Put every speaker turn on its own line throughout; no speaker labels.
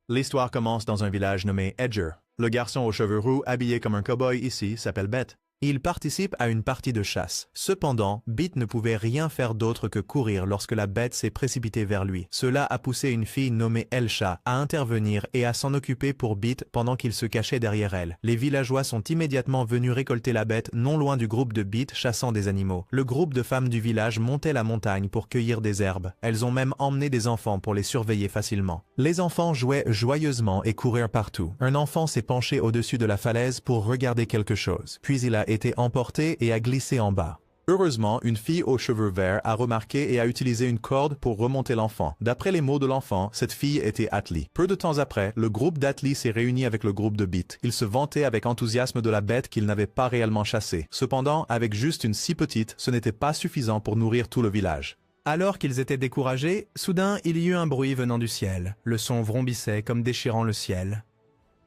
L'histoire commence dans un village nommé Edger. Le garçon aux cheveux roux habillé comme un cow-boy ici s'appelle Beth. Il participe à une partie de chasse. Cependant, Beat ne pouvait rien faire d'autre que courir lorsque la bête s'est précipitée vers lui. Cela a poussé une fille nommée Elsha à intervenir et à s'en occuper pour Beat pendant qu'il se cachait derrière elle. Les villageois sont immédiatement venus récolter la bête non loin du groupe de Beat chassant des animaux. Le groupe de femmes du village montait la montagne pour cueillir des herbes. Elles ont même emmené des enfants pour les surveiller facilement. Les enfants jouaient joyeusement et coururent partout. Un enfant s'est penché au-dessus de la falaise pour regarder quelque chose. Puis il a été emporté et a glissé en bas. Heureusement, une fille aux cheveux verts a remarqué et a utilisé une corde pour remonter l'enfant. D'après les mots de l'enfant, cette fille était Atli. Peu de temps après, le groupe d'Atli s'est réuni avec le groupe de Beat. Ils se vantaient avec enthousiasme de la bête qu'ils n'avaient pas réellement chassée. Cependant, avec juste une si petite, ce n'était pas suffisant pour nourrir tout le village. Alors qu'ils étaient découragés, soudain il y eut un bruit venant du ciel. Le son vrombissait comme déchirant le ciel.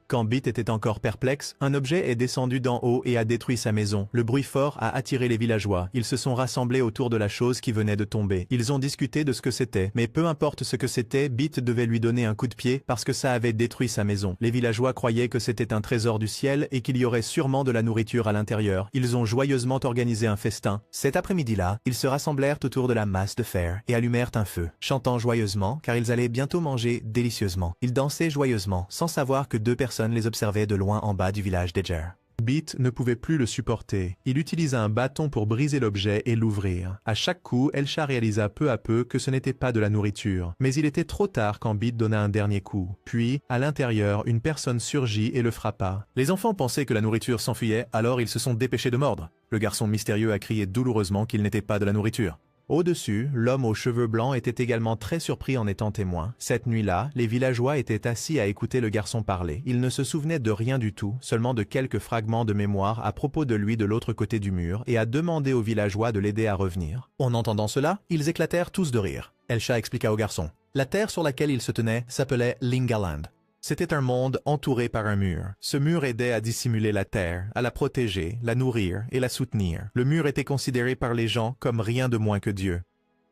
Quand Beat était encore perplexe, un objet est descendu d'en haut et a détruit sa maison. Le bruit fort a attiré les villageois. Ils se sont rassemblés autour de la chose qui venait de tomber. Ils ont discuté de ce que c'était, mais peu importe ce que c'était, Beat devait lui donner un coup de pied parce que ça avait détruit sa maison. Les villageois croyaient que c'était un trésor du ciel et qu'il y aurait sûrement de la nourriture à l'intérieur. Ils ont joyeusement organisé un festin. Cet après-midi-là, ils se rassemblèrent autour de la masse de fer et allumèrent un feu, chantant joyeusement car ils allaient bientôt manger délicieusement. Ils dansaient joyeusement, sans savoir que deux personnes les observaient de loin en bas du village d'Edger. Beat ne pouvait plus le supporter. Il utilisa un bâton pour briser l'objet et l'ouvrir. À chaque coup, Elsha réalisa peu à peu que ce n'était pas de la nourriture. Mais il était trop tard quand Beat donna un dernier coup. Puis, à l'intérieur, une personne surgit et le frappa. Les enfants pensaient que la nourriture s'enfuyait, alors ils se sont dépêchés de mordre. Le garçon mystérieux a crié douloureusement qu'il n'était pas de la nourriture. Au-dessus, l'homme aux cheveux blancs était également très surpris en étant témoin. Cette nuit-là, les villageois étaient assis à écouter le garçon parler. Ils ne se souvenaient de rien du tout, seulement de quelques fragments de mémoire à propos de lui de l'autre côté du mur, et a demandé aux villageois de l'aider à revenir. En entendant cela, ils éclatèrent tous de rire. Elsha expliqua au garçon. La terre sur laquelle il se tenait s'appelait Lingaland. C'était un monde entouré par un mur. Ce mur aidait à dissimuler la terre, à la protéger, la nourrir et la soutenir. Le mur était considéré par les gens comme rien de moins que Dieu.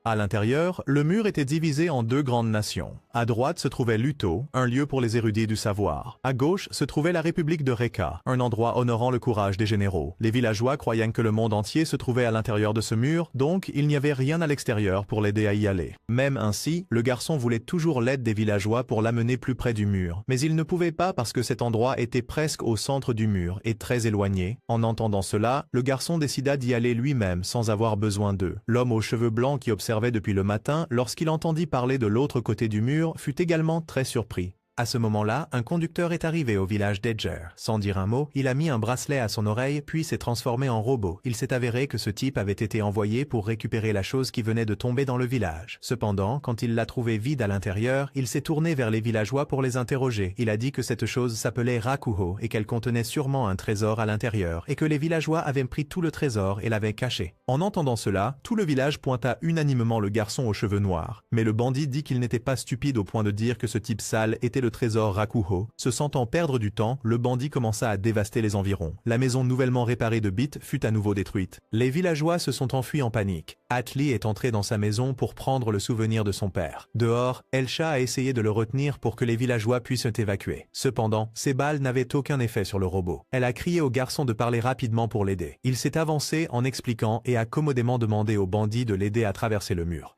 À l'intérieur, le mur était divisé en deux grandes nations. À droite se trouvait Luto, un lieu pour les érudits du savoir. À gauche se trouvait la République de Reka, un endroit honorant le courage des généraux. Les villageois croyaient que le monde entier se trouvait à l'intérieur de ce mur, donc il n'y avait rien à l'extérieur pour l'aider à y aller. Même ainsi, le garçon voulait toujours l'aide des villageois pour l'amener plus près du mur. Mais il ne pouvait pas parce que cet endroit était presque au centre du mur et très éloigné. En entendant cela, le garçon décida d'y aller lui-même sans avoir besoin d'eux. L'homme aux cheveux blancs qui observait depuis le matin, lorsqu'il entendit parler de l'autre côté du mur, fut également très surpris. À ce moment-là, un conducteur est arrivé au village d'Edger. Sans dire un mot, il a mis un bracelet à son oreille puis s'est transformé en robot. Il s'est avéré que ce type avait été envoyé pour récupérer la chose qui venait de tomber dans le village. Cependant, quand il l'a trouvée vide à l'intérieur, il s'est tourné vers les villageois pour les interroger. Il a dit que cette chose s'appelait Rakuho et qu'elle contenait sûrement un trésor à l'intérieur et que les villageois avaient pris tout le trésor et l'avaient caché. En entendant cela, tout le village pointa unanimement le garçon aux cheveux noirs. Mais le bandit dit qu'il n'était pas stupide au point de dire que ce type sale était le trésor Rakuho. Se sentant perdre du temps, le bandit commença à dévaster les environs. La maison nouvellement réparée de Beat fut à nouveau détruite. Les villageois se sont enfuis en panique. Atli est entré dans sa maison pour prendre le souvenir de son père. Dehors, Elsha a essayé de le retenir pour que les villageois puissent évacuer. Cependant, ses balles n'avaient aucun effet sur le robot. Elle a crié au garçon de parler rapidement pour l'aider. Il s'est avancé en expliquant et a commodément demandé au bandit de l'aider à traverser le mur.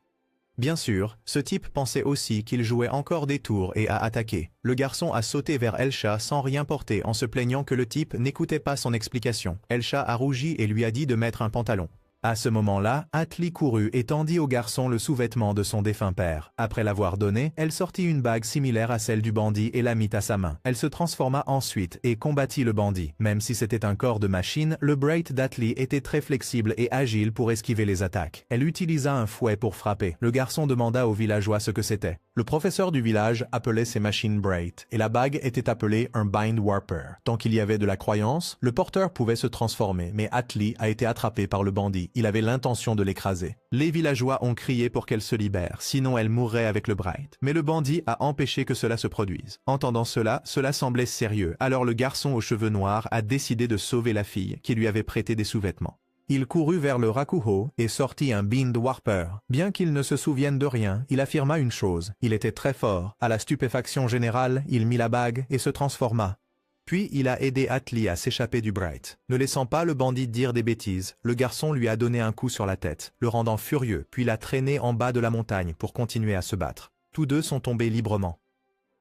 Bien sûr, ce type pensait aussi qu'il jouait encore des tours et a attaqué. Le garçon a sauté vers Elsha sans rien porter en se plaignant que le type n'écoutait pas son explication. Elsha a rougi et lui a dit de mettre un pantalon. À ce moment-là, Atli courut et tendit au garçon le sous-vêtement de son défunt père. Après l'avoir donné, elle sortit une bague similaire à celle du bandit et la mit à sa main. Elle se transforma ensuite et combattit le bandit. Même si c'était un corps de machine, le braid d'Atli était très flexible et agile pour esquiver les attaques. Elle utilisa un fouet pour frapper. Le garçon demanda aux villageois ce que c'était. Le professeur du village appelait ces machines braid et la bague était appelée un bind warper. Tant qu'il y avait de la croyance, le porteur pouvait se transformer, mais Atli a été attrapé par le bandit. Il avait l'intention de l'écraser. Les villageois ont crié pour qu'elle se libère, sinon elle mourrait avec le braid. Mais le bandit a empêché que cela se produise. Entendant cela, cela semblait sérieux. Alors le garçon aux cheveux noirs a décidé de sauver la fille qui lui avait prêté des sous-vêtements. Il courut vers le Rakuho et sortit un Bind Warper. Bien qu'il ne se souvienne de rien, il affirma une chose. Il était très fort. À la stupéfaction générale, il mit la bague et se transforma. Puis il a aidé Atlee à s'échapper du Bright. Ne laissant pas le bandit dire des bêtises, le garçon lui a donné un coup sur la tête, le rendant furieux, puis l'a traîné en bas de la montagne pour continuer à se battre. Tous deux sont tombés librement.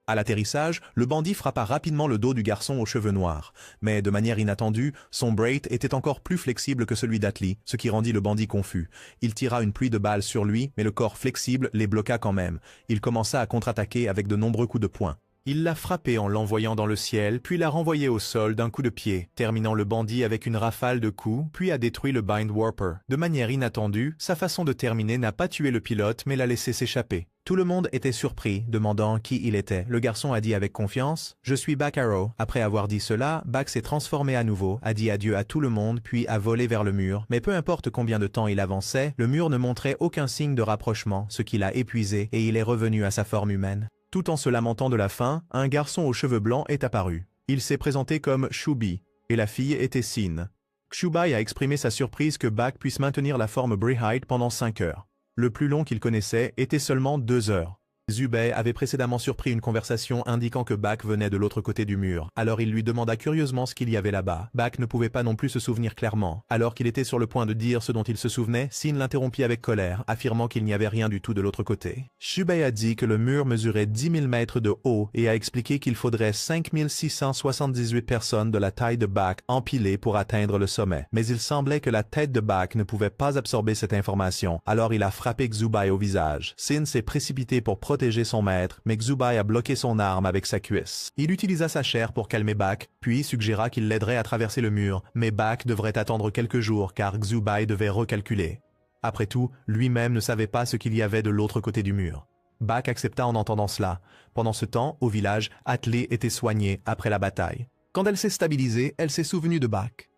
À l'atterrissage, le bandit frappa rapidement le dos du garçon aux cheveux noirs. Mais de manière inattendue, son braid était encore plus flexible que celui d'Atlee, ce qui rendit le bandit confus. Il tira une pluie de balles sur lui, mais le corps flexible les bloqua quand même. Il commença à contre-attaquer avec de nombreux coups de poing. Il l'a frappé en l'envoyant dans le ciel, puis l'a renvoyé au sol d'un coup de pied, terminant le bandit avec une rafale de coups, puis a détruit le Bind Warper. De manière inattendue, sa façon de terminer n'a pas tué le pilote, mais l'a laissé s'échapper. Tout le monde était surpris, demandant qui il était. Le garçon a dit avec confiance « Je suis Back Arrow ». Après avoir dit cela, Back s'est transformé à nouveau, a dit adieu à tout le monde, puis a volé vers le mur. Mais peu importe combien de temps il avançait, le mur ne montrait aucun signe de rapprochement, ce qui l'a épuisé, et il est revenu à sa forme humaine. Tout en se lamentant de la faim, un garçon aux cheveux blancs est apparu. Il s'est présenté comme Shubi, et la fille était Sin. Kshubai a exprimé sa surprise que Back puisse maintenir la forme Brehide pendant 5 heures. Le plus long qu'il connaissait était seulement 2 heures. Zubei avait précédemment surpris une conversation indiquant que Back venait de l'autre côté du mur. Alors il lui demanda curieusement ce qu'il y avait là-bas. Back ne pouvait pas non plus se souvenir clairement. Alors qu'il était sur le point de dire ce dont il se souvenait, Sin l'interrompit avec colère, affirmant qu'il n'y avait rien du tout de l'autre côté. Shubei a dit que le mur mesurait 10 000 mètres de haut et a expliqué qu'il faudrait 5 678 personnes de la taille de Back empilées pour atteindre le sommet. Mais il semblait que la tête de Back ne pouvait pas absorber cette information. Alors il a frappé Xubai au visage. Sin s'est précipité pour protéger son maître, mais Xubai a bloqué son arme avec sa cuisse. Il utilisa sa chair pour calmer Back, puis suggéra qu'il l'aiderait à traverser le mur, mais Back devrait attendre quelques jours car Xubai devait recalculer. Après tout, lui-même ne savait pas ce qu'il y avait de l'autre côté du mur. Back accepta en entendant cela. Pendant ce temps, au village, Atlee était soignée après la bataille. Quand elle s'est stabilisée, elle s'est souvenue de Back.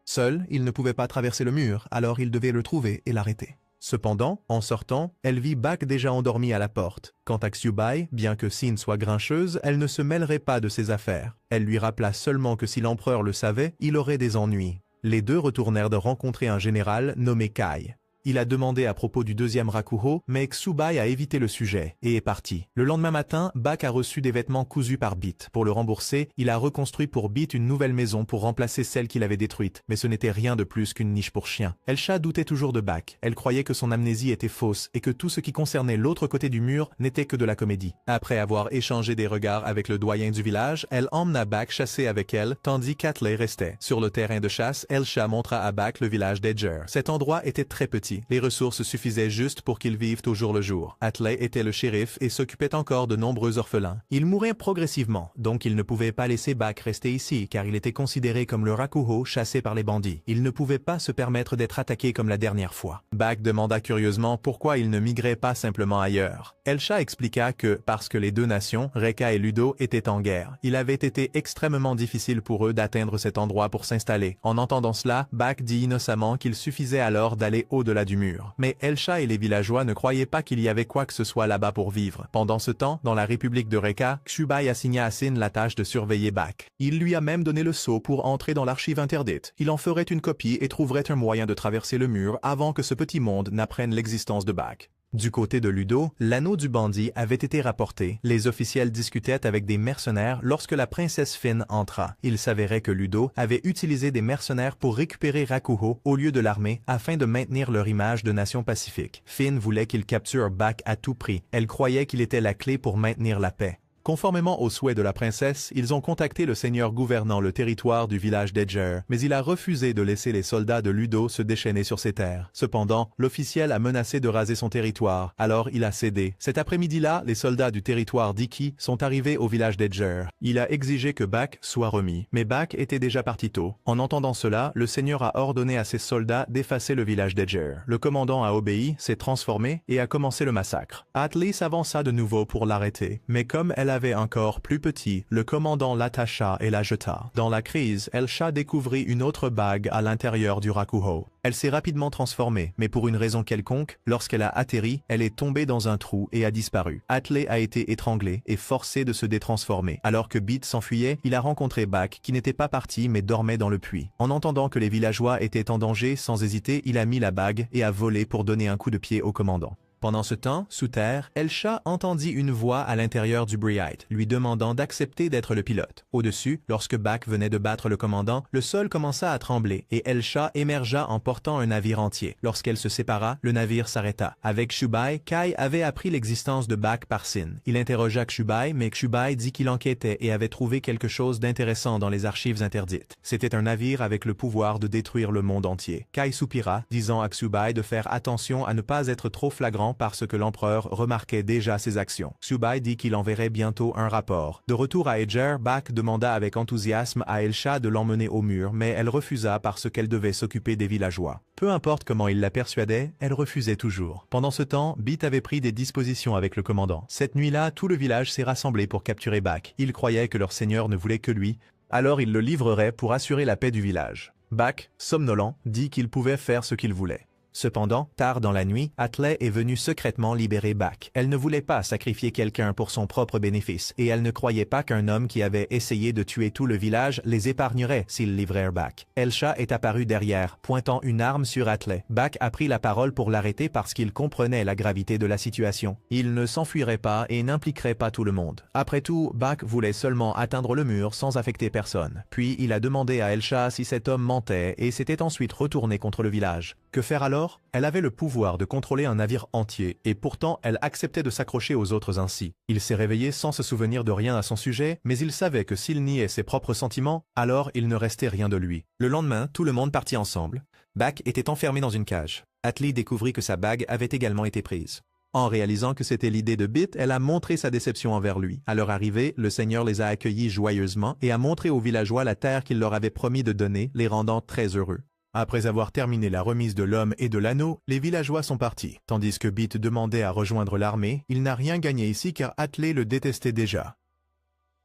Seul, il ne pouvait pas traverser le mur, alors il devait le trouver et l'arrêter. Cependant, en sortant, elle vit Back déjà endormi à la porte. Quant à Xubai, bien que Sin soit grincheuse, elle ne se mêlerait pas de ses affaires. Elle lui rappela seulement que si l'empereur le savait, il aurait des ennuis. Les deux retournèrent de rencontrer un général nommé Kai. Il a demandé à propos du deuxième Rakuho, mais Xubai a évité le sujet et est parti. Le lendemain matin, Back a reçu des vêtements cousus par Beat. Pour le rembourser, il a reconstruit pour Beat une nouvelle maison pour remplacer celle qu'il avait détruite, mais ce n'était rien de plus qu'une niche pour chien. Elsha doutait toujours de Back. Elle croyait que son amnésie était fausse et que tout ce qui concernait l'autre côté du mur n'était que de la comédie. Après avoir échangé des regards avec le doyen du village, elle emmena Back chasser avec elle, tandis qu'Atlee restait. Sur le terrain de chasse, Elsha montra à Back le village d'Edger. Cet endroit était très petit. Les ressources suffisaient juste pour qu'ils vivent au jour le jour. Atlee était le shérif et s'occupait encore de nombreux orphelins. Ils mouraient progressivement, donc il ne pouvait pas laisser Back rester ici car il était considéré comme le Rakuho chassé par les bandits. Il ne pouvait pas se permettre d'être attaqué comme la dernière fois. Back demanda curieusement pourquoi il ne migrait pas simplement ailleurs. Elsha expliqua que, parce que les deux nations, Reka et Ludo, étaient en guerre, il avait été extrêmement difficile pour eux d'atteindre cet endroit pour s'installer. En entendant cela, Back dit innocemment qu'il suffisait alors d'aller au-delà du mur. Mais Elsha et les villageois ne croyaient pas qu'il y avait quoi que ce soit là-bas pour vivre. Pendant ce temps, dans la République de Reka, Xubai assigna à Sin la tâche de surveiller Back. Il lui a même donné le sceau pour entrer dans l'archive interdite. Il en ferait une copie et trouverait un moyen de traverser le mur avant que ce petit monde n'apprenne l'existence de Back. Du côté de Ludo, l'anneau du bandit avait été rapporté. Les officiels discutaient avec des mercenaires lorsque la princesse Finn entra. Il s'avérait que Ludo avait utilisé des mercenaires pour récupérer Rakuho au lieu de l'armée afin de maintenir leur image de nation pacifique. Finn voulait qu'il capture Back à tout prix. Elle croyait qu'il était la clé pour maintenir la paix. Conformément aux souhaits de la princesse, ils ont contacté le seigneur gouvernant le territoire du village d'Edger, mais il a refusé de laisser les soldats de Ludo se déchaîner sur ses terres. Cependant, l'officiel a menacé de raser son territoire, alors il a cédé. Cet après-midi-là, les soldats du territoire d'Iki sont arrivés au village d'Edger. Il a exigé que Back soit remis, mais Back était déjà parti tôt. En entendant cela, le seigneur a ordonné à ses soldats d'effacer le village d'Edger. Le commandant a obéi, s'est transformé et a commencé le massacre. Atlee s'avança de nouveau pour l'arrêter, mais comme elle elle avait un corps plus petit, le commandant l'attacha et la jeta. Dans la crise, Elsha découvrit une autre bague à l'intérieur du Rakuho. Elle s'est rapidement transformée, mais pour une raison quelconque, lorsqu'elle a atterri, elle est tombée dans un trou et a disparu. Atlee a été étranglé et forcé de se détransformer. Alors que Beat s'enfuyait, il a rencontré Bak qui n'était pas parti mais dormait dans le puits. En entendant que les villageois étaient en danger, sans hésiter, il a mis la bague et a volé pour donner un coup de pied au commandant. Pendant ce temps, sous terre, Elsha entendit une voix à l'intérieur du Bright, lui demandant d'accepter d'être le pilote. Au-dessus, lorsque Bak venait de battre le commandant, le sol commença à trembler et Elsha émergea en portant un navire entier. Lorsqu'elle se sépara, le navire s'arrêta. Avec Kshubai, Kai avait appris l'existence de Bak par Sin. Il interrogea Kshubai, mais Kshubai dit qu'il enquêtait et avait trouvé quelque chose d'intéressant dans les archives interdites. C'était un navire avec le pouvoir de détruire le monde entier. Kai soupira, disant à Kshubai de faire attention à ne pas être trop flagrant parce que l'empereur remarquait déjà ses actions. Kshubai dit qu'il enverrait bientôt un rapport. De retour à Edger, Bak demanda avec enthousiasme à Elsha de l'emmener au mur, mais elle refusa parce qu'elle devait s'occuper des villageois. Peu importe comment il la persuadait, elle refusait toujours. Pendant ce temps, Beat avait pris des dispositions avec le commandant. Cette nuit-là, tout le village s'est rassemblé pour capturer Bak. Ils croyaient que leur seigneur ne voulait que lui, alors il le livrerait pour assurer la paix du village. Bak, somnolent, dit qu'il pouvait faire ce qu'il voulait. Cependant, tard dans la nuit, Atlee est venue secrètement libérer Bak. Elle ne voulait pas sacrifier quelqu'un pour son propre bénéfice, et elle ne croyait pas qu'un homme qui avait essayé de tuer tout le village les épargnerait s'ils livrèrent Bak. Elsha est apparu derrière, pointant une arme sur Atlee. Bak a pris la parole pour l'arrêter parce qu'il comprenait la gravité de la situation. Il ne s'enfuirait pas et n'impliquerait pas tout le monde. Après tout, Bak voulait seulement atteindre le mur sans affecter personne. Puis il a demandé à Elsha si cet homme mentait et s'était ensuite retourné contre le village. Que faire alors? Elle avait le pouvoir de contrôler un navire entier, et pourtant elle acceptait de s'accrocher aux autres ainsi. Il s'est réveillé sans se souvenir de rien à son sujet, mais il savait que s'il niait ses propres sentiments, alors il ne restait rien de lui. Le lendemain, tout le monde partit ensemble. Bak était enfermé dans une cage. Atlee découvrit que sa bague avait également été prise. En réalisant que c'était l'idée de Beat, elle a montré sa déception envers lui. À leur arrivée, le seigneur les a accueillis joyeusement et a montré aux villageois la terre qu'il leur avait promis de donner, les rendant très heureux. Après avoir terminé la remise de l'homme et de l'anneau, les villageois sont partis. Tandis que Beat demandait à rejoindre l'armée, il n'a rien gagné ici car Atlee le détestait déjà.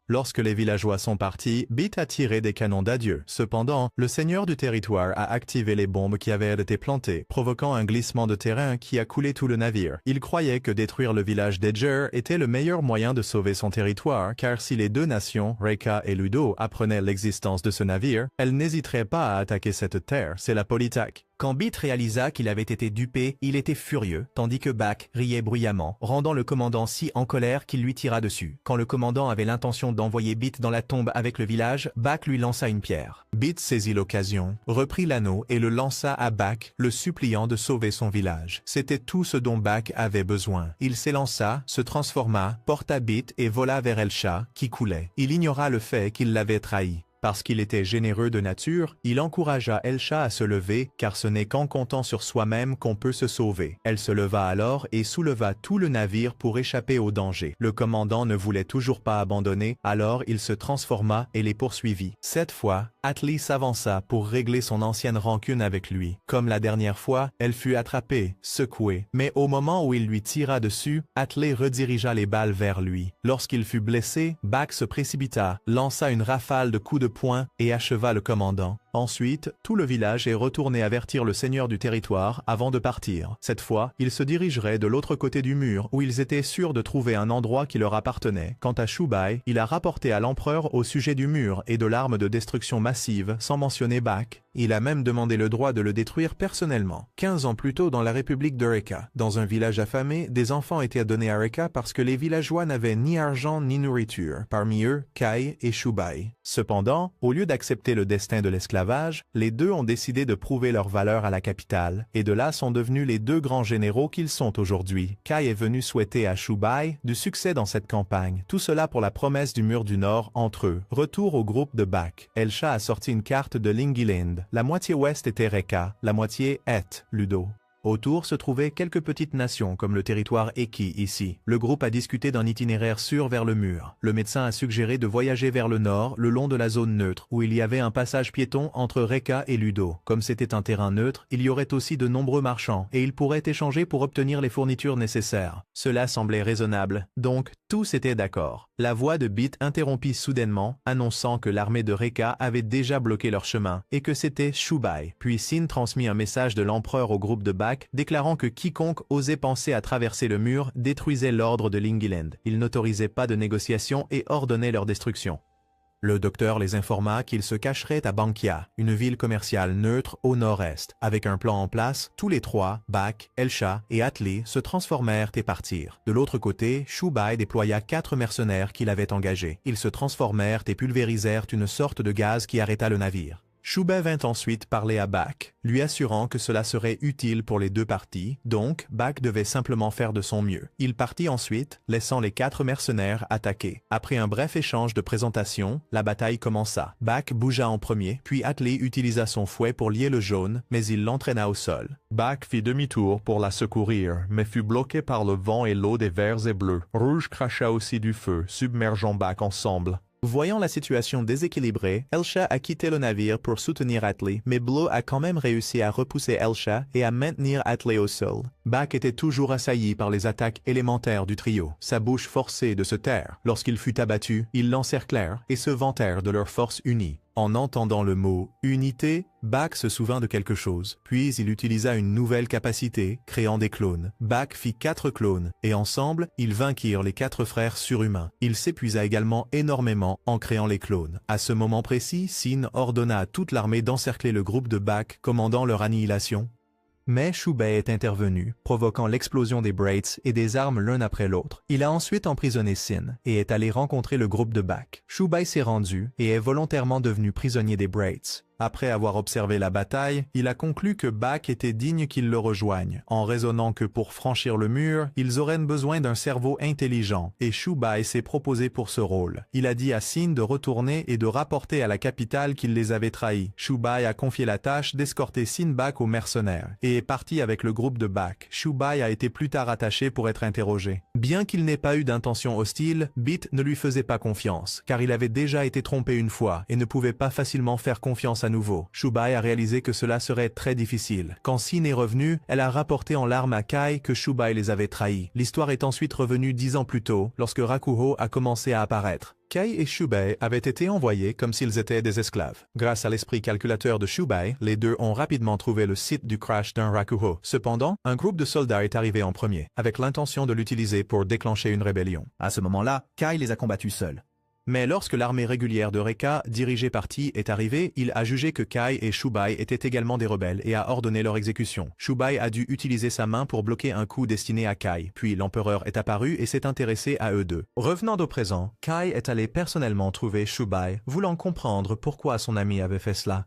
Lorsque les villageois sont partis, Beat a tiré des canons d'adieu. Cependant, le seigneur du territoire a activé les bombes qui avaient été plantées, provoquant un glissement de terrain qui a coulé tout le navire. Il croyait que détruire le village d'Edger était le meilleur moyen de sauver son territoire, car si les deux nations, Reka et Ludo, apprenaient l'existence de ce navire, elles n'hésiteraient pas à attaquer cette terre. C'est la politique. Quand Beat réalisa qu'il avait été dupé, il était furieux, tandis que Bak riait bruyamment, rendant le commandant si en colère qu'il lui tira dessus. Quand le commandant avait l'intention d'envoyer Beat dans la tombe avec le village, Bak lui lança une pierre. Beat saisit l'occasion, reprit l'anneau et le lança à Bak, le suppliant de sauver son village. C'était tout ce dont Bak avait besoin. Il s'élança, se transforma, porta Beat et vola vers Elsha, qui coulait. Il ignora le fait qu'il l'avait trahi. Parce qu'il était généreux de nature, il encouragea Elsha à se lever, car ce n'est qu'en comptant sur soi-même qu'on peut se sauver. Elle se leva alors et souleva tout le navire pour échapper au danger. Le commandant ne voulait toujours pas abandonner, alors il se transforma et les poursuivit. Cette fois, Atlee s'avança pour régler son ancienne rancune avec lui. Comme la dernière fois, elle fut attrapée, secouée. Mais au moment où il lui tira dessus, Atlee redirigea les balles vers lui. Lorsqu'il fut blessé, Bak se précipita, lança une rafale de coups de poing et acheva le commandant. Ensuite, tout le village est retourné avertir le seigneur du territoire avant de partir. Cette fois, ils se dirigeraient de l'autre côté du mur où ils étaient sûrs de trouver un endroit qui leur appartenait. Quant à Kshubai, il a rapporté à l'empereur au sujet du mur et de l'arme de destruction massive sans mentionner Bak. Il a même demandé le droit de le détruire personnellement. 15 ans plus tôt dans la République de Reka, dans un village affamé, des enfants étaient donnés à Reka parce que les villageois n'avaient ni argent ni nourriture. Parmi eux, Kai et Kshubai. Cependant, au lieu d'accepter le destin de l'esclavage, les deux ont décidé de prouver leur valeur à la capitale, et de là sont devenus les deux grands généraux qu'ils sont aujourd'hui. Kai est venu souhaiter à Kshubai du succès dans cette campagne. Tout cela pour la promesse du mur du Nord entre eux. Retour au groupe de Bak. Elsha a sorti une carte de Lingiland. La moitié ouest était Reka, la moitié est Ludo. Autour se trouvaient quelques petites nations comme le territoire Eki ici. Le groupe a discuté d'un itinéraire sûr vers le mur. Le médecin a suggéré de voyager vers le nord, le long de la zone neutre, où il y avait un passage piéton entre Reka et Ludo. Comme c'était un terrain neutre, il y aurait aussi de nombreux marchands, et ils pourraient échanger pour obtenir les fournitures nécessaires. Cela semblait raisonnable, donc tous étaient d'accord. La voix de Bit interrompit soudainement, annonçant que l'armée de Reka avait déjà bloqué leur chemin, et que c'était Shubai. Puis Sin transmit un message de l'empereur au groupe de Bak, déclarant que quiconque osait penser à traverser le mur détruisait l'ordre de Lingiland. Il n'autorisait pas de négociation et ordonnait leur destruction. Le docteur les informa qu'ils se cacheraient à Bankia, une ville commerciale neutre au nord-est. Avec un plan en place, tous les trois, Bak, Elsha et Atli, se transformèrent et partirent. De l'autre côté, Shubai déploya 4 mercenaires qu'il avait engagés. Ils se transformèrent et pulvérisèrent une sorte de gaz qui arrêta le navire. Shubai vint ensuite parler à Bak, lui assurant que cela serait utile pour les deux parties, donc Bak devait simplement faire de son mieux. Il partit ensuite, laissant les 4 mercenaires attaquer. Après un bref échange de présentations, la bataille commença. Bak bougea en premier, puis Atli utilisa son fouet pour lier le jaune, mais il l'entraîna au sol.
Bak fit demi-tour pour la secourir, mais fut bloqué par le vent et l'eau des verts et bleus. Rouge cracha aussi du feu, submergeant Bak ensemble.
Voyant la situation déséquilibrée, Elsha a quitté le navire pour soutenir Atli, mais Blue a quand même réussi à repousser Elsha et à maintenir Atli au sol. Bak était toujours assailli par les attaques élémentaires du trio, sa bouche forcée de se taire. Lorsqu'il fut abattu, ils l'encerclèrent et se vantèrent de leur force unie. En entendant le mot « unité », Bak se souvint de quelque chose, puis il utilisa une nouvelle capacité, créant des clones. Bak fit 4 clones, et ensemble, ils vainquirent les 4 frères surhumains. Il s'épuisa également énormément en créant les clones. À ce moment précis, Sin ordonna à toute l'armée d'encercler le groupe de Bak, commandant leur annihilation. Mais Shubai est intervenu, provoquant l'explosion des Braids et des armes l'un après l'autre. Il a ensuite emprisonné Sin et est allé rencontrer le groupe de Bak. Shubai s'est rendu et est volontairement devenu prisonnier des Braids. Après avoir observé la bataille, il a conclu que Bak était digne qu'il le rejoigne, en raisonnant que pour franchir le mur, ils auraient besoin d'un cerveau intelligent, et Shubai s'est proposé pour ce rôle. Il a dit à Sin de retourner et de rapporter à la capitale qu'il les avait trahis. Shubai a confié la tâche d'escorter Sin Bak aux mercenaires, et est parti avec le groupe de Bak. Shubai a été plus tard attaché pour être interrogé. Bien qu'il n'ait pas eu d'intention hostile, Bit ne lui faisait pas confiance, car il avait déjà été trompé une fois, et ne pouvait pas facilement faire confiance à nouveau. Shubai a réalisé que cela serait très difficile. Quand Sin est revenue, elle a rapporté en larmes à Kai que Shubai les avait trahis. L'histoire est ensuite revenue 10 ans plus tôt, lorsque Rakuho a commencé à apparaître. Kai et Shubai avaient été envoyés comme s'ils étaient des esclaves. Grâce à l'esprit calculateur de Shubai, les deux ont rapidement trouvé le site du crash d'un Rakuho. Cependant, un groupe de soldats est arrivé en premier, avec l'intention de l'utiliser pour déclencher une rébellion.
À ce moment-là, Kai les a combattus seuls.
Mais lorsque l'armée régulière de Reka, dirigée par Ti, est arrivée, il a jugé que Kai et Shubai étaient également des rebelles et a ordonné leur exécution. Shubai a dû utiliser sa main pour bloquer un coup destiné à Kai, puis l'empereur est apparu et s'est intéressé à eux deux. Revenant au présent, Kai est allé personnellement trouver Shubai, voulant comprendre pourquoi son ami avait fait cela.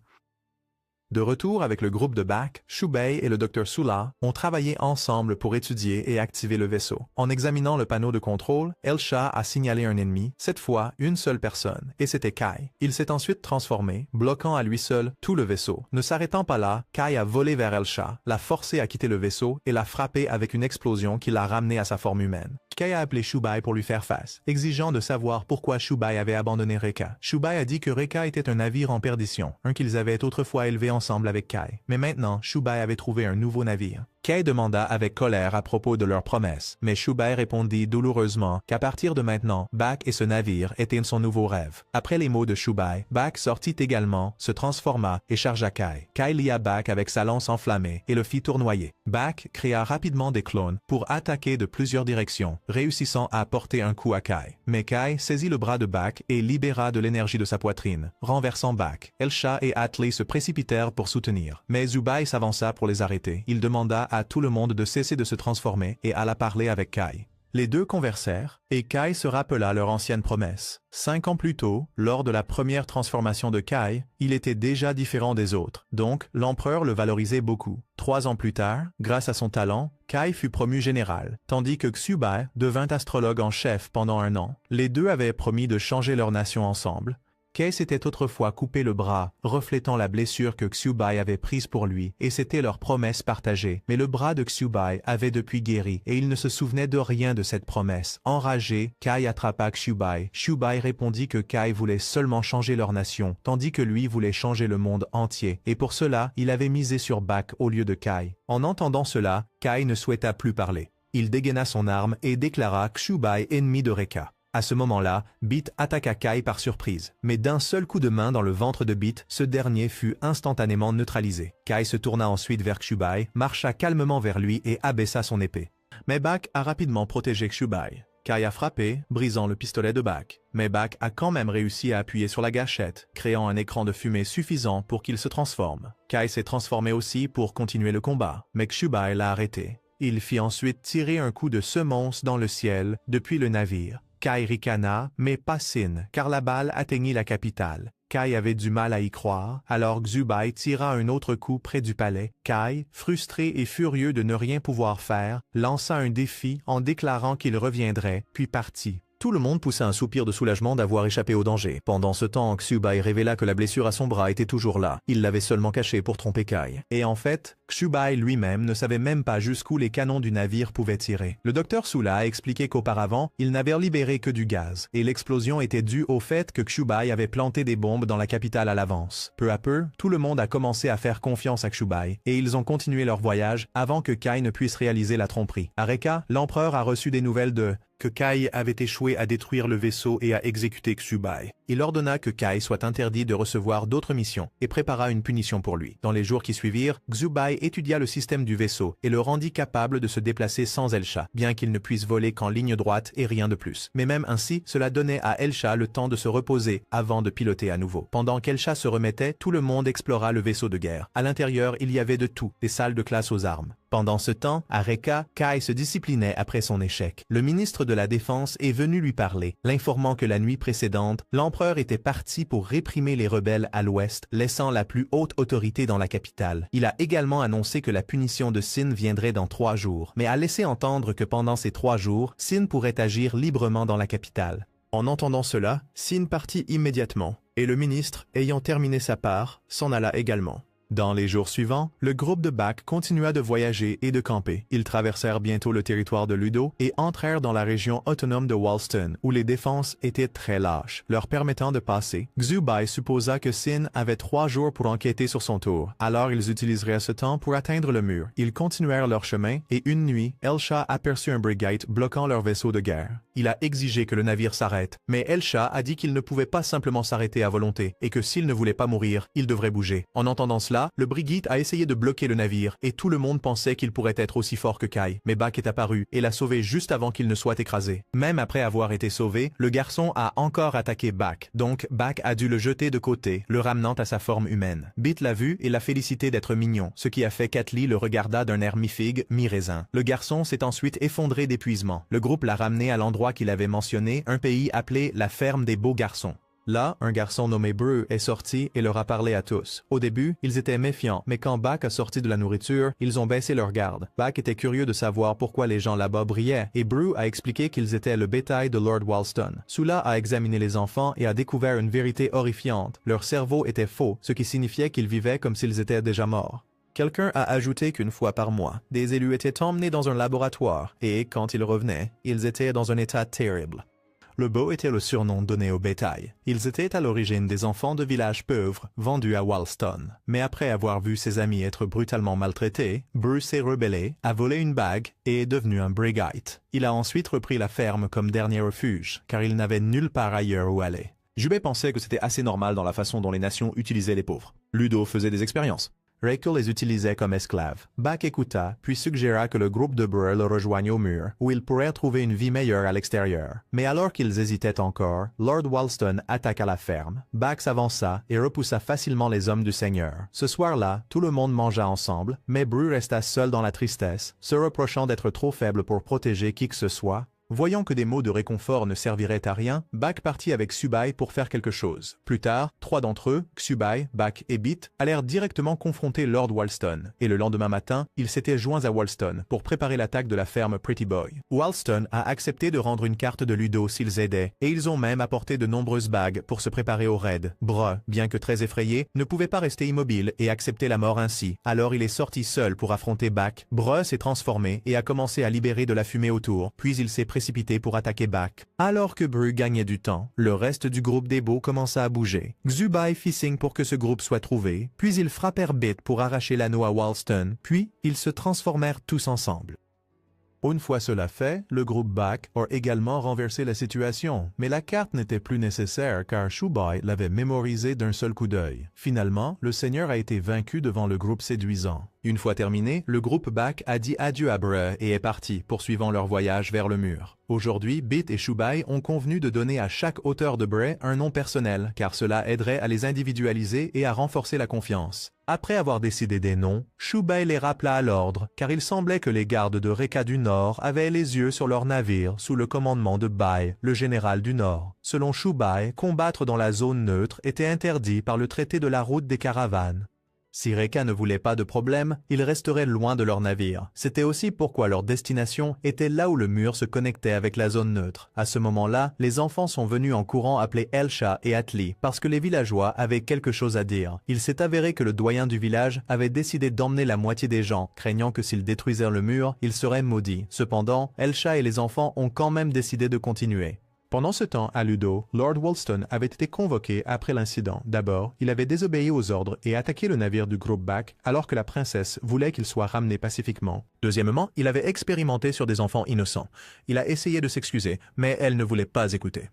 De retour avec le groupe de Bak, Shubai et le Dr Sula ont travaillé ensemble pour étudier et activer le vaisseau. En examinant le panneau de contrôle, Elsha a signalé un ennemi, cette fois une seule personne, et c'était Kai. Il s'est ensuite transformé, bloquant à lui seul tout le vaisseau. Ne s'arrêtant pas là, Kai a volé vers Elsha, l'a forcé à quitter le vaisseau et l'a frappé avec une explosion qui l'a ramené à sa forme humaine. Kai a appelé Shubai pour lui faire face, exigeant de savoir pourquoi Shubai avait abandonné Reka. Shubai a dit que Reka était un navire en perdition, un qu'ils avaient autrefois élevé ensemble avec Kai. Mais maintenant, Shubai avait trouvé un nouveau navire. Kai demanda avec colère à propos de leur promesse, mais Shubai répondit douloureusement qu'à partir de maintenant, Bak et ce navire étaient son nouveau rêve. Après les mots de Shubai, Bak sortit également, se transforma et chargea Kai. Kai lia Bak avec sa lance enflammée et le fit tournoyer. Bak créa rapidement des clones pour attaquer de plusieurs directions, réussissant à porter un coup à Kai. Mais Kai saisit le bras de Bak et libéra de l'énergie de sa poitrine, renversant Bak. Elsha et Atli se précipitèrent pour soutenir, mais Zubai s'avança pour les arrêter. Il demanda à tout le monde de cesser de se transformer et alla parler avec Kai. Les deux conversèrent, et Kai se rappela leur ancienne promesse. 5 ans plus tôt, lors de la première transformation de Kai, il était déjà différent des autres, donc l'empereur le valorisait beaucoup. 3 ans plus tard, grâce à son talent, Kai fut promu général, tandis que Xubai devint astrologue en chef pendant 1 an. Les deux avaient promis de changer leur nation ensemble. Kay s'était autrefois coupé le bras, reflétant la blessure que Xubai avait prise pour lui, et c'était leur promesse partagée. Mais le bras de Xubai avait depuis guéri, et il ne se souvenait de rien de cette promesse. Enragé, Kay attrapa Xubai. Xubai répondit que Kay voulait seulement changer leur nation, tandis que lui voulait changer le monde entier, et pour cela, il avait misé sur Bak au lieu de Kay. En entendant cela, Kay ne souhaita plus parler. Il dégaina son arme et déclara Xubai ennemi de Reka. À ce moment-là, Bit attaqua Kay par surprise, mais d'un seul coup de main dans le ventre de Bit, ce dernier fut instantanément neutralisé. Kay se tourna ensuite vers Xubai, marcha calmement vers lui et abaissa son épée. Mais Bak a rapidement protégé Xubai. Kay a frappé, brisant le pistolet de Bak. Mais Bak a quand même réussi à appuyer sur la gâchette, créant un écran de fumée suffisant pour qu'il se transforme. Kay s'est transformé aussi pour continuer le combat, mais Xubai l'a arrêté. Il fit ensuite tirer un coup de semonce dans le ciel depuis le navire. Kay ricana, mais pas Sin, car la balle atteignit la capitale. Kay avait du mal à y croire, alors Xubai tira un autre coup près du palais. Kay, frustré et furieux de ne rien pouvoir faire, lança un défi en déclarant qu'il reviendrait, puis partit. Tout le monde poussa un soupir de soulagement d'avoir échappé au danger. Pendant ce temps, Xubai révéla que la blessure à son bras était toujours là. Il l'avait seulement cachée pour tromper Kay. Et en fait, Xubai lui-même ne savait même pas jusqu'où les canons du navire pouvaient tirer. Le docteur Sula a expliqué qu'auparavant, ils n'avaient libéré que du gaz, et l'explosion était due au fait que Xubai avait planté des bombes dans la capitale à l'avance. Peu à peu, tout le monde a commencé à faire confiance à Xubai, et ils ont continué leur voyage avant que Kay ne puisse réaliser la tromperie. À Reka, l'empereur a reçu des nouvelles que Kay avait échoué à détruire le vaisseau et à exécuter Xubai. Il ordonna que Kay soit interdit de recevoir d'autres missions et prépara une punition pour lui. Dans les jours qui suivirent, Xubai étudia le système du vaisseau et le rendit capable de se déplacer sans Elsha, bien qu'il ne puisse voler qu'en ligne droite et rien de plus. Mais même ainsi, cela donnait à Elsha le temps de se reposer avant de piloter à nouveau. Pendant qu'Elsha se remettait, tout le monde explora le vaisseau de guerre. À l'intérieur, il y avait de tout, des salles de classe aux armes. Pendant ce temps, à Reka, Kay se disciplinait après son échec. Le ministre de la Défense est venu lui parler, l'informant que la nuit précédente, l'empereur était parti pour réprimer les rebelles à l'ouest, laissant la plus haute autorité dans la capitale. Il a également annoncé que la punition de Sin viendrait dans 3 jours, mais a laissé entendre que pendant ces 3 jours, Sin pourrait agir librement dans la capitale. En entendant cela, Sin partit immédiatement, et le ministre, ayant terminé sa part, s'en alla également. Dans les jours suivants, le groupe de Bak continua de voyager et de camper. Ils traversèrent bientôt le territoire de Ludo et entrèrent dans la région autonome de Walston, où les défenses étaient très lâches, leur permettant de passer. Xubai supposa que Sin avait 3 jours pour enquêter sur son tour, alors ils utiliseraient ce temps pour atteindre le mur. Ils continuèrent leur chemin et une nuit, Elsha aperçut un brigate bloquant leur vaisseau de guerre. Il a exigé que le navire s'arrête, mais Elsha a dit qu'il ne pouvait pas simplement s'arrêter à volonté et que s'il ne voulait pas mourir, il devrait bouger. En entendant cela, le brigate a essayé de bloquer le navire et tout le monde pensait qu'il pourrait être aussi fort que Kay. Mais Bak est apparu et l'a sauvé juste avant qu'il ne soit écrasé. Même après avoir été sauvé, le garçon a encore attaqué Bak. Donc Bak a dû le jeter de côté, le ramenant à sa forme humaine. Bit l'a vu et l'a félicité d'être mignon, ce qui a fait qu'Atli le regarda d'un air mi-figue, mi-raisin. Le garçon s'est ensuite effondré d'épuisement. Le groupe l'a ramené à l'endroit qu'il avait mentionné, un pays appelé la ferme des beaux garçons. Là, un garçon nommé Bru est sorti et leur a parlé à tous. Au début, ils étaient méfiants, mais quand Bak a sorti de la nourriture, ils ont baissé leur garde. Bak était curieux de savoir pourquoi les gens là-bas brillaient, et Bru a expliqué qu'ils étaient le bétail de Lord Walston. Sula a examiné les enfants et a découvert une vérité horrifiante. Leur cerveau était faux, ce qui signifiait qu'ils vivaient comme s'ils étaient déjà morts. Quelqu'un a ajouté qu'une fois par mois, des élus étaient emmenés dans un laboratoire, et quand ils revenaient, ils étaient dans un état terrible. Le beau était le surnom donné au bétail. Ils étaient à l'origine des enfants de villages pauvres, vendus à Walston. Mais après avoir vu ses amis être brutalement maltraités, Bruce s'est rebellé, a volé une bague et est devenu un brigate. Il a ensuite repris la ferme comme dernier refuge, car il n'avait nulle part ailleurs où aller.
Jubei pensait que c'était assez normal dans la façon dont les nations utilisaient les pauvres. Ludo faisait des expériences.
Reiko les utilisait comme esclaves. Bak écouta, puis suggéra que le groupe de Breur le rejoigne au mur, où ils pourraient trouver une vie meilleure à l'extérieur. Mais alors qu'ils hésitaient encore, Lord Walston attaqua la ferme. Bak s'avança et repoussa facilement les hommes du Seigneur. Ce soir-là, tout le monde mangea ensemble, mais Bru resta seul dans la tristesse, se reprochant d'être trop faible pour protéger qui que ce soit. Voyant que des mots de réconfort ne serviraient à rien, Bak partit avec Subai pour faire quelque chose. Plus tard, 3 d'entre eux, Subai, Bak et Bit, allèrent directement confronter Lord Walston, et le lendemain matin, ils s'étaient joints à Walston pour préparer l'attaque de la ferme Pretty Boy. Walston a accepté de rendre une carte de Ludo s'ils aidaient, et ils ont même apporté de nombreuses bagues pour se préparer au raid. Breu, bien que très effrayé, ne pouvait pas rester immobile et accepter la mort ainsi, alors il est sorti seul pour affronter Bak. Breu s'est transformé et a commencé à libérer de la fumée autour, puis il s'est précipité pour attaquer Bak. Alors que Bru gagnait du temps, le reste du groupe des beaux commença à bouger. Xubai fit signe pour que ce groupe soit trouvé, puis ils frappèrent Bit pour arracher l'anneau à Walston, puis ils se transformèrent tous ensemble. Une fois cela fait, le groupe Bak a également renversé la situation, mais la carte n'était plus nécessaire car Shubai l'avait mémorisée d'un seul coup d'œil. Finalement, le seigneur a été vaincu devant le groupe séduisant. Une fois terminé, le groupe Bak a dit adieu à Breu et est parti, poursuivant leur voyage vers le mur. Aujourd'hui, Bit et Shubai ont convenu de donner à chaque auteur de Breu un nom personnel, car cela aiderait à les individualiser et à renforcer la confiance. Après avoir décidé des noms, Shubai les rappela à l'ordre, car il semblait que les gardes de Reka du Nord avaient les yeux sur leur navire sous le commandement de Bai, le général du Nord. Selon Shubai, combattre dans la zone neutre était interdit par le traité de la route des caravanes. Si Reka ne voulait pas de problème, ils resteraient loin de leur navire. C'était aussi pourquoi leur destination était là où le mur se connectait avec la zone neutre. À ce moment-là, les enfants sont venus en courant appeler Elsha et Atli, parce que les villageois avaient quelque chose à dire. Il s'est avéré que le doyen du village avait décidé d'emmener la moitié des gens, craignant que s'ils détruisèrent le mur, ils seraient maudits. Cependant, Elsha et les enfants ont quand même décidé de continuer. Pendant ce temps, à Ludo, Lord Walston avait été convoqué après l'incident. D'abord, il avait désobéi aux ordres et attaqué le navire du groupe Bak alors que la princesse voulait qu'il soit ramené pacifiquement. Deuxièmement, il avait expérimenté sur des enfants innocents. Il a essayé de s'excuser, mais elle ne voulait pas écouter.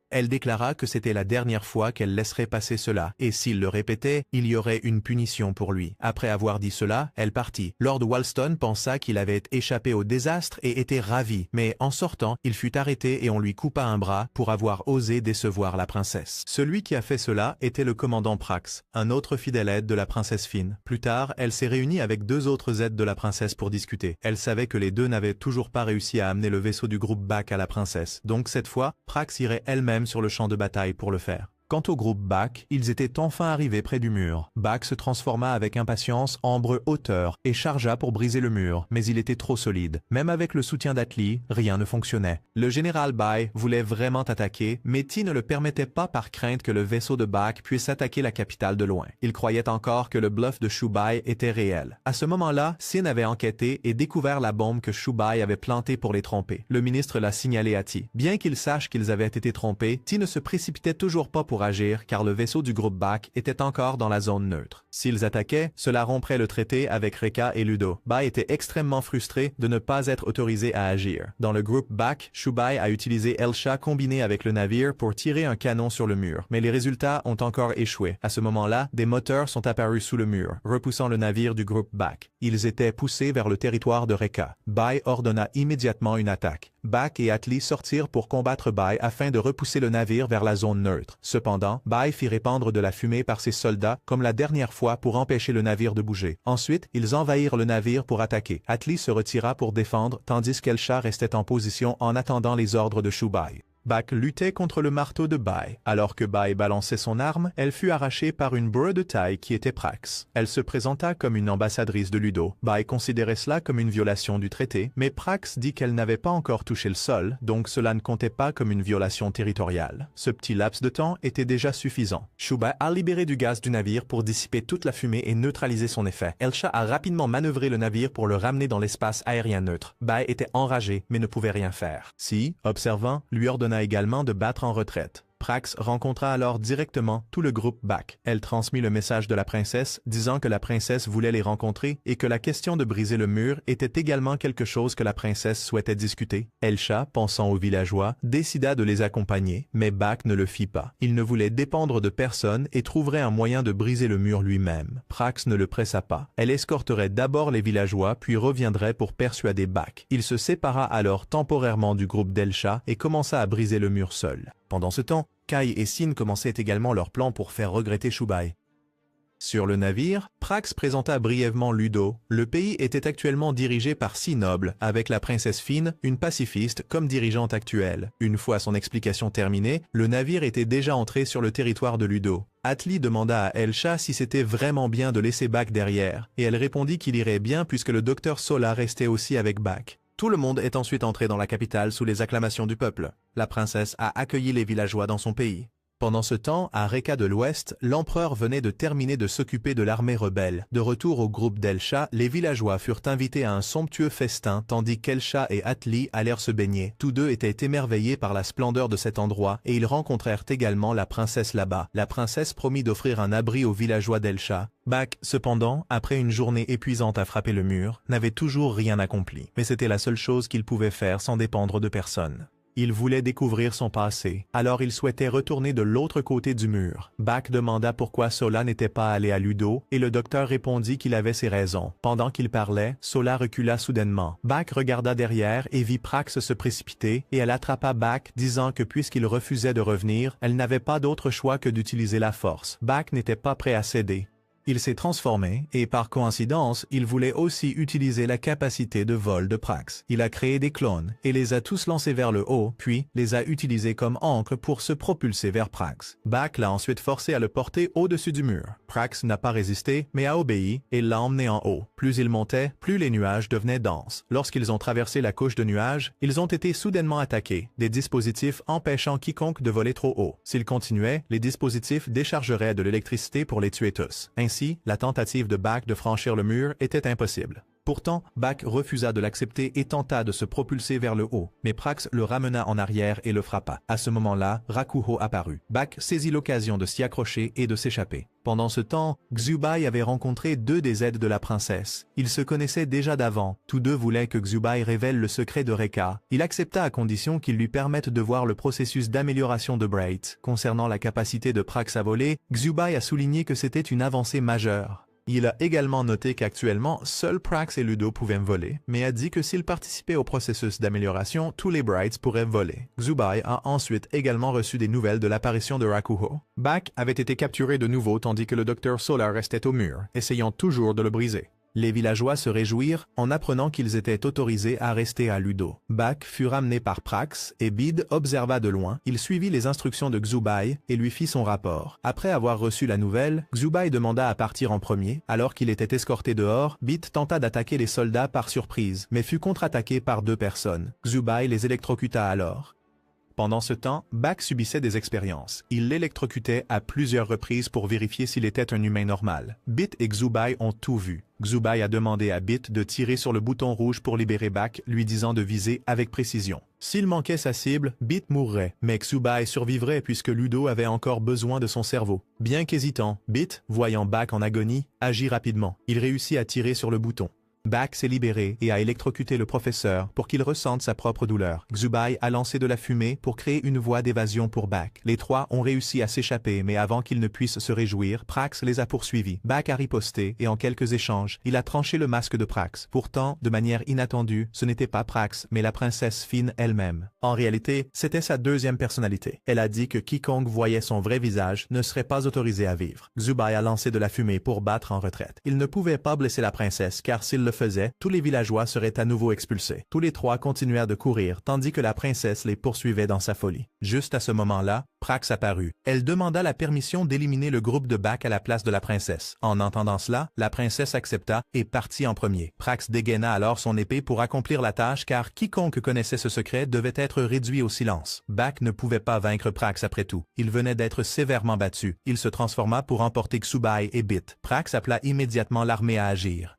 Elle déclara que c'était la dernière fois qu'elle laisserait passer cela, et s'il le répétait, il y aurait une punition pour lui. Après avoir dit cela, elle partit. Lord Walston pensa qu'il avait échappé au désastre et était ravi, mais en sortant, il fut arrêté et on lui coupa un bras pour avoir osé décevoir la princesse. Celui qui a fait cela était le commandant Prax, un autre fidèle aide de la princesse Finn. Plus tard, elle s'est réunie avec 2 autres aides de la princesse pour discuter. Elle savait que les deux n'avaient toujours pas réussi à amener le vaisseau du groupe Bak à la princesse, donc cette fois, Prax irait elle-même sur le champ de bataille pour le faire. Quant au groupe Bak, ils étaient enfin arrivés près du mur. Bak se transforma avec impatience en Breu hauteur et chargea pour briser le mur, mais il était trop solide. Même avec le soutien d'Atli, rien ne fonctionnait. Le général Bai voulait vraiment attaquer, mais Ti ne le permettait pas par crainte que le vaisseau de Bak puisse attaquer la capitale de loin. Il croyait encore que le bluff de Shubai était réel. À ce moment-là, Sin avait enquêté et découvert la bombe que Shubai avait plantée pour les tromper. Le ministre l'a signalé à Ti. Bien qu'il sache qu'ils avaient été trompés, Ti ne se précipitait toujours pas pour agir car le vaisseau du groupe Bak était encore dans la zone neutre. S'ils attaquaient, cela romprait le traité avec Reka et Ludo. Bai était extrêmement frustré de ne pas être autorisé à agir. Dans le groupe Bak, Shubai a utilisé Elsha combiné avec le navire pour tirer un canon sur le mur, mais les résultats ont encore échoué. À ce moment-là, des moteurs sont apparus sous le mur, repoussant le navire du groupe Bak. Ils étaient poussés vers le territoire de Reka. Bai ordonna immédiatement une attaque. Bak et Atli sortirent pour combattre Bai afin de repousser le navire vers la zone neutre. Cependant, Bai fit répandre de la fumée par ses soldats comme la dernière fois pour empêcher le navire de bouger. Ensuite, ils envahirent le navire pour attaquer. Atli se retira pour défendre tandis qu'Elsha restait en position en attendant les ordres de Shubai. Bak luttait contre le marteau de Bai. Alors que Bai balançait son arme, elle fut arrachée par une Breu de taille qui était Prax. Elle se présenta comme une ambassadrice de Ludo. Bai considérait cela comme une violation du traité, mais Prax dit qu'elle n'avait pas encore touché le sol, donc cela ne comptait pas comme une violation territoriale. Ce petit laps de temps était déjà suffisant. Shubai a libéré du gaz du navire pour dissiper toute la fumée et neutraliser son effet. Elsha a rapidement manœuvré le navire pour le ramener dans l'espace aérien neutre. Bai était enragé, mais ne pouvait rien faire. Si, observant, lui ordonna également de battre en retraite. Prax rencontra alors directement tout le groupe Bak. Elle transmit le message de la princesse, disant que la princesse voulait les rencontrer et que la question de briser le mur était également quelque chose que la princesse souhaitait discuter. Elsha, pensant aux villageois, décida de les accompagner, mais Bak ne le fit pas. Il ne voulait dépendre de personne et trouverait un moyen de briser le mur lui-même. Prax ne le pressa pas. Elle escorterait d'abord les villageois, puis reviendrait pour persuader Bak. Il se sépara alors temporairement du groupe d'Elsha et commença à briser le mur seul. Pendant ce temps, Kai et Sin commençaient également leur plan pour faire regretter Shubai. Sur le navire, Prax présenta brièvement Ludo. Le pays était actuellement dirigé par 6 nobles, avec la princesse Fine, une pacifiste, comme dirigeante actuelle. Une fois son explication terminée, le navire était déjà entré sur le territoire de Ludo. Atli demanda à Elsha si c'était vraiment bien de laisser Bak derrière, et elle répondit qu'il irait bien puisque le docteur Sola restait aussi avec Bak. Tout le monde est ensuite entré dans la capitale sous les acclamations du peuple. La princesse a accueilli les villageois dans son pays. Pendant ce temps, à Reka de l'Ouest, l'empereur venait de terminer de s'occuper de l'armée rebelle. De retour au groupe d'Elsha, les villageois furent invités à un somptueux festin tandis qu'Elsha et Atli allèrent se baigner. Tous deux étaient émerveillés par la splendeur de cet endroit et ils rencontrèrent également la princesse là-bas. La princesse promit d'offrir un abri aux villageois d'Elsha. Bak, cependant, après une journée épuisante à frapper le mur, n'avait toujours rien accompli. Mais c'était la seule chose qu'il pouvait faire sans dépendre de personne. Il voulait découvrir son passé, alors il souhaitait retourner de l'autre côté du mur. Bak demanda pourquoi Sola n'était pas allé à Ludo, et le docteur répondit qu'il avait ses raisons. Pendant qu'il parlait, Sola recula soudainement. Bak regarda derrière et vit Prax se précipiter, et elle attrapa Bak, disant que puisqu'il refusait de revenir, elle n'avait pas d'autre choix que d'utiliser la force. Bak n'était pas prêt à céder. Il s'est transformé et par coïncidence, il voulait aussi utiliser la capacité de vol de Prax. Il a créé des clones et les a tous lancés vers le haut, puis les a utilisés comme ancre pour se propulser vers Prax. Bak l'a ensuite forcé à le porter au-dessus du mur. Prax n'a pas résisté, mais a obéi et l'a emmené en haut. Plus il montait, plus les nuages devenaient denses. Lorsqu'ils ont traversé la couche de nuages, ils ont été soudainement attaqués, des dispositifs empêchant quiconque de voler trop haut. S'ils continuaient, les dispositifs déchargeraient de l'électricité pour les tuer tous. Ainsi, la tentative de Bak de franchir le mur était impossible. Pourtant, Bak refusa de l'accepter et tenta de se propulser vers le haut, mais Prax le ramena en arrière et le frappa. À ce moment-là, Rakuho apparut. Bak saisit l'occasion de s'y accrocher et de s'échapper. Pendant ce temps, Xubai avait rencontré 2 des aides de la princesse. Ils se connaissaient déjà d'avant. Tous deux voulaient que Xubai révèle le secret de Reka. Il accepta à condition qu'il lui permette de voir le processus d'amélioration de Bright. Concernant la capacité de Prax à voler, Xubai a souligné que c'était une avancée majeure. Il a également noté qu'actuellement, seuls Prax et Ludo pouvaient voler, mais a dit que s'ils participaient au processus d'amélioration, tous les Brights pourraient voler. Xubai a ensuite également reçu des nouvelles de l'apparition de Rakuho. Bak avait été capturé de nouveau tandis que le docteur Solar restait au mur, essayant toujours de le briser. Les villageois se réjouirent en apprenant qu'ils étaient autorisés à rester à Ludo. Bak fut ramené par Prax et Bid observa de loin. Il suivit les instructions de Xubai et lui fit son rapport. Après avoir reçu la nouvelle, Xubai demanda à partir en premier. Alors qu'il était escorté dehors, Bid tenta d'attaquer les soldats par surprise, mais fut contre-attaqué par 2 personnes. Xubai les électrocuta alors. Pendant ce temps, Bak subissait des expériences. Il l'électrocutait à plusieurs reprises pour vérifier s'il était un humain normal. Bit et Xubai ont tout vu. Xubai a demandé à Bit de tirer sur le bouton rouge pour libérer Bak, lui disant de viser avec précision. S'il manquait sa cible, Bit mourrait, mais Xubai survivrait puisque Ludo avait encore besoin de son cerveau. Bien qu'hésitant, Bit, voyant Bak en agonie, agit rapidement. Il réussit à tirer sur le bouton. Bak s'est libéré et a électrocuté le professeur pour qu'il ressente sa propre douleur. Xubai a lancé de la fumée pour créer une voie d'évasion pour Bak. Les 3 ont réussi à s'échapper, mais avant qu'ils ne puissent se réjouir, Prax les a poursuivis. Bak a riposté et en quelques échanges, il a tranché le masque de Prax. Pourtant, de manière inattendue, ce n'était pas Prax, mais la princesse Fine elle-même. En réalité, c'était sa 2e personnalité. Elle a dit que quiconque voyait son vrai visage ne serait pas autorisé à vivre. Xubai a lancé de la fumée pour battre en retraite. Il ne pouvait pas blesser la princesse, car s'il le faisait, tous les villageois seraient à nouveau expulsés. Tous les 3 continuèrent de courir, tandis que la princesse les poursuivait dans sa folie. Juste à ce moment-là, Prax apparut. Elle demanda la permission d'éliminer le groupe de Bak à la place de la princesse. En entendant cela, la princesse accepta et partit en premier. Prax dégaina alors son épée pour accomplir la tâche car quiconque connaissait ce secret devait être réduit au silence. Bak ne pouvait pas vaincre Prax après tout. Il venait d'être sévèrement battu. Il se transforma pour emporter Xubai et Bit. Prax appela immédiatement l'armée à agir.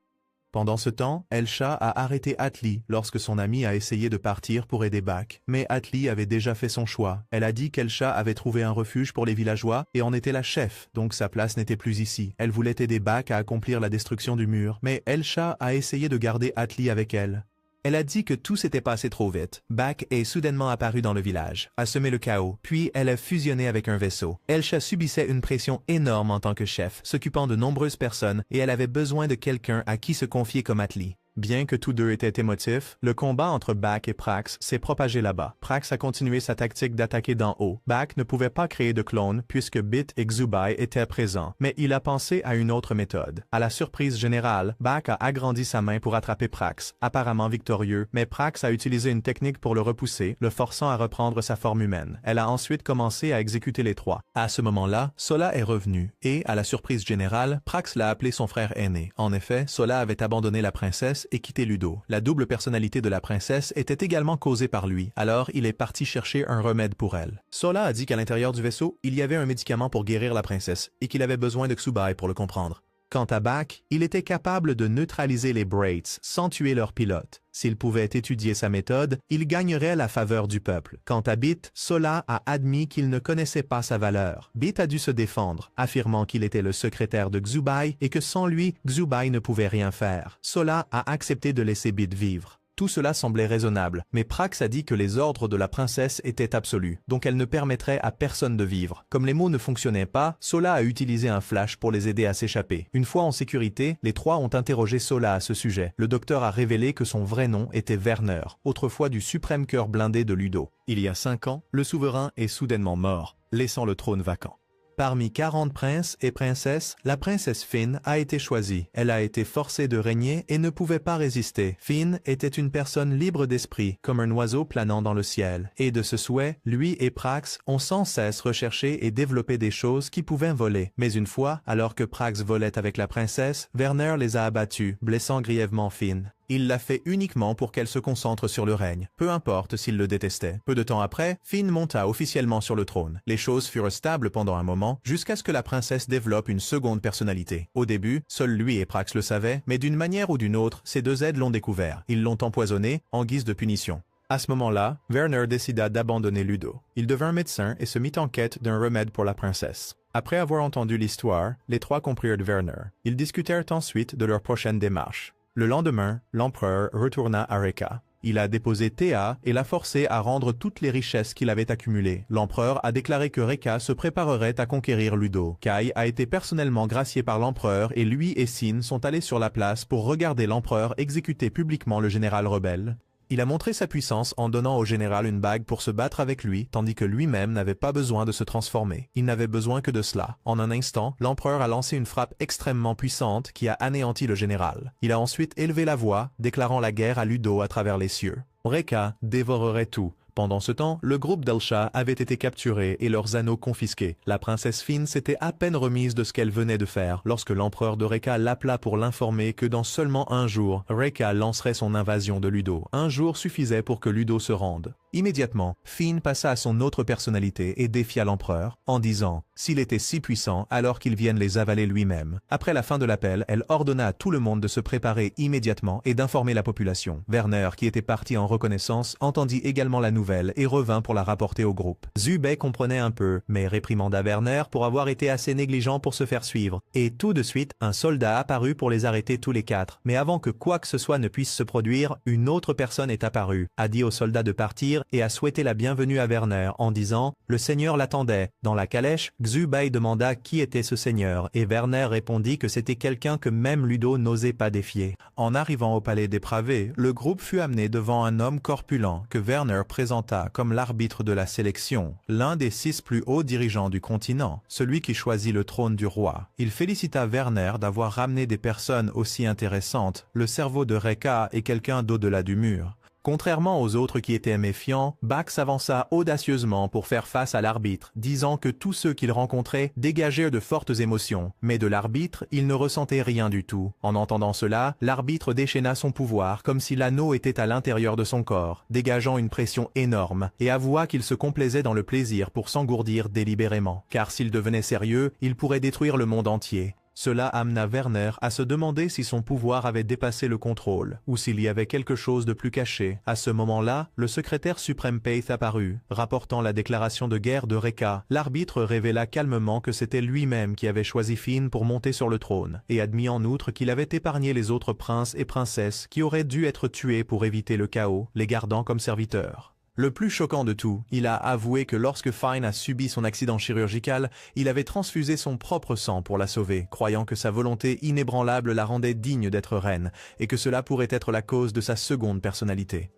Pendant ce temps, Elsha a arrêté Atli lorsque son ami a essayé de partir pour aider Bak. Mais Atli avait déjà fait son choix. Elle a dit qu'Elsha avait trouvé un refuge pour les villageois et en était la chef, donc sa place n'était plus ici. Elle voulait aider Bak à accomplir la destruction du mur, mais Elsha a essayé de garder Atli avec elle. Elle a dit que tout s'était passé trop vite. Bak est soudainement apparu dans le village, a semé le chaos, puis elle a fusionné avec un vaisseau. Elsha subissait une pression énorme en tant que chef, s'occupant de nombreuses personnes, et elle avait besoin de quelqu'un à qui se confier comme Atli. Bien que tous deux étaient émotifs, le combat entre Bak et Prax s'est propagé là-bas. Prax a continué sa tactique d'attaquer d'en haut. Bak ne pouvait pas créer de clone puisque Bit et Xubai étaient présents, mais il a pensé à une autre méthode. À la surprise générale, Bak a agrandi sa main pour attraper Prax, apparemment victorieux, mais Prax a utilisé une technique pour le repousser, le forçant à reprendre sa forme humaine. Elle a ensuite commencé à exécuter les trois. À ce moment-là, Sola est revenu, et, à la surprise générale, Prax l'a appelé son frère aîné. En effet, Sola avait abandonné la princesse et quitté Ludo. La double personnalité de la princesse était également causée par lui, alors il est parti chercher un remède pour elle. Sola a dit qu'à l'intérieur du vaisseau, il y avait un médicament pour guérir la princesse, et qu'il avait besoin de Xubai pour le comprendre. Quant à Bak, il était capable de neutraliser les Braids sans tuer leur pilote. S'il pouvait étudier sa méthode, il gagnerait la faveur du peuple. Quant à Bit, Sola a admis qu'il ne connaissait pas sa valeur. Bit a dû se défendre, affirmant qu'il était le secrétaire de Xubai et que sans lui, Xubai ne pouvait rien faire. Sola a accepté de laisser Bit vivre. Tout cela semblait raisonnable, mais Prax a dit que les ordres de la princesse étaient absolus, donc elle ne permettrait à personne de vivre. Comme les mots ne fonctionnaient pas, Sola a utilisé un flash pour les aider à s'échapper. Une fois en sécurité, les trois ont interrogé Sola à ce sujet. Le docteur a révélé que son vrai nom était Werner, autrefois du suprême cœur blindé de Ludo. Il y a 5 ans, le souverain est soudainement mort, laissant le trône vacant. Parmi 40 princes et princesses, la princesse Finn a été choisie. Elle a été forcée de régner et ne pouvait pas résister. Finn était une personne libre d'esprit, comme un oiseau planant dans le ciel. Et de ce souhait, lui et Prax ont sans cesse recherché et développé des choses qui pouvaient voler. Mais une fois, alors que Prax volait avec la princesse, Werner les a abattus, blessant grièvement Finn. Il l'a fait uniquement pour qu'elle se concentre sur le règne, peu importe s'il le détestait. Peu de temps après, Finn monta officiellement sur le trône. Les choses furent stables pendant un moment, jusqu'à ce que la princesse développe une seconde personnalité. Au début, seul lui et Prax le savaient, mais d'une manière ou d'une autre, ces deux aides l'ont découvert. Ils l'ont empoisonné, en guise de punition. À ce moment-là, Werner décida d'abandonner Ludo. Il devint médecin et se mit en quête d'un remède pour la princesse. Après avoir entendu l'histoire, les trois comprirent Werner. Ils discutèrent ensuite de leur prochaine démarche. Le lendemain, l'empereur retourna à Reka. Il a déposé Théa et l'a forcé à rendre toutes les richesses qu'il avait accumulées. L'empereur a déclaré que Reka se préparerait à conquérir Ludo. Kai a été personnellement gracié par l'empereur et lui et Sin sont allés sur la place pour regarder l'empereur exécuter publiquement le général rebelle. Il a montré sa puissance en donnant au général une bague pour se battre avec lui, tandis que lui-même n'avait pas besoin de se transformer. Il n'avait besoin que de cela. En un instant, l'empereur a lancé une frappe extrêmement puissante qui a anéanti le général. Il a ensuite élevé la voix, déclarant la guerre à Ludo à travers les cieux. Reka dévorerait tout. Pendant ce temps, le groupe d'Elsha avait été capturé et leurs anneaux confisqués. La princesse Finn s'était à peine remise de ce qu'elle venait de faire lorsque l'empereur de Reka l'appela pour l'informer que dans seulement un jour, Reka lancerait son invasion de Ludo. Un jour suffisait pour que Ludo se rende. Immédiatement, Finn passa à son autre personnalité et défia l'empereur en disant « S'il était si puissant, alors qu'il vienne les avaler lui-même ». Après la fin de l'appel, elle ordonna à tout le monde de se préparer immédiatement et d'informer la population. Werner, qui était parti en reconnaissance, entendit également la nouvelle et revint pour la rapporter au groupe. Zubei comprenait un peu, mais réprimanda Werner pour avoir été assez négligent pour se faire suivre. Et tout de suite, un soldat apparut pour les arrêter tous les quatre. Mais avant que quoi que ce soit ne puisse se produire, une autre personne est apparue, a dit aux soldats de partir et a souhaité la bienvenue à Werner en disant « Le Seigneur l'attendait ». Dans la calèche, Xubai demanda qui était ce Seigneur et Werner répondit que c'était quelqu'un que même Ludo n'osait pas défier. En arrivant au palais dépravé, le groupe fut amené devant un homme corpulent que Werner présenta comme l'arbitre de la sélection, l'un des 6 plus hauts dirigeants du continent, celui qui choisit le trône du roi. Il félicita Werner d'avoir ramené des personnes aussi intéressantes. Le cerveau de Reka est quelqu'un d'au-delà du mur. Contrairement aux autres qui étaient méfiants, Bak s'avança audacieusement pour faire face à l'arbitre, disant que tous ceux qu'il rencontrait dégageaient de fortes émotions. Mais de l'arbitre, il ne ressentait rien du tout. En entendant cela, l'arbitre déchaîna son pouvoir comme si l'anneau était à l'intérieur de son corps, dégageant une pression énorme, et avoua qu'il se complaisait dans le plaisir pour s'engourdir délibérément. Car s'il devenait sérieux, il pourrait détruire le monde entier. Cela amena Werner à se demander si son pouvoir avait dépassé le contrôle, ou s'il y avait quelque chose de plus caché. À ce moment-là, le secrétaire suprême Paith apparut, rapportant la déclaration de guerre de Reka. L'arbitre révéla calmement que c'était lui-même qui avait choisi Finn pour monter sur le trône, et admit en outre qu'il avait épargné les autres princes et princesses qui auraient dû être tués pour éviter le chaos, les gardant comme serviteurs. Le plus choquant de tout, il a avoué que lorsque Fine a subi son accident chirurgical, il avait transfusé son propre sang pour la sauver, croyant que sa volonté inébranlable la rendait digne d'être reine, et que cela pourrait être la cause de sa seconde personnalité.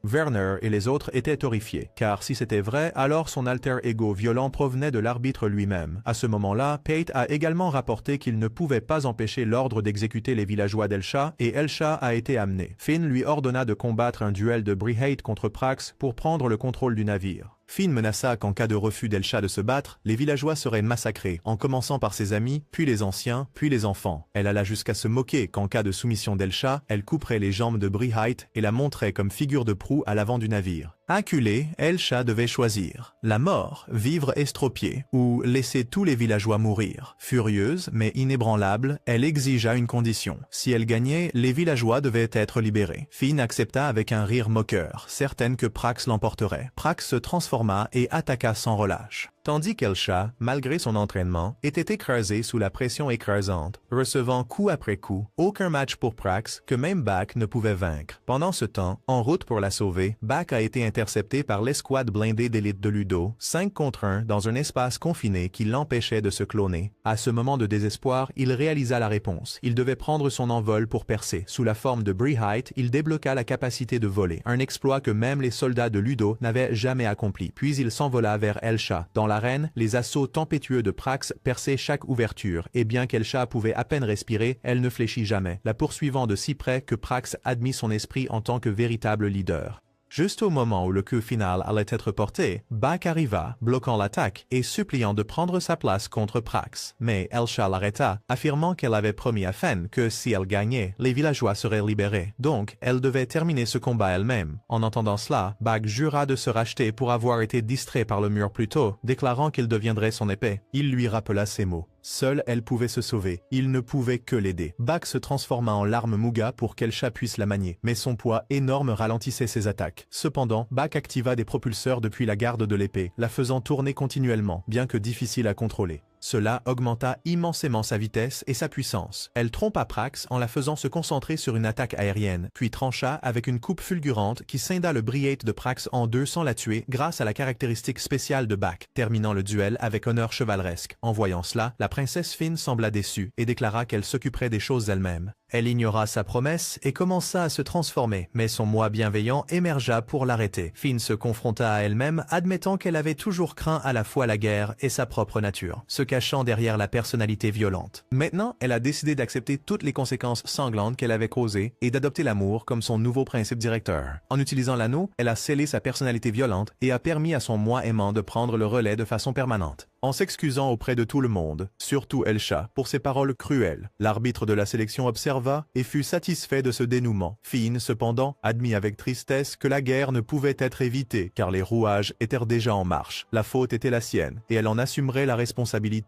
Werner et les autres étaient horrifiés, car si c'était vrai, alors son alter ego violent provenait de l'arbitre lui-même. À ce moment-là, Pate a également rapporté qu'il ne pouvait pas empêcher l'ordre d'exécuter les villageois d'Elsha, et Elsha a été amené. Finn lui ordonna de combattre un duel de Brihate contre Prax pour prendre le contrôle du navire. Finn menaça qu'en cas de refus d'Elsha de se battre, les villageois seraient massacrés, en commençant par ses amis, puis les anciens, puis les enfants. Elle alla jusqu'à se moquer qu'en cas de soumission d'Elsha, elle couperait les jambes de Brihate et la montrait comme figure de proue à l'avant du navire. Acculée, Elsha devait choisir la mort, vivre estropiée, ou laisser tous les villageois mourir. Furieuse, mais inébranlable, elle exigea une condition. Si elle gagnait, les villageois devaient être libérés. Finn accepta avec un rire moqueur, certaine que Prax l'emporterait. Prax se transforma et attaqua sans relâche. Tandis qu'Elsha, malgré son entraînement, était écrasée sous la pression écrasante, recevant coup après coup, aucun match pour Prax que même Bak ne pouvait vaincre. Pendant ce temps, en route pour la sauver, Bak a été intercepté par l'escouade blindée d'élite de Ludo, 5 contre 1 dans un espace confiné qui l'empêchait de se cloner. À ce moment de désespoir, il réalisa la réponse. Il devait prendre son envol pour percer. Sous la forme de Brihate, il débloqua la capacité de voler, un exploit que même les soldats de Ludo n'avaient jamais accompli. Puis il s'envola vers Elsha. Dans l'arène, les assauts tempétueux de Prax perçaient chaque ouverture, et bien qu'Elsha pouvait à peine respirer, elle ne fléchit jamais, la poursuivant de si près que Prax admit son esprit en tant que véritable leader. Juste au moment où le coup final allait être porté, Bak arriva, bloquant l'attaque et suppliant de prendre sa place contre Prax. Mais Elsha l'arrêta, affirmant qu'elle avait promis à Fenn que si elle gagnait, les villageois seraient libérés. Donc, elle devait terminer ce combat elle-même. En entendant cela, Bak jura de se racheter pour avoir été distrait par le mur plus tôt, déclarant qu'il deviendrait son épée. Il lui rappela ces mots. Seule elle pouvait se sauver, il ne pouvait que l'aider. Bak se transforma en larme Muga pour qu'Elsha puisse la manier, mais son poids énorme ralentissait ses attaques. Cependant, Bak activa des propulseurs depuis la garde de l'épée, la faisant tourner continuellement, bien que difficile à contrôler. Cela augmenta immensément sa vitesse et sa puissance. Elle trompa Prax en la faisant se concentrer sur une attaque aérienne, puis trancha avec une coupe fulgurante qui scinda le Brihate de Prax en deux sans la tuer grâce à la caractéristique spéciale de Bak, terminant le duel avec honneur chevaleresque. En voyant cela, la princesse Finn sembla déçue et déclara qu'elle s'occuperait des choses elle-même. Elle ignora sa promesse et commença à se transformer, mais son moi bienveillant émergea pour l'arrêter. Finn se confronta à elle-même, admettant qu'elle avait toujours craint à la fois la guerre et sa propre nature, se cachant derrière la personnalité violente. Maintenant, elle a décidé d'accepter toutes les conséquences sanglantes qu'elle avait causées et d'adopter l'amour comme son nouveau principe directeur. En utilisant l'anneau, elle a scellé sa personnalité violente et a permis à son moi aimant de prendre le relais de façon permanente. En s'excusant auprès de tout le monde, surtout Elsha, pour ses paroles cruelles, l'arbitre de la sélection observa et fut satisfait de ce dénouement. Finn, cependant, admit avec tristesse que la guerre ne pouvait être évitée car les rouages étaient déjà en marche. La faute était la sienne et elle en assumerait la responsabilité.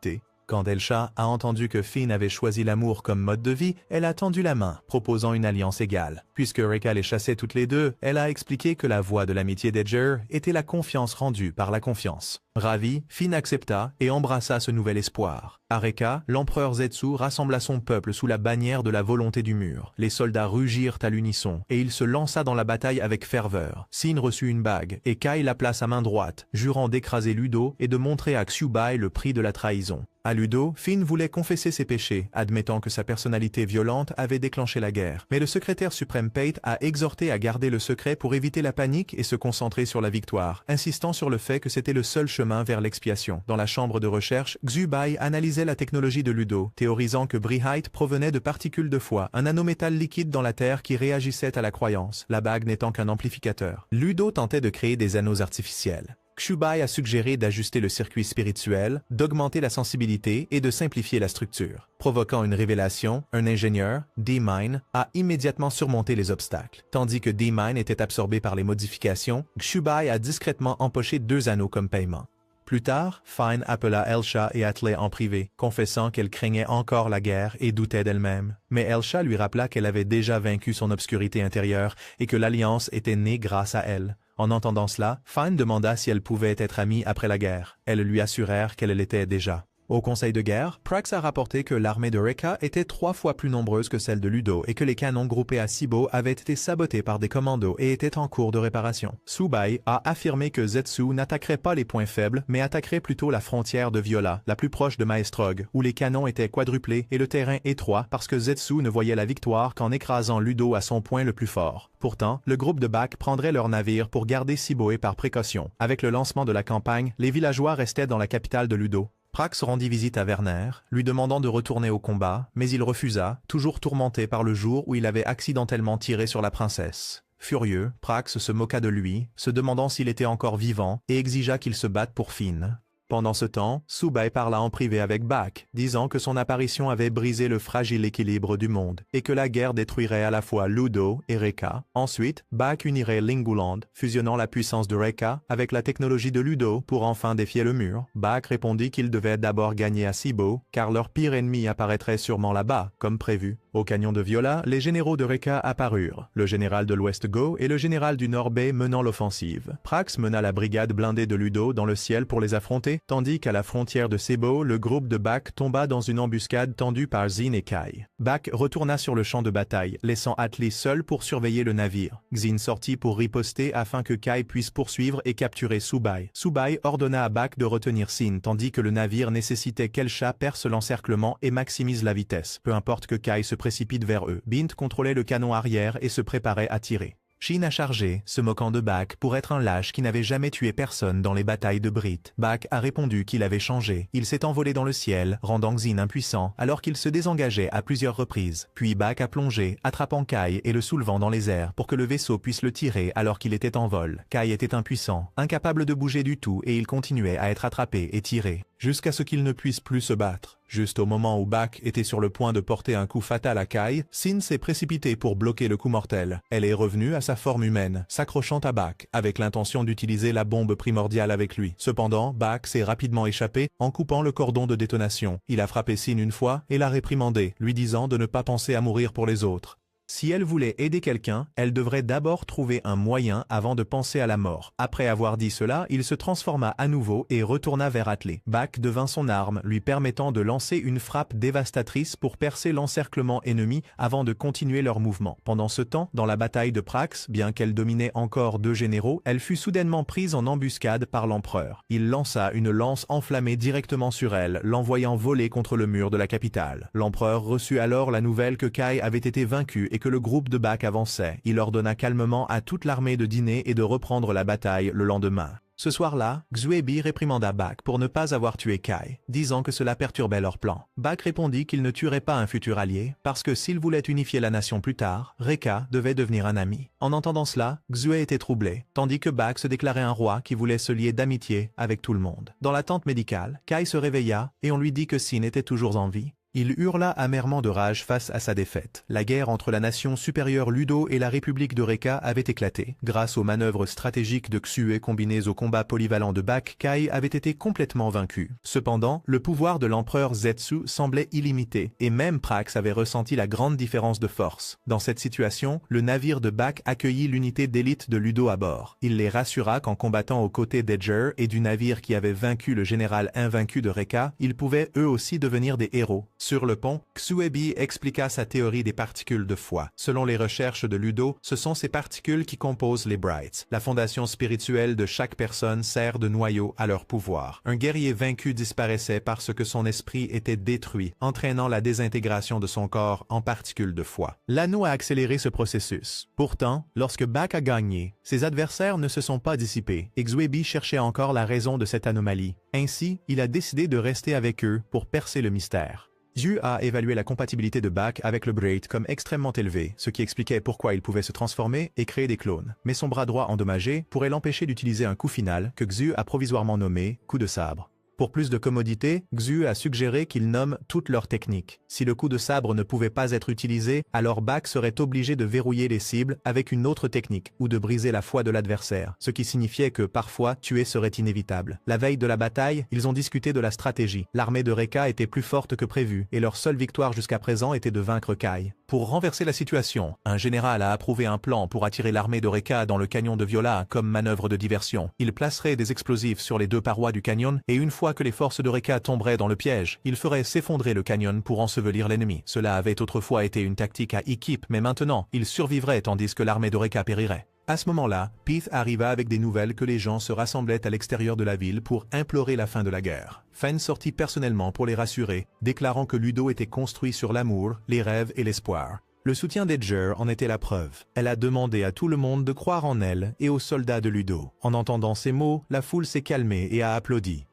Quand Elsha a entendu que Finn avait choisi l'amour comme mode de vie, elle a tendu la main, proposant une alliance égale. Puisque Reka les chassait toutes les deux, elle a expliqué que la voie de l'amitié d'Edger était la confiance rendue par la confiance. Ravi, Finn accepta et embrassa ce nouvel espoir. À Reka, l'empereur Zetsu rassembla son peuple sous la bannière de la volonté du mur. Les soldats rugirent à l'unisson, et il se lança dans la bataille avec ferveur. Sin reçut une bague, et Kai la place à main droite, jurant d'écraser Ludo et de montrer à Xiubai le prix de la trahison. À Ludo, Finn voulait confesser ses péchés, admettant que sa personnalité violente avait déclenché la guerre. Mais le secrétaire suprême Pate a exhorté à garder le secret pour éviter la panique et se concentrer sur la victoire, insistant sur le fait que c'était le seul chemin vers l'expiation. Dans la chambre de recherche, Xiubai analysait la technologie de Ludo, théorisant que Brihate provenait de particules de foie, un nanométal liquide dans la Terre qui réagissait à la croyance, la bague n'étant qu'un amplificateur. Ludo tentait de créer des anneaux artificiels. Xiubai a suggéré d'ajuster le circuit spirituel, d'augmenter la sensibilité et de simplifier la structure. Provoquant une révélation, un ingénieur, D-Mine, a immédiatement surmonté les obstacles. Tandis que D-Mine était absorbé par les modifications, Xiubai a discrètement empoché 2 anneaux comme paiement. Plus tard, Fine appela Elsha et Atley en privé, confessant qu'elle craignait encore la guerre et doutait d'elle-même. Mais Elsha lui rappela qu'elle avait déjà vaincu son obscurité intérieure et que l'alliance était née grâce à elle. En entendant cela, Fine demanda si elle pouvait être amie après la guerre. Elles lui assurèrent qu'elle l'était déjà. Au conseil de guerre, Prax a rapporté que l'armée de Reka était 3 fois plus nombreuse que celle de Ludo et que les canons groupés à Sibo avaient été sabotés par des commandos et étaient en cours de réparation. Subai a affirmé que Zetsu n'attaquerait pas les points faibles, mais attaquerait plutôt la frontière de Viola, la plus proche de Maestrog, où les canons étaient quadruplés et le terrain étroit parce que Zetsu ne voyait la victoire qu'en écrasant Ludo à son point le plus fort. Pourtant, le groupe de Bak prendrait leur navire pour garder Siboé par précaution. Avec le lancement de la campagne, les villageois restaient dans la capitale de Ludo. Prax rendit visite à Werner, lui demandant de retourner au combat, mais il refusa, toujours tourmenté par le jour où il avait accidentellement tiré sur la princesse. Furieux, Prax se moqua de lui, se demandant s'il était encore vivant, et exigea qu'il se batte pour Finn. Pendant ce temps, Subai parla en privé avec Bak, disant que son apparition avait brisé le fragile équilibre du monde, et que la guerre détruirait à la fois Ludo et Reka. Ensuite, Bak unirait Linguland, fusionnant la puissance de Reka avec la technologie de Ludo pour enfin défier le mur. Bak répondit qu'il devait d'abord gagner à Sibo, car leur pire ennemi apparaîtrait sûrement là-bas, comme prévu. Au canyon de Viola, les généraux de Reka apparurent, le général de l'Ouest Go et le général du Nord Bay menant l'offensive. Prax mena la brigade blindée de Ludo dans le ciel pour les affronter, tandis qu'à la frontière de Sebo, le groupe de Bak tomba dans une embuscade tendue par Xin et Kai. Bak retourna sur le champ de bataille, laissant Atli seul pour surveiller le navire. Xin sortit pour riposter afin que Kai puisse poursuivre et capturer Subai. Subai ordonna à Bak de retenir Xin, tandis que le navire nécessitait qu'Elsha perce l'encerclement et maximise la vitesse, peu importe que Kai se précipite vers eux. Bint contrôlait le canon arrière et se préparait à tirer. Shin a chargé, se moquant de Bak pour être un lâche qui n'avait jamais tué personne dans les batailles de Brit. Bak a répondu qu'il avait changé. Il s'est envolé dans le ciel, rendant Xin impuissant, alors qu'il se désengageait à plusieurs reprises. Puis Bak a plongé, attrapant Kai et le soulevant dans les airs pour que le vaisseau puisse le tirer alors qu'il était en vol. Kai était impuissant, incapable de bouger du tout et il continuait à être attrapé et tiré, jusqu'à ce qu'il ne puisse plus se battre. Juste au moment où Bak était sur le point de porter un coup fatal à Kai, Xin s'est précipitée pour bloquer le coup mortel. Elle est revenue à sa forme humaine, s'accrochant à Bak, avec l'intention d'utiliser la bombe primordiale avec lui. Cependant, Bak s'est rapidement échappé en coupant le cordon de détonation. Il a frappé Xin une fois et l'a réprimandé, lui disant de ne pas penser à mourir pour les autres. Si elle voulait aider quelqu'un, elle devrait d'abord trouver un moyen avant de penser à la mort. Après avoir dit cela, il se transforma à nouveau et retourna vers Atli. Bak devint son arme, lui permettant de lancer une frappe dévastatrice pour percer l'encerclement ennemi avant de continuer leur mouvement. Pendant ce temps, dans la bataille de Prax, bien qu'elle dominait encore 2 généraux, elle fut soudainement prise en embuscade par l'empereur. Il lança une lance enflammée directement sur elle, l'envoyant voler contre le mur de la capitale. L'empereur reçut alors la nouvelle que Kai avait été vaincu et que le groupe de Bak avançait. Il ordonna calmement à toute l'armée de dîner et de reprendre la bataille le lendemain. Ce soir-là, Xuebi réprimanda Bak pour ne pas avoir tué Kai, disant que cela perturbait leur plan. Bak répondit qu'il ne tuerait pas un futur allié, parce que s'il voulait unifier la nation plus tard, Reka devait devenir un ami. En entendant cela, Xue était troublé, tandis que Bak se déclarait un roi qui voulait se lier d'amitié avec tout le monde. Dans la tente médicale, Kai se réveilla et on lui dit que Xin était toujours en vie. Il hurla amèrement de rage face à sa défaite. La guerre entre la nation supérieure Ludo et la République de Reka avait éclaté. Grâce aux manœuvres stratégiques de Xue combinées au combat polyvalent de Bak, Kai avait été complètement vaincu. Cependant, le pouvoir de l'empereur Zetsu semblait illimité, et même Prax avait ressenti la grande différence de force. Dans cette situation, le navire de Bak accueillit l'unité d'élite de Ludo à bord. Il les rassura qu'en combattant aux côtés d'Edger et du navire qui avait vaincu le général invaincu de Reka, ils pouvaient eux aussi devenir des héros. Sur le pont, Xuebi expliqua sa théorie des particules de foi. Selon les recherches de Ludo, ce sont ces particules qui composent les Brights. La fondation spirituelle de chaque personne sert de noyau à leur pouvoir. Un guerrier vaincu disparaissait parce que son esprit était détruit, entraînant la désintégration de son corps en particules de foi. L'anneau a accéléré ce processus. Pourtant, lorsque Bak a gagné, ses adversaires ne se sont pas dissipés, et Xuebi cherchait encore la raison de cette anomalie. Ainsi, il a décidé de rester avec eux pour percer le mystère. Xu a évalué la compatibilité de Bak avec le Braid comme extrêmement élevée, ce qui expliquait pourquoi il pouvait se transformer et créer des clones. Mais son bras droit endommagé pourrait l'empêcher d'utiliser un coup final que Xu a provisoirement nommé coup de sabre. Pour plus de commodité, Xu a suggéré qu'ils nomment toutes leurs techniques. Si le coup de sabre ne pouvait pas être utilisé, alors Bak serait obligé de verrouiller les cibles avec une autre technique ou de briser la foi de l'adversaire, ce qui signifiait que parfois tuer serait inévitable. La veille de la bataille, ils ont discuté de la stratégie. L'armée de Reka était plus forte que prévu et leur seule victoire jusqu'à présent était de vaincre Kai. Pour renverser la situation, un général a approuvé un plan pour attirer l'armée de Reka dans le canyon de Viola comme manœuvre de diversion. Il placerait des explosifs sur les 2 parois du canyon et une fois fois que les forces de Reka tomberaient dans le piège, il ferait s'effondrer le canyon pour ensevelir l'ennemi. Cela avait autrefois été une tactique à équipe, mais maintenant, il survivrait tandis que l'armée de Reka périrait. À ce moment-là, Pith arriva avec des nouvelles que les gens se rassemblaient à l'extérieur de la ville pour implorer la fin de la guerre. Fenn sortit personnellement pour les rassurer, déclarant que Ludo était construit sur l'amour, les rêves et l'espoir. Le soutien d'Edger en était la preuve. Elle a demandé à tout le monde de croire en elle et aux soldats de Ludo. En entendant ces mots, la foule s'est calmée et a applaudi.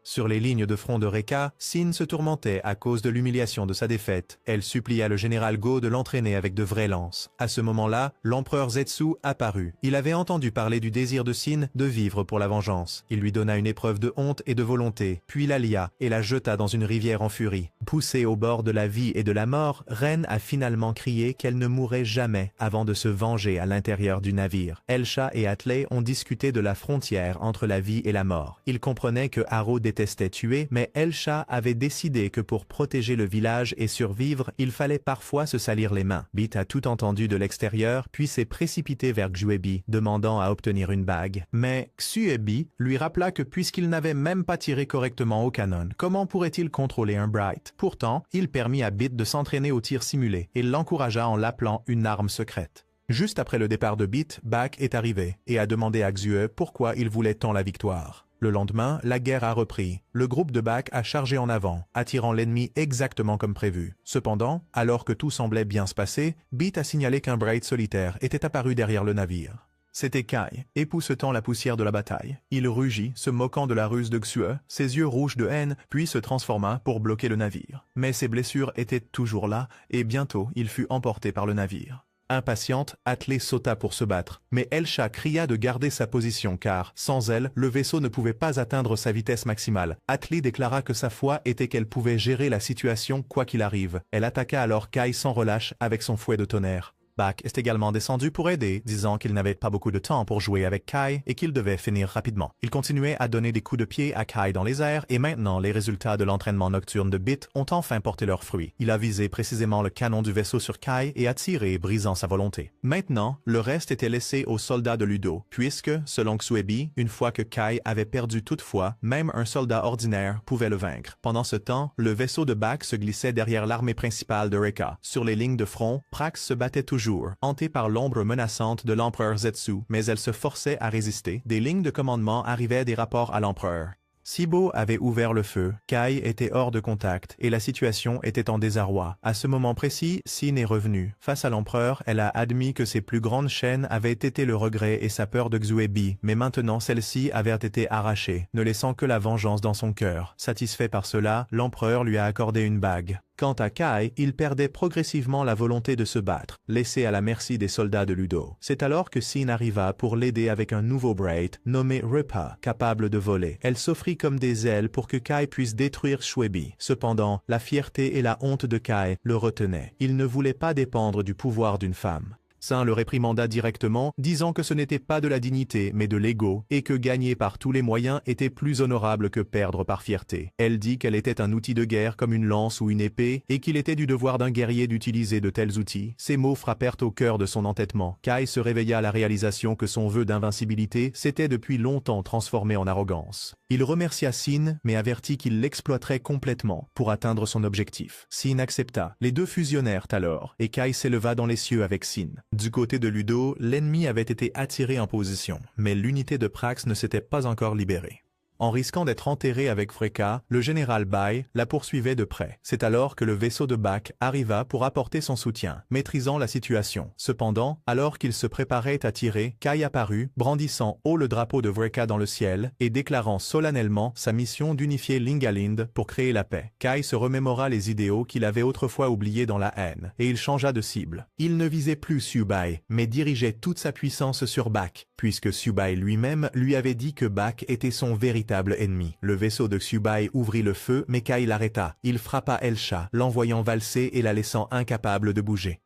Sur les lignes de front de Reka, Sin se tourmentait à cause de l'humiliation de sa défaite. Elle supplia le général Go de l'entraîner avec de vraies lances. À ce moment-là, l'empereur Zetsu apparut. Il avait entendu parler du désir de Sin de vivre pour la vengeance. Il lui donna une épreuve de honte et de volonté, puis la lia et la jeta dans une rivière en furie. Poussée au bord de la vie et de la mort, Ren a finalement crié qu'elle ne mourrait jamais avant de se venger à l'intérieur du navire. Elsha et Atley ont discuté de la frontière entre la vie et la mort. Ils comprenaient que Harrow détestait tuer, mais Elsha avait décidé que pour protéger le village et survivre, il fallait parfois se salir les mains. Bit a tout entendu de l'extérieur, puis s'est précipité vers Xuebi, demandant à obtenir une bague. Mais Xuebi lui rappela que puisqu'il n'avait même pas tiré correctement au canon, comment pourrait-il contrôler un Bright? Pourtant, il permit à Bit de s'entraîner au tir simulé et l'encouragea en l'appelant une arme secrète. Juste après le départ de Bit, Bak est arrivé et a demandé à Xue pourquoi il voulait tant la victoire. Le lendemain, la guerre a repris. Le groupe de Bak a chargé en avant, attirant l'ennemi exactement comme prévu. Cependant, alors que tout semblait bien se passer, Bit a signalé qu'un Bright solitaire était apparu derrière le navire. C'était Kai, époussetant la poussière de la bataille. Il rugit, se moquant de la ruse de Xue, ses yeux rouges de haine, puis se transforma pour bloquer le navire. Mais ses blessures étaient toujours là, et bientôt il fut emporté par le navire. Impatiente, Atley sauta pour se battre, mais Elsha cria de garder sa position car, sans elle, le vaisseau ne pouvait pas atteindre sa vitesse maximale. Atley déclara que sa foi était qu'elle pouvait gérer la situation quoi qu'il arrive. Elle attaqua alors Kai sans relâche avec son fouet de tonnerre. Bak est également descendu pour aider, disant qu'il n'avait pas beaucoup de temps pour jouer avec Kai et qu'il devait finir rapidement. Il continuait à donner des coups de pied à Kai dans les airs et maintenant les résultats de l'entraînement nocturne de Bit ont enfin porté leurs fruits. Il a visé précisément le canon du vaisseau sur Kai et a tiré, brisant sa volonté. Maintenant, le reste était laissé aux soldats de Ludo, puisque, selon Xuebi, une fois que Kai avait perdu toute foi, même un soldat ordinaire pouvait le vaincre. Pendant ce temps, le vaisseau de Bak se glissait derrière l'armée principale de Reka. Sur les lignes de front, Prax se battait toujours, hantée par l'ombre menaçante de l'empereur Zetsu, mais elle se forçait à résister. Des lignes de commandement arrivaient des rapports à l'empereur. Sibo avait ouvert le feu, Kai était hors de contact et la situation était en désarroi. À ce moment précis, Sin est revenue. Face à l'empereur, elle a admis que ses plus grandes chaînes avaient été le regret et sa peur de Xuebi, mais maintenant celle-ci avait été arrachée, ne laissant que la vengeance dans son cœur. Satisfait par cela, l'empereur lui a accordé une bague. Quant à Kai, il perdait progressivement la volonté de se battre, laissé à la merci des soldats de Ludo. C'est alors que Sin arriva pour l'aider avec un nouveau Bright, nommé Ripa, capable de voler. Elle s'offrit comme des ailes pour que Kai puisse détruire Xuebi. Cependant, la fierté et la honte de Kai le retenaient. Il ne voulait pas dépendre du pouvoir d'une femme. Sin le réprimanda directement, disant que ce n'était pas de la dignité, mais de l'ego, et que gagner par tous les moyens était plus honorable que perdre par fierté. Elle dit qu'elle était un outil de guerre comme une lance ou une épée, et qu'il était du devoir d'un guerrier d'utiliser de tels outils. Ces mots frappèrent au cœur de son entêtement. Kai se réveilla à la réalisation que son vœu d'invincibilité s'était depuis longtemps transformé en arrogance. Il remercia Sin, mais avertit qu'il l'exploiterait complètement pour atteindre son objectif. Sin accepta. Les deux fusionnèrent alors, et Kai s'éleva dans les cieux avec Sin. Du côté de Ludo, l'ennemi avait été attiré en position, mais l'unité de Prax ne s'était pas encore libérée. En risquant d'être enterré avec fracas, le général Bai la poursuivait de près. C'est alors que le vaisseau de Bak arriva pour apporter son soutien, maîtrisant la situation. Cependant, alors qu'il se préparait à tirer, Kai apparut, brandissant haut le drapeau de Vreka dans le ciel et déclarant solennellement sa mission d'unifier Lingalind pour créer la paix. Kai se remémora les idéaux qu'il avait autrefois oubliés dans la haine, et il changea de cible. Il ne visait plus Subai, mais dirigeait toute sa puissance sur Bak, puisque Subai lui-même lui avait dit que Bak était son véritable ennemi. Le vaisseau de Xubai ouvrit le feu, mais Kai l'arrêta. Il frappa Elsha, l'envoyant valser et la laissant incapable de bouger.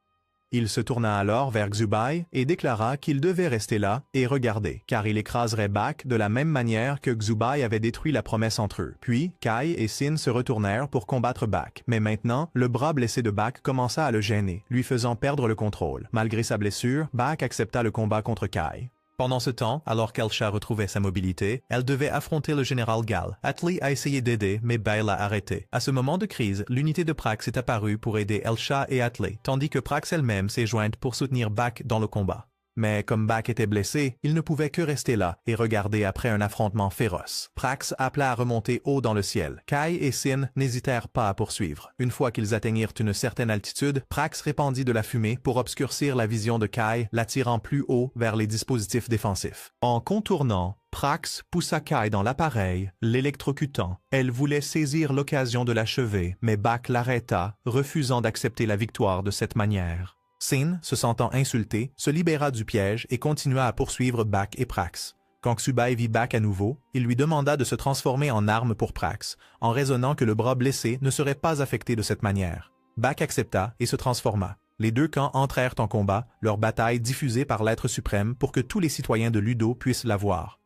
Il se tourna alors vers Xubai et déclara qu'il devait rester là et regarder, car il écraserait Bak de la même manière que Xubai avait détruit la promesse entre eux. Puis, Kai et Sin se retournèrent pour combattre Bak. Mais maintenant, le bras blessé de Bak commença à le gêner, lui faisant perdre le contrôle. Malgré sa blessure, Bak accepta le combat contre Kai. Pendant ce temps, alors qu'Elsha retrouvait sa mobilité, elle devait affronter le général Gall. Atlee a essayé d'aider, mais Bai l'a arrêté. À ce moment de crise, l'unité de Prax est apparue pour aider Elsha et Atlee, tandis que Prax elle-même s'est jointe pour soutenir Bak dans le combat. Mais comme Bak était blessé, il ne pouvait que rester là et regarder après un affrontement féroce. Prax appela à remonter haut dans le ciel. Kai et Sin n'hésitèrent pas à poursuivre. Une fois qu'ils atteignirent une certaine altitude, Prax répandit de la fumée pour obscurcir la vision de Kai, l'attirant plus haut vers les dispositifs défensifs. En contournant, Prax poussa Kai dans l'appareil, l'électrocutant. Elle voulait saisir l'occasion de l'achever, mais Bak l'arrêta, refusant d'accepter la victoire de cette manière. Sin, se sentant insulté, se libéra du piège et continua à poursuivre Bak et Prax. Quand Xubai vit Bak à nouveau, il lui demanda de se transformer en arme pour Prax, en raisonnant que le bras blessé ne serait pas affecté de cette manière. Bak accepta et se transforma. Les deux camps entrèrent en combat, leur bataille diffusée par l'être suprême pour que tous les citoyens de Ludo puissent la voir.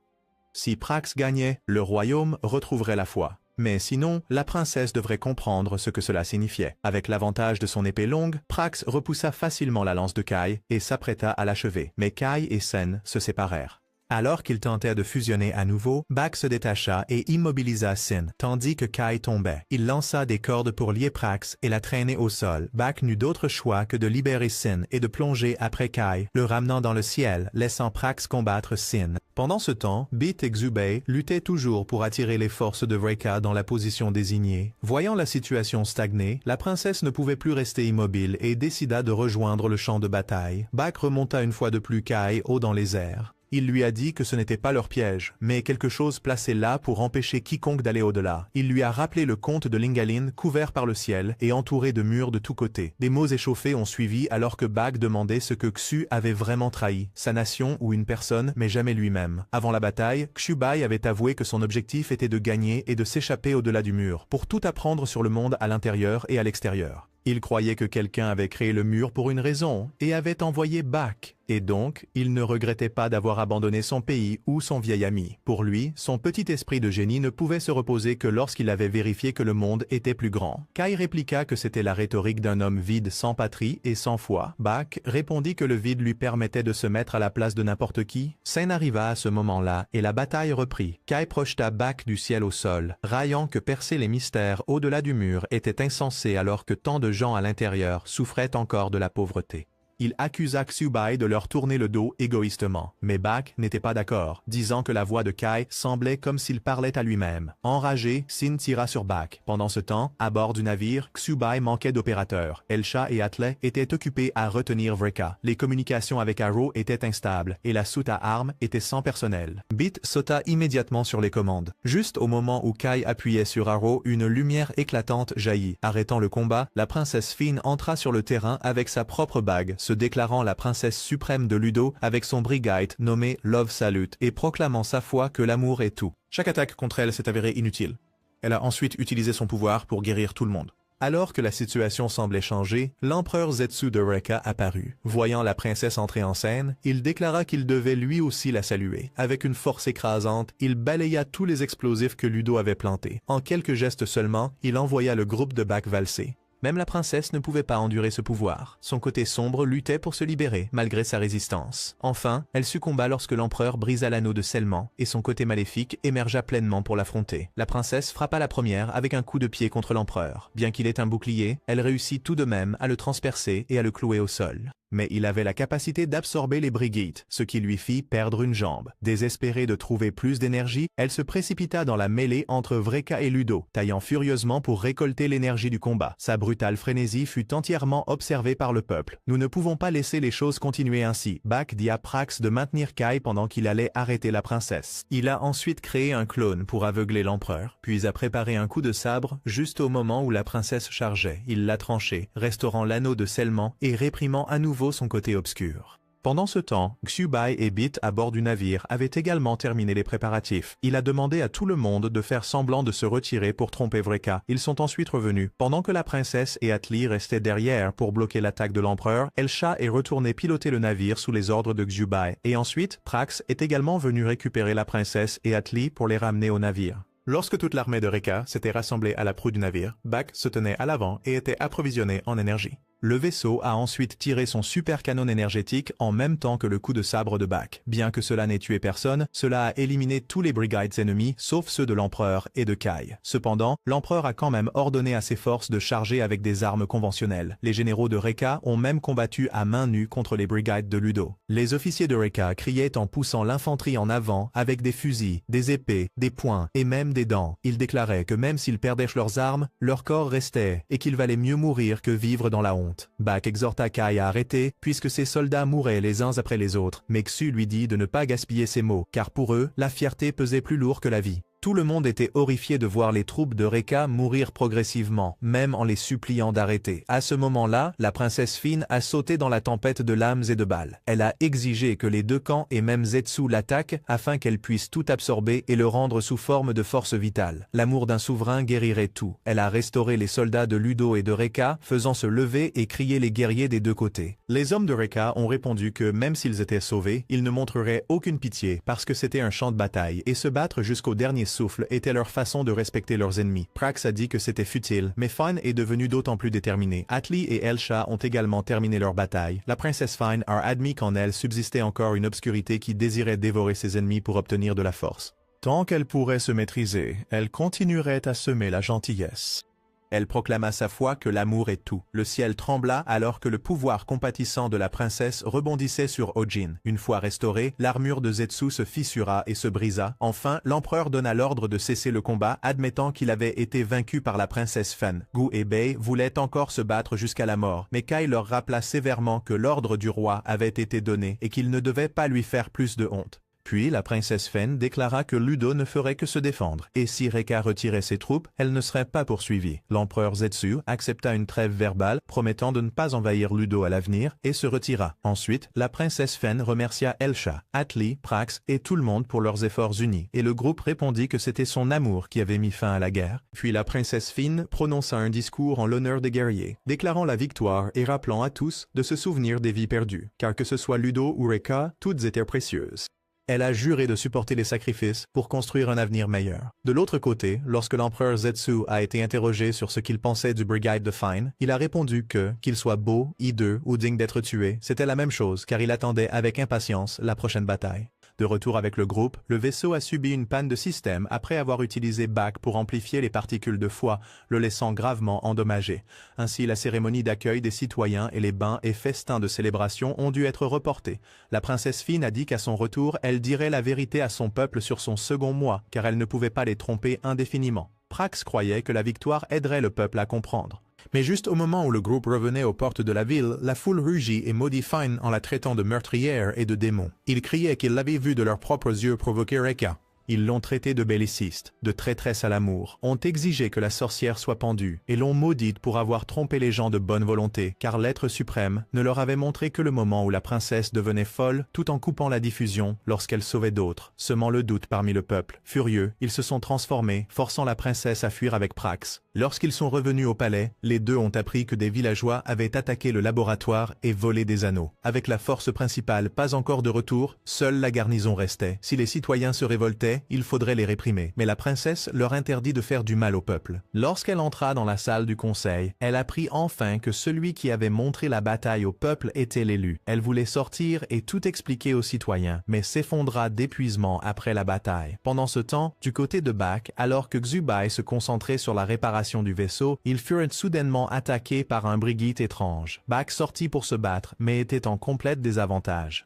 Si Prax gagnait, le royaume retrouverait la foi. Mais sinon, la princesse devrait comprendre ce que cela signifiait. Avec l'avantage de son épée longue, Prax repoussa facilement la lance de Kai et s'apprêta à l'achever. Mais Kai et Sen se séparèrent. Alors qu'il tentait de fusionner à nouveau, Bak se détacha et immobilisa Sin, tandis que Kai tombait. Il lança des cordes pour lier Prax et la traîner au sol. Bak n'eut d'autre choix que de libérer Sin et de plonger après Kai, le ramenant dans le ciel, laissant Prax combattre Sin. Pendant ce temps, Bit et Xubai luttaient toujours pour attirer les forces de Vreka dans la position désignée. Voyant la situation stagner, la princesse ne pouvait plus rester immobile et décida de rejoindre le champ de bataille. Bak remonta une fois de plus Kai haut dans les airs. Il lui a dit que ce n'était pas leur piège, mais quelque chose placé là pour empêcher quiconque d'aller au-delà. Il lui a rappelé le conte de Lingaline couvert par le ciel et entouré de murs de tous côtés. Des mots échauffés ont suivi alors que Bak demandait ce que Xu avait vraiment trahi, sa nation ou une personne, mais jamais lui-même. Avant la bataille, Xubai avait avoué que son objectif était de gagner et de s'échapper au-delà du mur, pour tout apprendre sur le monde à l'intérieur et à l'extérieur. Il croyait que quelqu'un avait créé le mur pour une raison et avait envoyé Bak. Et donc, il ne regrettait pas d'avoir abandonné son pays ou son vieil ami. Pour lui, son petit esprit de génie ne pouvait se reposer que lorsqu'il avait vérifié que le monde était plus grand. Kai répliqua que c'était la rhétorique d'un homme vide sans patrie et sans foi. Bak répondit que le vide lui permettait de se mettre à la place de n'importe qui. Sen arriva à ce moment-là et la bataille reprit. Kai projeta Bak du ciel au sol, raillant que percer les mystères au-delà du mur était insensé alors que tant de gens à l'intérieur souffraient encore de la pauvreté. Il accusa Xubai de leur tourner le dos égoïstement. Mais Bak n'était pas d'accord, disant que la voix de Kai semblait comme s'il parlait à lui-même. Enragé, Sin tira sur Bak. Pendant ce temps, à bord du navire, Xubai manquait d'opérateurs. Elsha et Atlee étaient occupés à retenir Vreka. Les communications avec Arrow étaient instables et la soute à armes était sans personnel. Bit sauta immédiatement sur les commandes. Juste au moment où Kai appuyait sur Arrow, une lumière éclatante jaillit. Arrêtant le combat, la princesse Finn entra sur le terrain avec sa propre bague, se déclarant la princesse suprême de Ludo avec son brigade nommé Love Salute et proclamant sa foi que l'amour est tout. Chaque attaque contre elle s'est avérée inutile. Elle a ensuite utilisé son pouvoir pour guérir tout le monde. Alors que la situation semblait changer, l'empereur Zetsu de Vreka apparut. Voyant la princesse entrer en scène, il déclara qu'il devait lui aussi la saluer. Avec une force écrasante, il balaya tous les explosifs que Ludo avait plantés. En quelques gestes seulement, il envoya le groupe de Bak valser. Même la princesse ne pouvait pas endurer ce pouvoir. Son côté sombre luttait pour se libérer, malgré sa résistance. Enfin, elle succomba lorsque l'empereur brisa l'anneau de scellement, et son côté maléfique émergea pleinement pour l'affronter. La princesse frappa la première avec un coup de pied contre l'empereur. Bien qu'il ait un bouclier, elle réussit tout de même à le transpercer et à le clouer au sol. Mais il avait la capacité d'absorber les brigites, ce qui lui fit perdre une jambe. Désespérée de trouver plus d'énergie, elle se précipita dans la mêlée entre Vreka et Ludo, taillant furieusement pour récolter l'énergie du combat. Sa brutale frénésie fut entièrement observée par le peuple. Nous ne pouvons pas laisser les choses continuer ainsi. Bak dit à Prax de maintenir Kai pendant qu'il allait arrêter la princesse. Il a ensuite créé un clone pour aveugler l'empereur, puis a préparé un coup de sabre juste au moment où la princesse chargeait. Il l'a tranché, restaurant l'anneau de scellement et réprimant à nouveau son côté obscur. Pendant ce temps, Xubai et Bit à bord du navire avaient également terminé les préparatifs. Il a demandé à tout le monde de faire semblant de se retirer pour tromper Vreka. Ils sont ensuite revenus. Pendant que la princesse et Atlee restaient derrière pour bloquer l'attaque de l'empereur, Elsha est retourné piloter le navire sous les ordres de Xubai. Et ensuite, Prax est également venu récupérer la princesse et Atlee pour les ramener au navire. Lorsque toute l'armée de Vreka s'était rassemblée à la proue du navire, Bak se tenait à l'avant et était approvisionné en énergie. Le vaisseau a ensuite tiré son super canon énergétique en même temps que le coup de sabre de Bak. Bien que cela n'ait tué personne, cela a éliminé tous les Brigades ennemis sauf ceux de l'Empereur et de Kai. Cependant, l'Empereur a quand même ordonné à ses forces de charger avec des armes conventionnelles. Les généraux de Rekka ont même combattu à main nue contre les Brigades de Ludo. Les officiers de Rekka criaient en poussant l'infanterie en avant avec des fusils, des épées, des poings et même des dents. Ils déclaraient que même s'ils perdaient leurs armes, leur corps restait et qu'il valait mieux mourir que vivre dans la honte. Bak exhorta Kai à arrêter puisque ses soldats mouraient les uns après les autres, mais Xu lui dit de ne pas gaspiller ses mots, car pour eux, la fierté pesait plus lourd que la vie. Tout le monde était horrifié de voir les troupes de Rekka mourir progressivement, même en les suppliant d'arrêter. À ce moment-là, la princesse Fine a sauté dans la tempête de lames et de balles. Elle a exigé que les deux camps et même Zetsu l'attaquent afin qu'elle puisse tout absorber et le rendre sous forme de force vitale. L'amour d'un souverain guérirait tout. Elle a restauré les soldats de Ludo et de Rekka, faisant se lever et crier les guerriers des deux côtés. Les hommes de Rekka ont répondu que même s'ils étaient sauvés, ils ne montreraient aucune pitié parce que c'était un champ de bataille et se battre jusqu'au dernier souffle était leur façon de respecter leurs ennemis. Prax a dit que c'était futile, mais Fine est devenu d'autant plus déterminé. Atli et Elsha ont également terminé leur bataille. La princesse Fine a admis qu'en elle subsistait encore une obscurité qui désirait dévorer ses ennemis pour obtenir de la force. Tant qu'elle pourrait se maîtriser, elle continuerait à semer la gentillesse. Elle proclama sa foi que l'amour est tout. Le ciel trembla alors que le pouvoir compatissant de la princesse rebondissait sur Ojin. Une fois restaurée, l'armure de Zetsu se fissura et se brisa. Enfin, l'empereur donna l'ordre de cesser le combat, admettant qu'il avait été vaincu par la princesse Fen. Gu et Bei voulaient encore se battre jusqu'à la mort, mais Kai leur rappela sévèrement que l'ordre du roi avait été donné et qu'ils ne devaient pas lui faire plus de honte. Puis la princesse Fen déclara que Ludo ne ferait que se défendre, et si Rekka retirait ses troupes, elle ne serait pas poursuivie. L'empereur Zetsu accepta une trêve verbale, promettant de ne pas envahir Ludo à l'avenir, et se retira. Ensuite, la princesse Fen remercia Elsha, Atli, Prax et tout le monde pour leurs efforts unis, et le groupe répondit que c'était son amour qui avait mis fin à la guerre. Puis la princesse Fine prononça un discours en l'honneur des guerriers, déclarant la victoire et rappelant à tous de se souvenir des vies perdues, car que ce soit Ludo ou Rekka, toutes étaient précieuses. Elle a juré de supporter les sacrifices pour construire un avenir meilleur. De l'autre côté, lorsque l'empereur Zetsu a été interrogé sur ce qu'il pensait du Brigade de Fine, il a répondu que, qu'il soit beau, hideux ou digne d'être tué, c'était la même chose car il attendait avec impatience la prochaine bataille. De retour avec le groupe, le vaisseau a subi une panne de système après avoir utilisé Bak pour amplifier les particules de foie, le laissant gravement endommagé. Ainsi, la cérémonie d'accueil des citoyens et les bains et festins de célébration ont dû être reportés. La princesse Fine a dit qu'à son retour, elle dirait la vérité à son peuple sur son second mois, car elle ne pouvait pas les tromper indéfiniment. Prax croyait que la victoire aiderait le peuple à comprendre. Mais juste au moment où le groupe revenait aux portes de la ville, la foule rugit et maudit Fine en la traitant de meurtrière et de démon. Ils criaient qu'ils l'avaient vue de leurs propres yeux provoquer Rekka. Ils l'ont traitée de belliciste, de traîtresse à l'amour, ont exigé que la sorcière soit pendue, et l'ont maudite pour avoir trompé les gens de bonne volonté, car l'être suprême ne leur avait montré que le moment où la princesse devenait folle, tout en coupant la diffusion lorsqu'elle sauvait d'autres, semant le doute parmi le peuple. Furieux, ils se sont transformés, forçant la princesse à fuir avec Prax. Lorsqu'ils sont revenus au palais, les deux ont appris que des villageois avaient attaqué le laboratoire et volé des anneaux. Avec la force principale pas encore de retour, seule la garnison restait. Si les citoyens se révoltaient, il faudrait les réprimer. Mais la princesse leur interdit de faire du mal au peuple. Lorsqu'elle entra dans la salle du conseil, elle apprit enfin que celui qui avait montré la bataille au peuple était l'élu. Elle voulait sortir et tout expliquer aux citoyens, mais s'effondra d'épuisement après la bataille. Pendant ce temps, du côté de Bak, alors que Xubai se concentrait sur la réparation du vaisseau, ils furent soudainement attaqués par un brigite étrange. Bak sortit pour se battre, mais était en complète désavantage.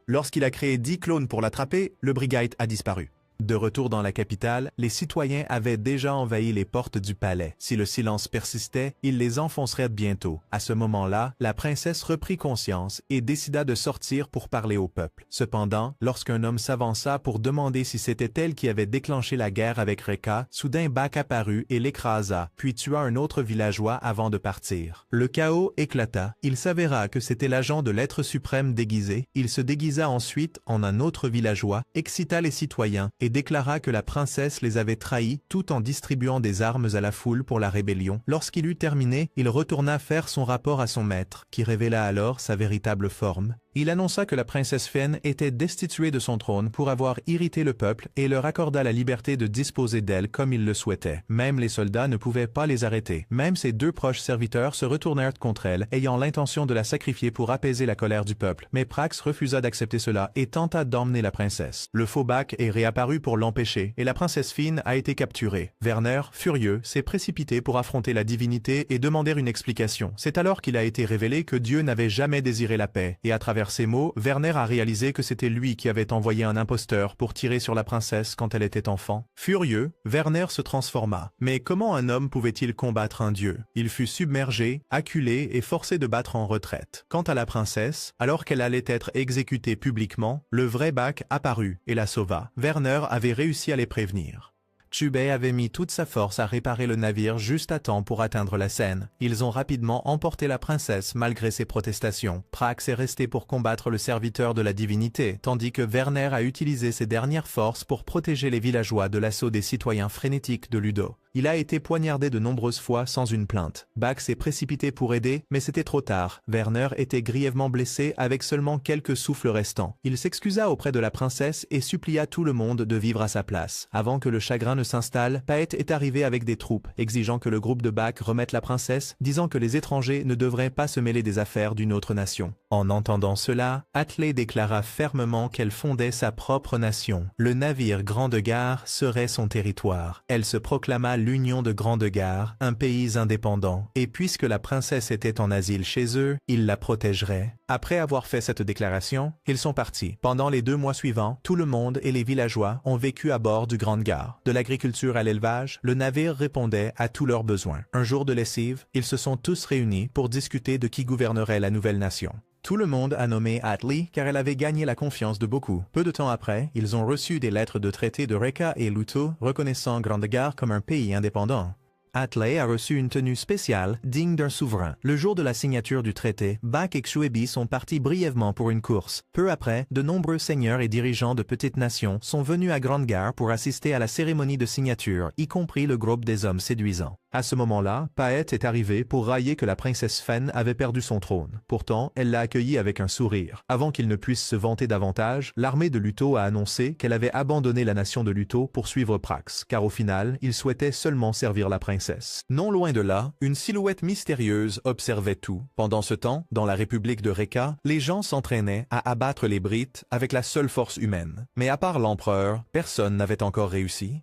Lorsqu'il a créé 10 clones pour l'attraper, le brigite a disparu. De retour dans la capitale, les citoyens avaient déjà envahi les portes du palais. Si le silence persistait, ils les enfonceraient bientôt. À ce moment-là, la princesse reprit conscience et décida de sortir pour parler au peuple. Cependant, lorsqu'un homme s'avança pour demander si c'était elle qui avait déclenché la guerre avec Rekka, soudain Bak apparut et l'écrasa, puis tua un autre villageois avant de partir. Le chaos éclata. Il s'avéra que c'était l'agent de l'être suprême déguisé. Il se déguisa ensuite en un autre villageois, excita les citoyens et déclara que la princesse les avait trahis tout en distribuant des armes à la foule pour la rébellion. Lorsqu'il eut terminé, il retourna faire son rapport à son maître, qui révéla alors sa véritable forme. Il annonça que la princesse Fen était destituée de son trône pour avoir irrité le peuple et leur accorda la liberté de disposer d'elle comme ils le souhaitaient. Même les soldats ne pouvaient pas les arrêter. Même ses deux proches serviteurs se retournèrent contre elle, ayant l'intention de la sacrifier pour apaiser la colère du peuple. Mais Prax refusa d'accepter cela et tenta d'emmener la princesse. Le faux Bach est réapparu pour l'empêcher et la princesse Fine a été capturée. Werner, furieux, s'est précipité pour affronter la divinité et demander une explication. C'est alors qu'il a été révélé que Dieu n'avait jamais désiré la paix, et à travers ces mots, Werner a réalisé que c'était lui qui avait envoyé un imposteur pour tirer sur la princesse quand elle était enfant. Furieux, Werner se transforma. Mais comment un homme pouvait-il combattre un dieu? Il fut submergé, acculé et forcé de battre en retraite. Quant à la princesse, alors qu'elle allait être exécutée publiquement, le vrai Bach apparut et la sauva. Werner avait réussi à les prévenir. Chubei avait mis toute sa force à réparer le navire juste à temps pour atteindre la Seine. Ils ont rapidement emporté la princesse malgré ses protestations. Prax est resté pour combattre le serviteur de la divinité, tandis que Werner a utilisé ses dernières forces pour protéger les villageois de l'assaut des citoyens frénétiques de Ludo. Il a été poignardé de nombreuses fois sans une plainte. Bach s'est précipité pour aider, mais c'était trop tard. Werner était grièvement blessé avec seulement quelques souffles restants. Il s'excusa auprès de la princesse et supplia tout le monde de vivre à sa place. Avant que le chagrin ne s'installe, Paet est arrivé avec des troupes, exigeant que le groupe de Bach remette la princesse, disant que les étrangers ne devraient pas se mêler des affaires d'une autre nation. En entendant cela, Atlé déclara fermement qu'elle fondait sa propre nation. Le navire Grande-Gare serait son territoire. Elle se proclama l'Union de Grande-Gare, un pays indépendant, et puisque la princesse était en asile chez eux, ils la protégeraient. Après avoir fait cette déclaration, ils sont partis. Pendant les 2 mois suivants, tout le monde et les villageois ont vécu à bord du Grande-Gare. De l'agriculture à l'élevage, le navire répondait à tous leurs besoins. Un jour de lessive, ils se sont tous réunis pour discuter de qui gouvernerait la nouvelle nation. Tout le monde a nommé Atli car elle avait gagné la confiance de beaucoup. Peu de temps après, ils ont reçu des lettres de traité de Reka et Luto reconnaissant Grande-Gare comme un pays indépendant. Atlé a reçu une tenue spéciale, digne d'un souverain. Le jour de la signature du traité, Bach et Xuebi sont partis brièvement pour une course. Peu après, de nombreux seigneurs et dirigeants de petites nations sont venus à Grande-Gare pour assister à la cérémonie de signature, y compris le groupe des hommes séduisants. À ce moment-là, Paet est arrivé pour railler que la princesse Fen avait perdu son trône. Pourtant, elle l'a accueilli avec un sourire. Avant qu'il ne puisse se vanter davantage, l'armée de Luto a annoncé qu'elle avait abandonné la nation de Luto pour suivre Prax, car au final, il souhaitait seulement servir la princesse. Non loin de là, une silhouette mystérieuse observait tout. Pendant ce temps, dans la République de Reka, les gens s'entraînaient à abattre les Brites avec la seule force humaine. Mais à part l'empereur, personne n'avait encore réussi.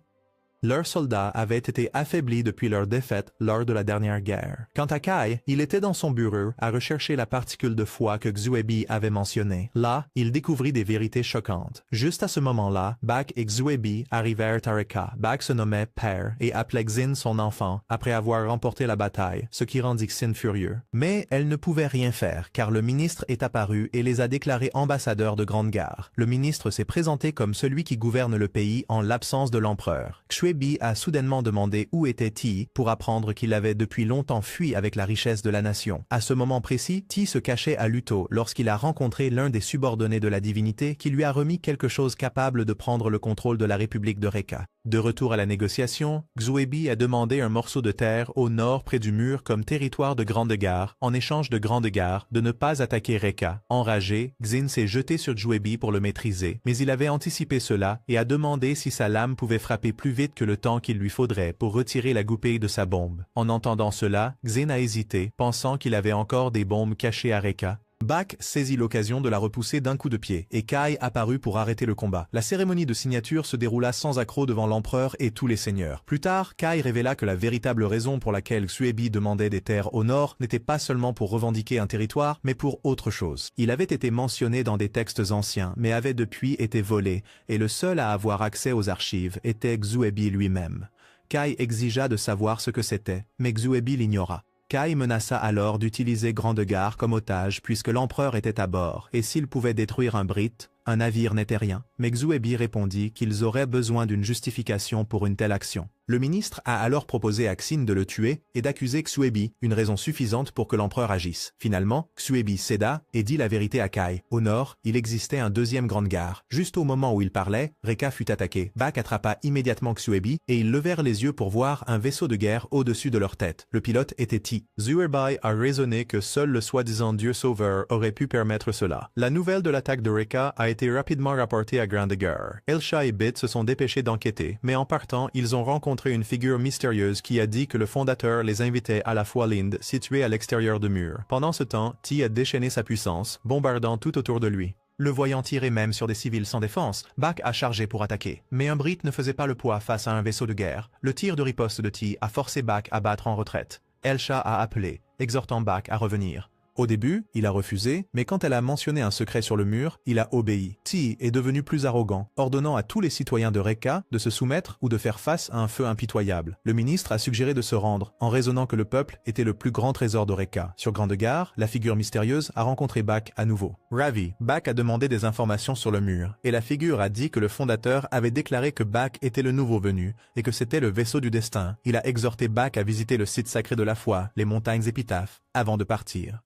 Leurs soldats avaient été affaiblis depuis leur défaite lors de la dernière guerre. Quant à Kai, il était dans son bureau à rechercher la particule de foi que Xuebi avait mentionnée. Là, il découvrit des vérités choquantes. Juste à ce moment-là, Bach et Xuebi arrivèrent à Reka. Bach se nommait Père et appelait Xin son enfant après avoir remporté la bataille, ce qui rendit Xin furieux. Mais elle ne pouvait rien faire car le ministre est apparu et les a déclarés ambassadeurs de Grande-Gare. Le ministre s'est présenté comme celui qui gouverne le pays en l'absence de l'empereur. Xuebi a soudainement demandé où était Ti pour apprendre qu'il avait depuis longtemps fui avec la richesse de la nation. À ce moment précis, Ti se cachait à Luto lorsqu'il a rencontré l'un des subordonnés de la divinité qui lui a remis quelque chose capable de prendre le contrôle de la République de Reka. De retour à la négociation, Xuebi a demandé un morceau de terre au nord près du mur comme territoire de Grande-Gare en échange de Grande-Gare de ne pas attaquer Reka. Enragé, Xin s'est jeté sur Xuebi pour le maîtriser, mais il avait anticipé cela et a demandé si sa lame pouvait frapper plus vite que le temps qu'il lui faudrait pour retirer la goupille de sa bombe. En entendant cela, Xin a hésité, pensant qu'il avait encore des bombes cachées à Reka. Bach saisit l'occasion de la repousser d'un coup de pied, et Kai apparut pour arrêter le combat. La cérémonie de signature se déroula sans accroc devant l'empereur et tous les seigneurs. Plus tard, Kai révéla que la véritable raison pour laquelle Xuebi demandait des terres au nord n'était pas seulement pour revendiquer un territoire, mais pour autre chose. Il avait été mentionné dans des textes anciens, mais avait depuis été volé, et le seul à avoir accès aux archives était Xuebi lui-même. Kai exigea de savoir ce que c'était, mais Xuebi l'ignora. Kai menaça alors d'utiliser Grande-Gare comme otage puisque l'empereur était à bord, et s'il pouvait détruire un Brite, un navire n'était rien. Mais Xuebi répondit qu'ils auraient besoin d'une justification pour une telle action. Le ministre a alors proposé à Xin de le tuer et d'accuser Xuebi, une raison suffisante pour que l'empereur agisse. Finalement, Xuebi céda et dit la vérité à Kai. Au nord, il existait un deuxième grande gare. Juste au moment où il parlait, Rekka fut attaqué. Bak attrapa immédiatement Xuebi et ils levèrent les yeux pour voir un vaisseau de guerre au-dessus de leur tête. Le pilote était Ti. Xuebi a raisonné que seul le soi-disant dieu sauveur aurait pu permettre cela. La nouvelle de l'attaque de Rekka a été rapidement rapportée à Grande Gare. Elsha et Bit se sont dépêchés d'enquêter, mais en partant, ils ont rencontré une figure mystérieuse qui a dit que le fondateur les invitait à la foi Lind, située à l'extérieur de murs. Pendant ce temps, Ti a déchaîné sa puissance, bombardant tout autour de lui. Le voyant tirer même sur des civils sans défense, Bak a chargé pour attaquer. Mais un Brit ne faisait pas le poids face à un vaisseau de guerre. Le tir de riposte de Ti a forcé Bak à battre en retraite. Elsha a appelé, exhortant Bak à revenir. Au début, il a refusé, mais quand elle a mentionné un secret sur le mur, il a obéi. Ti est devenu plus arrogant, ordonnant à tous les citoyens de Rekka de se soumettre ou de faire face à un feu impitoyable. Le ministre a suggéré de se rendre, en raisonnant que le peuple était le plus grand trésor de Rekka. Sur Grande Gare, la figure mystérieuse a rencontré Bak à nouveau. Ravi, Bak a demandé des informations sur le mur, et la figure a dit que le fondateur avait déclaré que Bak était le nouveau venu, et que c'était le vaisseau du destin. Il a exhorté Bak à visiter le site sacré de la foi, les montagnes épitaphes, avant de partir.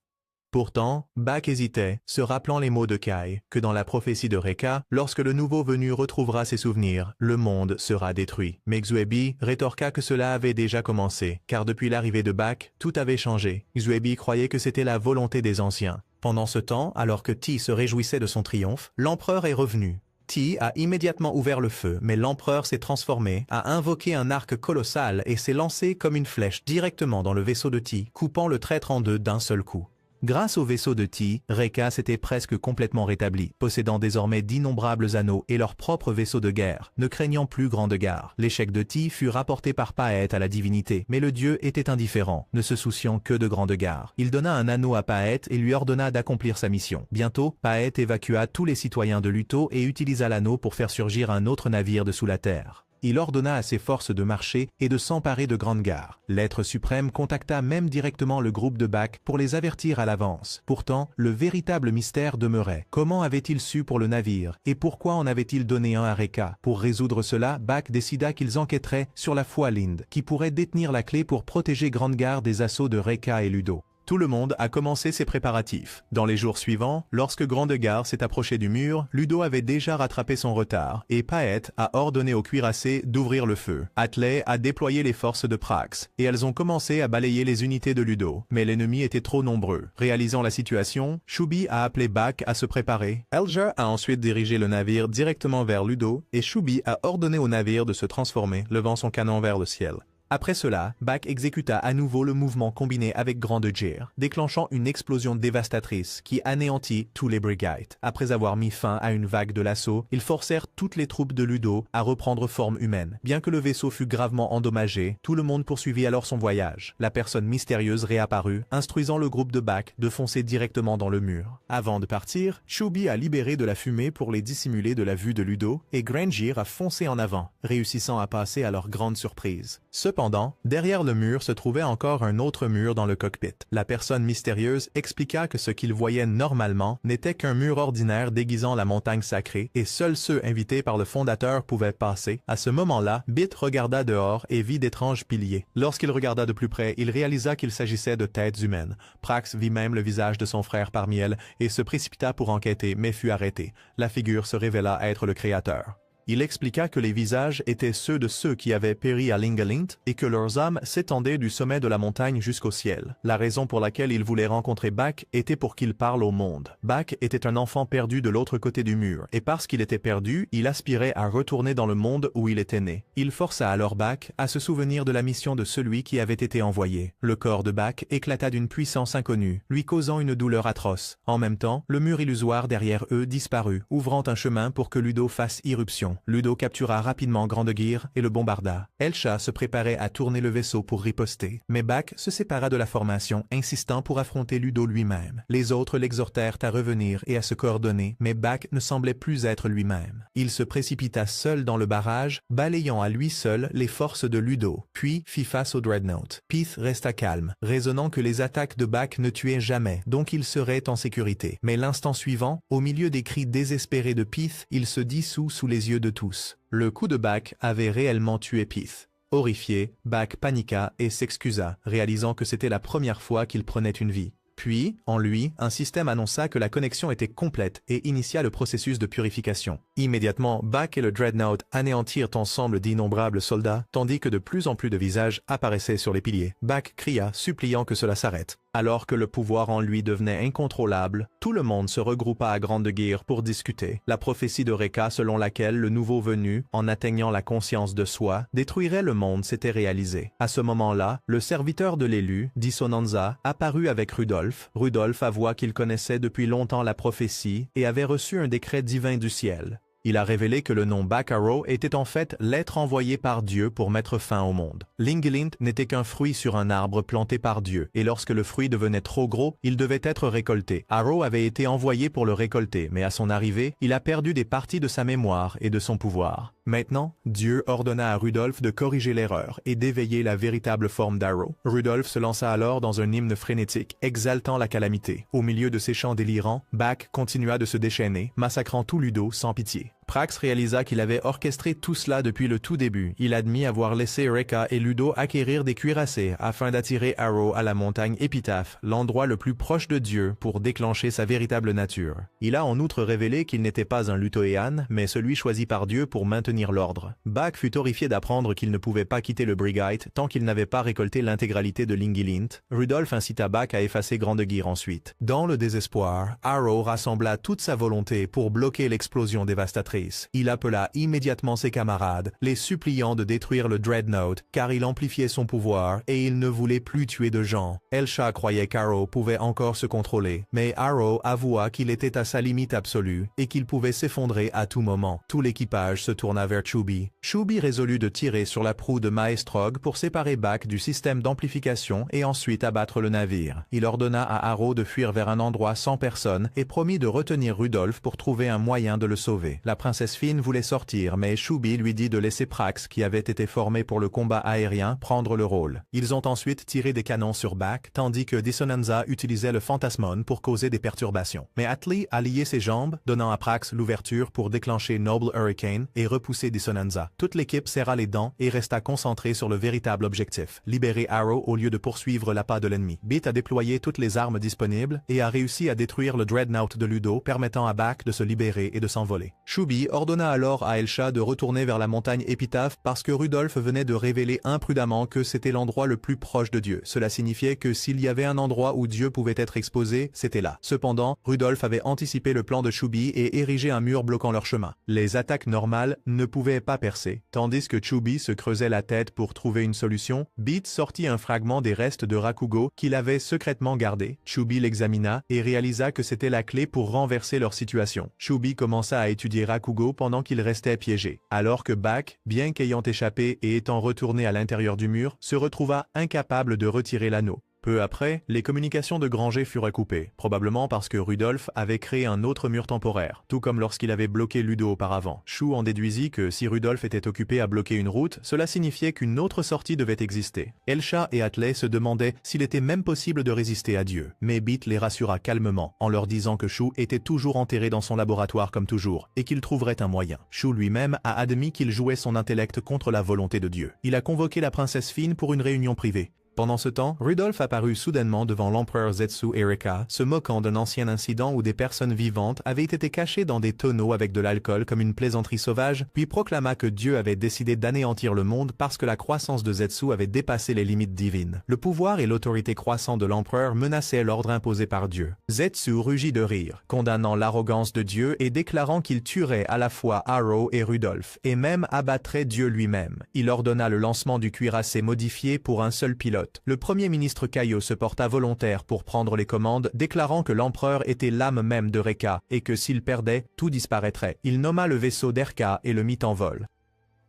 Pourtant, Bak hésitait, se rappelant les mots de Kai, que dans la prophétie de Rekka, lorsque le nouveau venu retrouvera ses souvenirs, le monde sera détruit. Mais Xuebi rétorqua que cela avait déjà commencé, car depuis l'arrivée de Bak, tout avait changé. Xuebi croyait que c'était la volonté des anciens. Pendant ce temps, alors que Ti se réjouissait de son triomphe, l'empereur est revenu. Ti a immédiatement ouvert le feu, mais l'empereur s'est transformé, a invoqué un arc colossal et s'est lancé comme une flèche directement dans le vaisseau de Ti, coupant le traître en deux d'un seul coup. Grâce au vaisseau de Ti, Rekka s'était presque complètement rétabli, possédant désormais d'innombrables anneaux et leur propre vaisseau de guerre, ne craignant plus Grande Gare. L'échec de Ti fut rapporté par Paët à la divinité, mais le dieu était indifférent, ne se souciant que de Grande Gare. Il donna un anneau à Paët et lui ordonna d'accomplir sa mission. Bientôt, Paët évacua tous les citoyens de Luto et utilisa l'anneau pour faire surgir un autre navire de sous la terre. Il ordonna à ses forces de marcher et de s'emparer de Grande Gare. L'être suprême contacta même directement le groupe de Bak pour les avertir à l'avance. Pourtant, le véritable mystère demeurait. Comment avait-il su pour le navire et pourquoi en avait-il donné un à Rekka? Pour résoudre cela, Bak décida qu'ils enquêteraient sur la foi Lind, qui pourrait détenir la clé pour protéger Grande Gare des assauts de Rekka et Ludo. Tout le monde a commencé ses préparatifs. Dans les jours suivants, lorsque Grande Gare s'est approché du mur, Ludo avait déjà rattrapé son retard, et Paët a ordonné aux cuirassés d'ouvrir le feu. Atley a déployé les forces de Prax, et elles ont commencé à balayer les unités de Ludo. Mais l'ennemi était trop nombreux. Réalisant la situation, Shubi a appelé Bak à se préparer. Elja a ensuite dirigé le navire directement vers Ludo, et Shubi a ordonné au navire de se transformer, levant son canon vers le ciel. Après cela, Bak exécuta à nouveau le mouvement combiné avec Grande Gire, déclenchant une explosion dévastatrice qui anéantit tous les Brigites. Après avoir mis fin à une vague de l'assaut, ils forcèrent toutes les troupes de Ludo à reprendre forme humaine. Bien que le vaisseau fût gravement endommagé, tout le monde poursuivit alors son voyage. La personne mystérieuse réapparut, instruisant le groupe de Bak de foncer directement dans le mur. Avant de partir, Shubi a libéré de la fumée pour les dissimuler de la vue de Ludo, et Grangir a foncé en avant, réussissant à passer à leur grande surprise. Cependant, derrière le mur se trouvait encore un autre mur dans le cockpit. La personne mystérieuse expliqua que ce qu'ils voyaient normalement n'était qu'un mur ordinaire déguisant la montagne sacrée et seuls ceux invités par le fondateur pouvaient passer. À ce moment-là, Bit regarda dehors et vit d'étranges piliers. Lorsqu'il regarda de plus près, il réalisa qu'il s'agissait de têtes humaines. Prax vit même le visage de son frère parmi elles et se précipita pour enquêter mais fut arrêté. La figure se révéla être le créateur. Il expliqua que les visages étaient ceux de ceux qui avaient péri à Lingalint et que leurs âmes s'étendaient du sommet de la montagne jusqu'au ciel. La raison pour laquelle il voulait rencontrer Bak était pour qu'il parle au monde. Bak était un enfant perdu de l'autre côté du mur, et parce qu'il était perdu, il aspirait à retourner dans le monde où il était né. Il força alors Bak à se souvenir de la mission de celui qui avait été envoyé. Le corps de Bak éclata d'une puissance inconnue, lui causant une douleur atroce. En même temps, le mur illusoire derrière eux disparut, ouvrant un chemin pour que Ludo fasse irruption. Ludo captura rapidement Grande Gire et le bombarda. Elsha se préparait à tourner le vaisseau pour riposter, mais Bak se sépara de la formation, insistant pour affronter Ludo lui-même. Les autres l'exhortèrent à revenir et à se coordonner, mais Bak ne semblait plus être lui-même. Il se précipita seul dans le barrage, balayant à lui seul les forces de Ludo, puis fit face au Dreadnought. Pith resta calme, raisonnant que les attaques de Bak ne tuaient jamais, donc il serait en sécurité. Mais l'instant suivant, au milieu des cris désespérés de Pith, il se dissout sous les yeux de tous. Le coup de Bak avait réellement tué Pith. Horrifié, Bach paniqua et s'excusa, réalisant que c'était la première fois qu'il prenait une vie. Puis, en lui, un système annonça que la connexion était complète et initia le processus de purification. Immédiatement, Bach et le Dreadnought anéantirent ensemble d'innombrables soldats, tandis que de plus en plus de visages apparaissaient sur les piliers. Bach cria, suppliant que cela s'arrête. Alors que le pouvoir en lui devenait incontrôlable, tout le monde se regroupa à Grande Guerre pour discuter. La prophétie de Rekka selon laquelle le nouveau venu, en atteignant la conscience de soi, détruirait le monde s'était réalisée. À ce moment-là, le serviteur de l'élu, Dissonanza, apparut avec Rudolf. Rudolf avoua qu'il connaissait depuis longtemps la prophétie et avait reçu un décret divin du ciel. Il a révélé que le nom Bach-Arrow était en fait l'être envoyé par Dieu pour mettre fin au monde. Lingilint n'était qu'un fruit sur un arbre planté par Dieu, et lorsque le fruit devenait trop gros, il devait être récolté. Arrow avait été envoyé pour le récolter, mais à son arrivée, il a perdu des parties de sa mémoire et de son pouvoir. Maintenant, Dieu ordonna à Rudolf de corriger l'erreur et d'éveiller la véritable forme d'Arrow. Rudolf se lança alors dans un hymne frénétique, exaltant la calamité. Au milieu de ses chants délirants, Bach continua de se déchaîner, massacrant tout Ludo sans pitié. Prax réalisa qu'il avait orchestré tout cela depuis le tout début. Il admit avoir laissé Rekka et Ludo acquérir des cuirassés afin d'attirer Arrow à la montagne Épitaphe, l'endroit le plus proche de Dieu pour déclencher sa véritable nature. Il a en outre révélé qu'il n'était pas un Lutoéan, mais celui choisi par Dieu pour maintenir l'ordre. Bach fut horrifié d'apprendre qu'il ne pouvait pas quitter le Brigite tant qu'il n'avait pas récolté l'intégralité de Lingilint. Rudolf incita Bach à effacer Grande Guerre ensuite. Dans le désespoir, Arrow rassembla toute sa volonté pour bloquer l'explosion dévastatrice. Il appela immédiatement ses camarades, les suppliant de détruire le Dreadnought, car il amplifiait son pouvoir et il ne voulait plus tuer de gens. Elsha croyait qu'Arrow pouvait encore se contrôler, mais Arrow avoua qu'il était à sa limite absolue et qu'il pouvait s'effondrer à tout moment. Tout l'équipage se tourna vers Chubby. Chubby résolut de tirer sur la proue de Maestrog pour séparer Bach du système d'amplification et ensuite abattre le navire. Il ordonna à Arrow de fuir vers un endroit sans personne et promit de retenir Rudolf pour trouver un moyen de le sauver. La princesse Finn voulait sortir, mais Chubby lui dit de laisser Prax, qui avait été formé pour le combat aérien, prendre le rôle. Ils ont ensuite tiré des canons sur Bach, tandis que Dissonanza utilisait le Phantasmon pour causer des perturbations. Mais Atli a lié ses jambes, donnant à Prax l'ouverture pour déclencher Noble Hurricane et repousser Dissonanza. Toute l'équipe serra les dents et resta concentrée sur le véritable objectif, libérer Arrow au lieu de poursuivre l'appât de l'ennemi. Beat a déployé toutes les armes disponibles et a réussi à détruire le Dreadnought de Ludo, permettant à Bach de se libérer et de s'envoler. Chubby ordonna alors à Elsha de retourner vers la montagne Épitaphe parce que Rudolf venait de révéler imprudemment que c'était l'endroit le plus proche de Dieu. Cela signifiait que s'il y avait un endroit où Dieu pouvait être exposé, c'était là. Cependant, Rudolf avait anticipé le plan de Chubby et érigé un mur bloquant leur chemin. Les attaques normales ne pouvaient pas percer. Tandis que Chubby se creusait la tête pour trouver une solution, Beat sortit un fragment des restes de Rakugo qu'il avait secrètement gardé. Chubby l'examina et réalisa que c'était la clé pour renverser leur situation. Chubby commença à étudier Rakugo pendant qu'il restait piégé, alors que Bach, bien qu'ayant échappé et étant retourné à l'intérieur du mur, se retrouva incapable de retirer l'anneau. Peu après, les communications de Granger furent coupées, probablement parce que Rudolf avait créé un autre mur temporaire, tout comme lorsqu'il avait bloqué Ludo auparavant. Shu en déduisit que si Rudolf était occupé à bloquer une route, cela signifiait qu'une autre sortie devait exister. Elsha et Atley se demandaient s'il était même possible de résister à Dieu, mais Beat les rassura calmement, en leur disant que Shu était toujours enterré dans son laboratoire comme toujours, et qu'il trouverait un moyen. Shu lui-même a admis qu'il jouait son intellect contre la volonté de Dieu. Il a convoqué la princesse Finn pour une réunion privée. Pendant ce temps, Rudolf apparut soudainement devant l'empereur Zetsu et Rekka, se moquant d'un ancien incident où des personnes vivantes avaient été cachées dans des tonneaux avec de l'alcool comme une plaisanterie sauvage, puis proclama que Dieu avait décidé d'anéantir le monde parce que la croissance de Zetsu avait dépassé les limites divines. Le pouvoir et l'autorité croissant de l'empereur menaçaient l'ordre imposé par Dieu. Zetsu rugit de rire, condamnant l'arrogance de Dieu et déclarant qu'il tuerait à la fois Arrow et Rudolf, et même abattrait Dieu lui-même. Il ordonna le lancement du cuirassé modifié pour un seul pilote. Le premier ministre Kaio se porta volontaire pour prendre les commandes, déclarant que l'empereur était l'âme même de Rekka et que s'il perdait, tout disparaîtrait. Il nomma le vaisseau d'Erka et le mit en vol.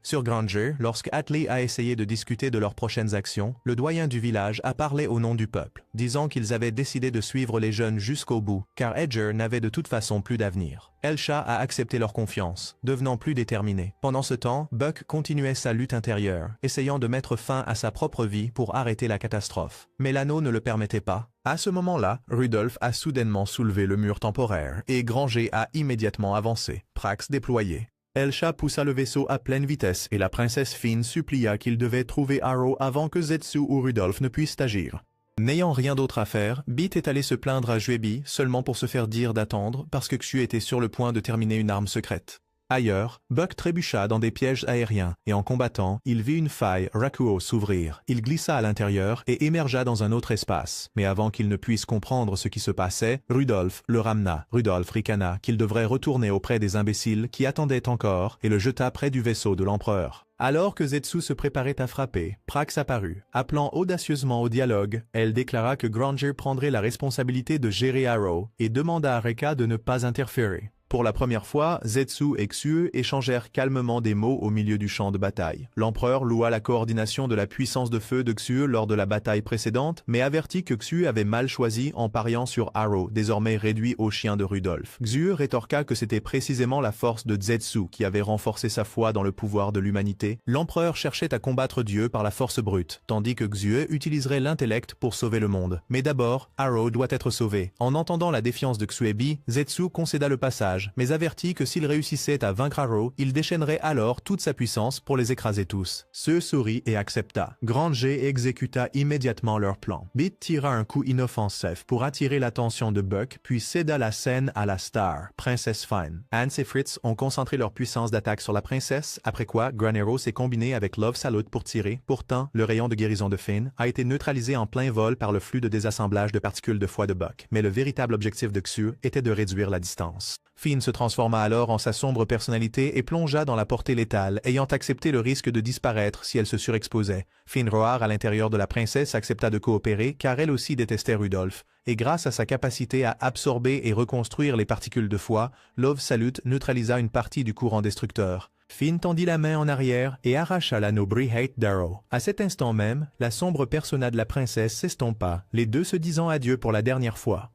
Sur Granger, lorsque Atli a essayé de discuter de leurs prochaines actions, le doyen du village a parlé au nom du peuple, disant qu'ils avaient décidé de suivre les jeunes jusqu'au bout, car Edger n'avait de toute façon plus d'avenir. Elsha a accepté leur confiance, devenant plus déterminé. Pendant ce temps, Buck continuait sa lutte intérieure, essayant de mettre fin à sa propre vie pour arrêter la catastrophe. Mais l'anneau ne le permettait pas. À ce moment-là, Rudolf a soudainement soulevé le mur temporaire, et Granger a immédiatement avancé, Prax déployé. Elsha poussa le vaisseau à pleine vitesse et la princesse Finn supplia qu'il devait trouver Arrow avant que Zetsu ou Rudolph ne puissent agir. N'ayant rien d'autre à faire, Beat est allé se plaindre à Juebi seulement pour se faire dire d'attendre parce que Xu était sur le point de terminer une arme secrète. Ailleurs, Buck trébucha dans des pièges aériens et en combattant, il vit une faille Rakuo s'ouvrir. Il glissa à l'intérieur et émergea dans un autre espace. Mais avant qu'il ne puisse comprendre ce qui se passait, Rudolph le ramena. Rudolph ricana qu'il devrait retourner auprès des imbéciles qui attendaient encore et le jeta près du vaisseau de l'empereur. Alors que Zetsu se préparait à frapper, Prax apparut. Appelant audacieusement au dialogue, elle déclara que Granger prendrait la responsabilité de gérer Arrow et demanda à Reka de ne pas interférer. Pour la première fois, Zetsu et Xue échangèrent calmement des mots au milieu du champ de bataille. L'empereur loua la coordination de la puissance de feu de Xue lors de la bataille précédente, mais avertit que Xue avait mal choisi en pariant sur Arrow, désormais réduit au chien de Rudolph. Xue rétorqua que c'était précisément la force de Zetsu qui avait renforcé sa foi dans le pouvoir de l'humanité. L'empereur cherchait à combattre Dieu par la force brute, tandis que Xue utiliserait l'intellect pour sauver le monde. Mais d'abord, Arrow doit être sauvé. En entendant la défiance de Xuebi, Zetsu concéda le passage, mais avertit que s'il réussissait à vaincre Arrow, il déchaînerait alors toute sa puissance pour les écraser tous. Ce sourit et accepta. Granger exécuta immédiatement leur plan. Beat tira un coup inoffensif pour attirer l'attention de Buck, puis céda la scène à la star, Princess Finn. Hans et Fritz ont concentré leur puissance d'attaque sur la princesse, après quoi Granero s'est combiné avec Love Salute pour tirer. Pourtant, le rayon de guérison de Finn a été neutralisé en plein vol par le flux de désassemblage de particules de foi de Buck. Mais le véritable objectif de Xu était de réduire la distance. Finn se transforma alors en sa sombre personnalité et plongea dans la portée létale, ayant accepté le risque de disparaître si elle se surexposait. Finroar, à l'intérieur de la princesse, accepta de coopérer car elle aussi détestait Rudolph, et grâce à sa capacité à absorber et reconstruire les particules de foi, Love Salute neutralisa une partie du courant destructeur. Finn tendit la main en arrière et arracha l'anneau Brihate d'Arrow. À cet instant même, la sombre persona de la princesse s'estompa, les deux se disant adieu pour la dernière fois.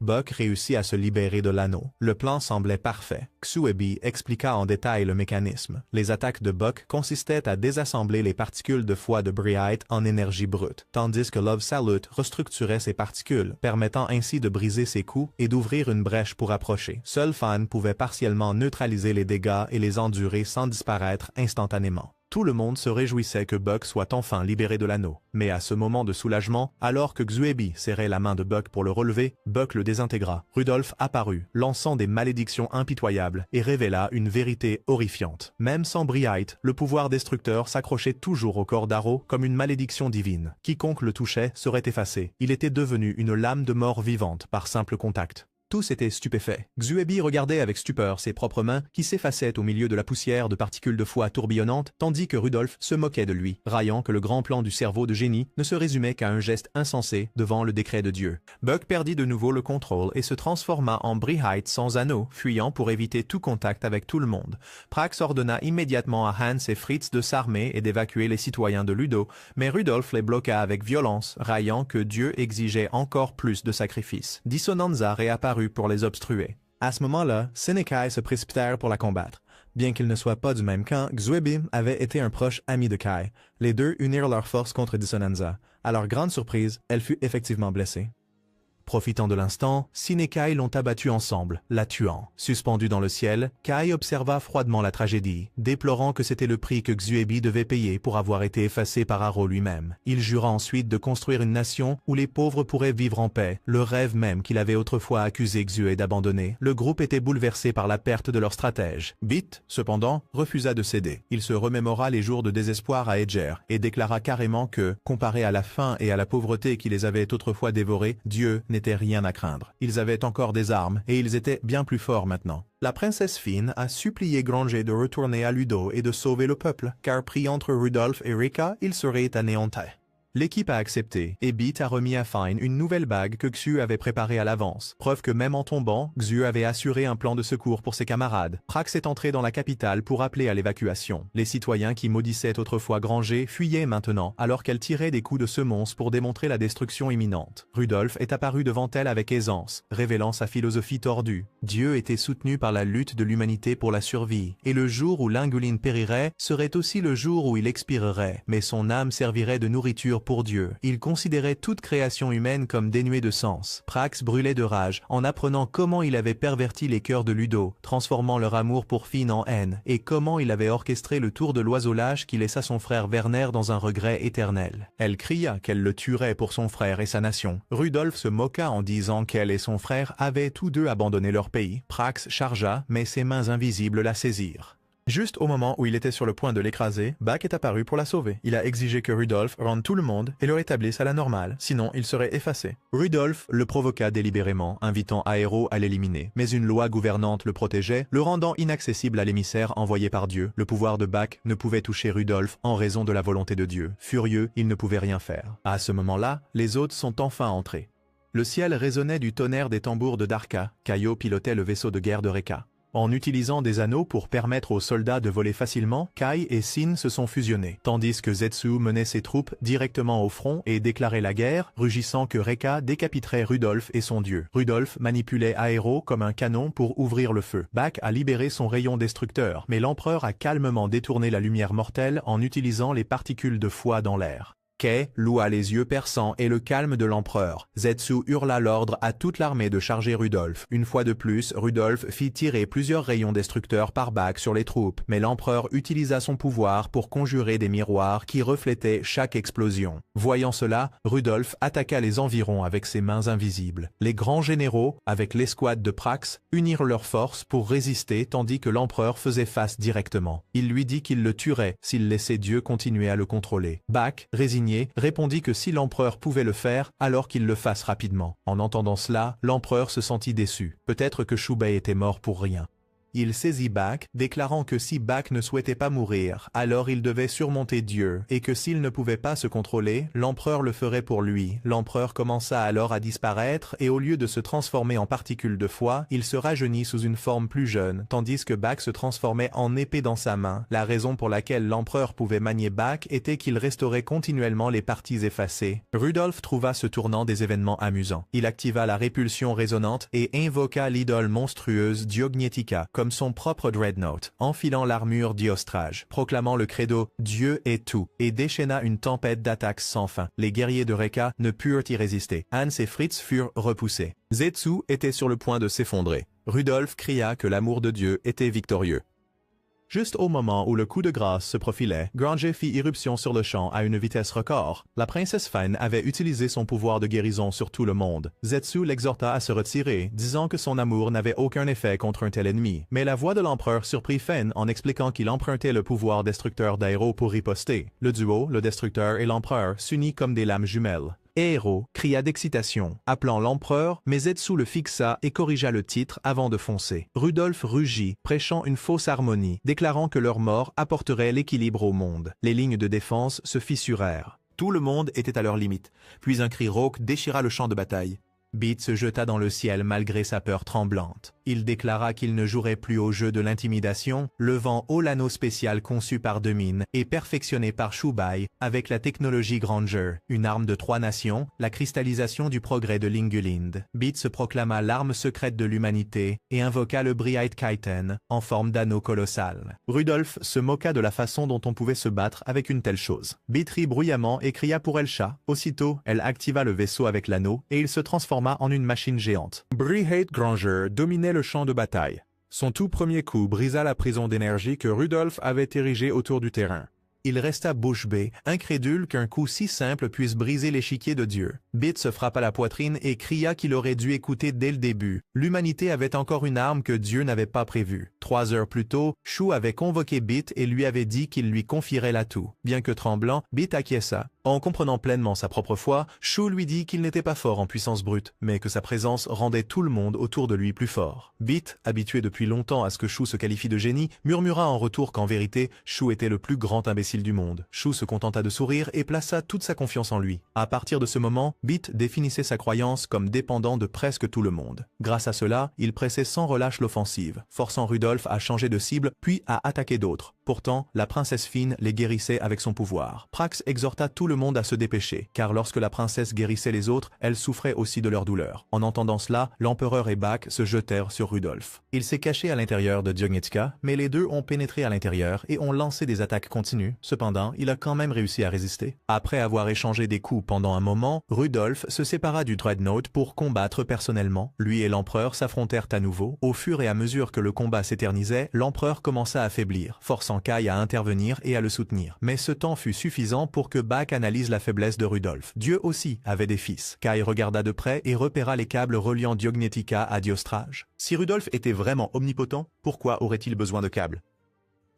Buck réussit à se libérer de l'anneau. Le plan semblait parfait. Xuebi expliqua en détail le mécanisme. Les attaques de Buck consistaient à désassembler les particules de foi de Brihate en énergie brute, tandis que Love Salute restructurait ces particules, permettant ainsi de briser ses coups et d'ouvrir une brèche pour approcher. Seul Fan pouvait partiellement neutraliser les dégâts et les endurer sans disparaître instantanément. Tout le monde se réjouissait que Buck soit enfin libéré de l'anneau. Mais à ce moment de soulagement, alors que Xuebi serrait la main de Buck pour le relever, Buck le désintégra. Rudolph apparut, lançant des malédictions impitoyables et révéla une vérité horrifiante. Même sans Brihate, le pouvoir destructeur s'accrochait toujours au corps d'Arrow comme une malédiction divine. Quiconque le touchait serait effacé. Il était devenu une lame de mort vivante par simple contact. Tous étaient stupéfaits. Xuebi regardait avec stupeur ses propres mains qui s'effaçaient au milieu de la poussière de particules de foi tourbillonnantes, tandis que Rudolph se moquait de lui, raillant que le grand plan du cerveau de génie ne se résumait qu'à un geste insensé devant le décret de Dieu. Buck perdit de nouveau le contrôle et se transforma en Brihate sans anneau, fuyant pour éviter tout contact avec tout le monde. Prax ordonna immédiatement à Hans et Fritz de s'armer et d'évacuer les citoyens de Ludo, mais Rudolph les bloqua avec violence, raillant que Dieu exigeait encore plus de sacrifices. Dissonanza réapparut pour les obstruer. À ce moment-là, Senekai se précipitèrent pour la combattre. Bien qu'ils ne soient pas du même camp, Xuebi avait été un proche ami de Kai. Les deux unirent leurs forces contre Dissonanza. À leur grande surprise, elle fut effectivement blessée. Profitant de l'instant, Sin et Kai l'ont abattue ensemble, la tuant. Suspendu dans le ciel, Kai observa froidement la tragédie, déplorant que c'était le prix que Xuebi devait payer pour avoir été effacé par Arrow lui-même. Il jura ensuite de construire une nation où les pauvres pourraient vivre en paix, le rêve même qu'il avait autrefois accusé Xue d'abandonner. Le groupe était bouleversé par la perte de leur stratège. Beat, cependant, refusa de céder. Il se remémora les jours de désespoir à Edger et déclara carrément que, comparé à la faim et à la pauvreté qui les avait autrefois dévorés, Dieu n'était rien à craindre. Ils avaient encore des armes et ils étaient bien plus forts maintenant. La princesse Finn a supplié Granger de retourner à Ludo et de sauver le peuple, car pris entre Rudolph et Rika, il serait anéanti. L'équipe a accepté, et Beat a remis à Fine une nouvelle bague que Xu avait préparée à l'avance, preuve que même en tombant, Xu avait assuré un plan de secours pour ses camarades. Prax est entré dans la capitale pour appeler à l'évacuation. Les citoyens qui maudissaient autrefois Granger fuyaient maintenant, alors qu'elle tirait des coups de semonce pour démontrer la destruction imminente. Rudolph est apparu devant elle avec aisance, révélant sa philosophie tordue. Dieu était soutenu par la lutte de l'humanité pour la survie, et le jour où Linguline périrait serait aussi le jour où il expirerait, mais son âme servirait de nourriture impur pour Dieu. Il considérait toute création humaine comme dénuée de sens. Prax brûlait de rage en apprenant comment il avait perverti les cœurs de Ludo, transformant leur amour pour Finn en haine, et comment il avait orchestré le tour de l'oiseau lâche qui laissa son frère Werner dans un regret éternel. Elle cria qu'elle le tuerait pour son frère et sa nation. Rudolf se moqua en disant qu'elle et son frère avaient tous deux abandonné leur pays. Prax chargea, mais ses mains invisibles la saisirent. Juste au moment où il était sur le point de l'écraser, Bak est apparu pour la sauver. Il a exigé que Rudolf rende tout le monde et le rétablisse à la normale, sinon il serait effacé. Rudolf le provoqua délibérément, invitant Aero à l'éliminer. Mais une loi gouvernante le protégeait, le rendant inaccessible à l'émissaire envoyé par Dieu. Le pouvoir de Bak ne pouvait toucher Rudolf en raison de la volonté de Dieu. Furieux, il ne pouvait rien faire. À ce moment-là, les hôtes sont enfin entrés. Le ciel résonnait du tonnerre des tambours de Darka. Kaio pilotait le vaisseau de guerre de Reka. En utilisant des anneaux pour permettre aux soldats de voler facilement, Kai et Sin se sont fusionnés, tandis que Zetsu menait ses troupes directement au front et déclarait la guerre, rugissant que Reka décapiterait Rudolf et son dieu. Rudolf manipulait Aero comme un canon pour ouvrir le feu. Bak a libéré son rayon destructeur, mais l'empereur a calmement détourné la lumière mortelle en utilisant les particules de foi dans l'air. Kei loua les yeux perçants et le calme de l'empereur. Zetsu hurla l'ordre à toute l'armée de charger Rudolf. Une fois de plus, Rudolf fit tirer plusieurs rayons destructeurs par Bak sur les troupes, mais l'empereur utilisa son pouvoir pour conjurer des miroirs qui reflétaient chaque explosion. Voyant cela, Rudolf attaqua les environs avec ses mains invisibles. Les grands généraux, avec l'escouade de Prax, unirent leurs forces pour résister tandis que l'empereur faisait face directement. Il lui dit qu'il le tuerait s'il laissait Dieu continuer à le contrôler. Bak, résigné, répondit que si l'empereur pouvait le faire, alors qu'il le fasse rapidement. En entendant cela, l'empereur se sentit déçu. Peut-être que Shubei était mort pour rien. Il saisit Bak, déclarant que si Bak ne souhaitait pas mourir, alors il devait surmonter Dieu, et que s'il ne pouvait pas se contrôler, l'empereur le ferait pour lui. L'empereur commença alors à disparaître, et au lieu de se transformer en particules de foi, il se rajeunit sous une forme plus jeune, tandis que Bak se transformait en épée dans sa main. La raison pour laquelle l'empereur pouvait manier Bak était qu'il restaurait continuellement les parties effacées. Rudolf trouva ce tournant des événements amusants. Il activa la répulsion résonante et invoqua l'idole monstrueuse Diognetica, comme son propre dreadnought, enfilant l'armure d'Iostrage, proclamant le credo « Dieu est tout » et déchaîna une tempête d'attaques sans fin. Les guerriers de Reka ne purent y résister. Hans et Fritz furent repoussés. Zetsu était sur le point de s'effondrer. Rudolf cria que l'amour de Dieu était victorieux. Juste au moment où le coup de grâce se profilait, Granger fit irruption sur le champ à une vitesse record. La princesse Fen avait utilisé son pouvoir de guérison sur tout le monde. Zetsu l'exhorta à se retirer, disant que son amour n'avait aucun effet contre un tel ennemi. Mais la voix de l'empereur surprit Fen en expliquant qu'il empruntait le pouvoir destructeur d'Aero pour riposter. Le duo, le destructeur et l'empereur, s'unit comme des lames jumelles. Aero cria d'excitation, appelant l'empereur, mais Zetsu le fixa et corrigea le titre avant de foncer. Rudolf rugit, prêchant une fausse harmonie, déclarant que leur mort apporterait l'équilibre au monde. Les lignes de défense se fissurèrent. Tout le monde était à leur limite, puis un cri rauque déchira le champ de bataille. Beat se jeta dans le ciel malgré sa peur tremblante. Il déclara qu'il ne jouerait plus au jeu de l'intimidation, levant haut l'anneau spécial conçu par Demine et perfectionné par Shubei avec la technologie Granger, une arme de 3 nations, la cristallisation du progrès de Lingulinde. Beat se proclama l'arme secrète de l'humanité et invoqua le Bright Kaiten en forme d'anneau colossal. Rudolf se moqua de la façon dont on pouvait se battre avec une telle chose. Beat rit bruyamment et cria pour Elsha. Aussitôt, elle activa le vaisseau avec l'anneau et il se transforma en une machine géante. Bright Granger dominait le champ de bataille. Son tout premier coup brisa la prison d'énergie que Rudolf avait érigée autour du terrain. Il resta bouche bée, incrédule qu'un coup si simple puisse briser l'échiquier de Dieu. Bit se frappa la poitrine et cria qu'il aurait dû écouter dès le début. L'humanité avait encore une arme que Dieu n'avait pas prévue. 3 heures plus tôt, Shu avait convoqué Bit et lui avait dit qu'il lui confierait l'atout. Bien que tremblant, Bit acquiesça. En comprenant pleinement sa propre foi, Shu lui dit qu'il n'était pas fort en puissance brute, mais que sa présence rendait tout le monde autour de lui plus fort. Bit, habitué depuis longtemps à ce que Shu se qualifie de génie, murmura en retour qu'en vérité, Shu était le plus grand imbécile du monde. Shu se contenta de sourire et plaça toute sa confiance en lui. À partir de ce moment, Bit définissait sa croyance comme dépendant de presque tout le monde. Grâce à cela, il pressait sans relâche l'offensive, forçant Rudolf à changer de cible puis à attaquer d'autres. Pourtant, la princesse Finn les guérissait avec son pouvoir. Prax exhorta tout le monde à se dépêcher, car lorsque la princesse guérissait les autres, elle souffrait aussi de leur douleur. En entendant cela, l'empereur et Bak se jetèrent sur Rudolf. Il s'est caché à l'intérieur de Diognetka, mais les deux ont pénétré à l'intérieur et ont lancé des attaques continues. Cependant, il a quand même réussi à résister. Après avoir échangé des coups pendant un moment, Rudolf se sépara du Dreadnought pour combattre personnellement. Lui et l'empereur s'affrontèrent à nouveau. Au fur et à mesure que le combat s'éternisait, l'empereur commença à faiblir, forçant Kai à intervenir et à le soutenir. Mais ce temps fut suffisant pour que Bak analyse la faiblesse de Rudolf. Dieu aussi avait des fils. Kai regarda de près et repéra les câbles reliant Diognetika à Diostrage.
Si Rudolf était vraiment omnipotent, pourquoi aurait-il besoin de câbles?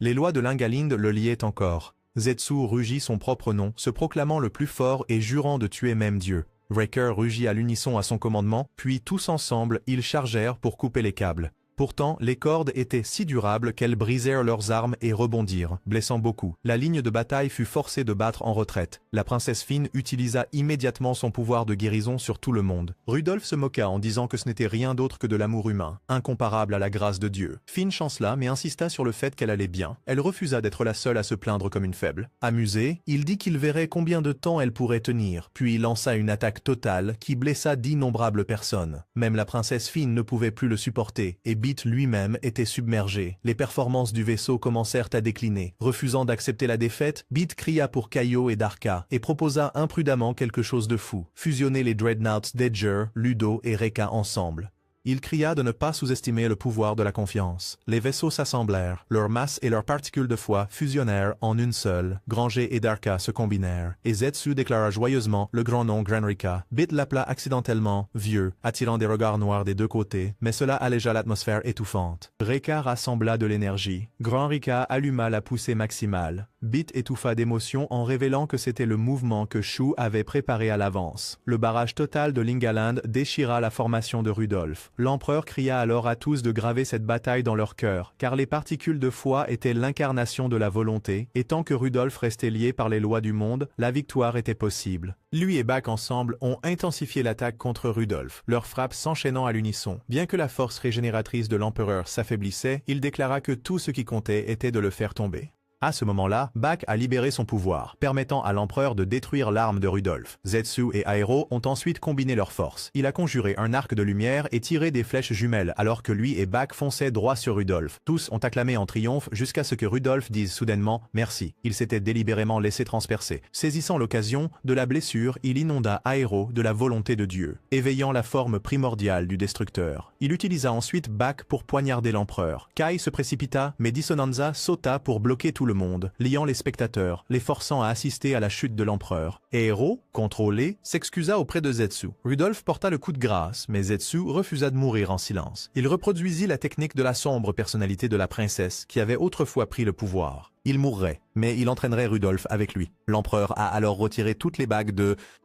Les lois de Lingalind le liaient encore. Zetsu rugit son propre nom, se proclamant le plus fort et jurant de tuer même Dieu. Wrecker rugit à l'unisson à son commandement, puis tous ensemble, ils chargèrent pour couper les câbles. Pourtant, les cordes étaient si durables qu'elles brisèrent leurs armes et rebondirent, blessant beaucoup. La ligne de bataille fut forcée de battre en retraite. La princesse Finn utilisa immédiatement son pouvoir de guérison sur tout le monde. Rudolf se moqua en disant que ce n'était rien d'autre que de l'amour humain, incomparable à la grâce de Dieu. Finn chancela mais insista sur le fait qu'elle allait bien. Elle refusa d'être la seule à se plaindre comme une faible. Amusé, il dit qu'il verrait combien de temps elle pourrait tenir, puis lança une attaque totale qui blessa d'innombrables personnes. Même la princesse Finn ne pouvait plus le supporter, et Bit lui-même était submergé. Les performances du vaisseau commencèrent à décliner. Refusant d'accepter la défaite, Bit cria pour Kaio et Darka et proposa imprudemment quelque chose de fou. Fusionner les Dreadnoughts d'Edger, Ludo et Reka ensemble. Il cria de ne pas sous-estimer le pouvoir de la confiance. Les vaisseaux s'assemblèrent, leur masse et leurs particules de foi fusionnèrent en une seule. Granger et Darka se combinèrent, et Zetsu déclara joyeusement le grand nom Granrika. Bit l'appela accidentellement « vieux », attirant des regards noirs des deux côtés, mais cela allégea l'atmosphère étouffante. Reka rassembla de l'énergie. Granrika alluma la poussée maximale. Bit étouffa d'émotion en révélant que c'était le mouvement que Shu avait préparé à l'avance. Le barrage total de Lingaland déchira la formation de Rudolf. L'empereur cria alors à tous de graver cette bataille dans leur cœur, car les particules de foi étaient l'incarnation de la volonté, et tant que Rudolf restait lié par les lois du monde, la victoire était possible. Lui et Bak ensemble ont intensifié l'attaque contre Rudolf, leurs frappes s'enchaînant à l'unisson. Bien que la force régénératrice de l'empereur s'affaiblissait, il déclara que tout ce qui comptait était de le faire tomber. À ce moment-là, Bak a libéré son pouvoir, permettant à l'empereur de détruire l'arme de Rudolf. Zetsu et Aero ont ensuite combiné leurs forces. Il a conjuré un arc de lumière et tiré des flèches jumelles alors que lui et Bak fonçaient droit sur Rudolf. Tous ont acclamé en triomphe jusqu'à ce que Rudolf dise soudainement « merci ». Il s'était délibérément laissé transpercer. Saisissant l'occasion de la blessure, il inonda Aero de la volonté de Dieu, éveillant la forme primordiale du destructeur. Il utilisa ensuite Bak pour poignarder l'empereur. Kai se précipita, mais Dissonanza sauta pour bloquer tout le monde, liant les spectateurs, les forçant à assister à la chute de l'empereur. Aero, contrôlé, s'excusa auprès de Zetsu. Rudolf porta le coup de grâce, mais Zetsu refusa de mourir en silence. Il reproduisit la technique de la sombre personnalité de la princesse qui avait autrefois pris le pouvoir. Il mourrait, mais il entraînerait Rudolf avec lui. L'empereur a alors retiré toutes les bagues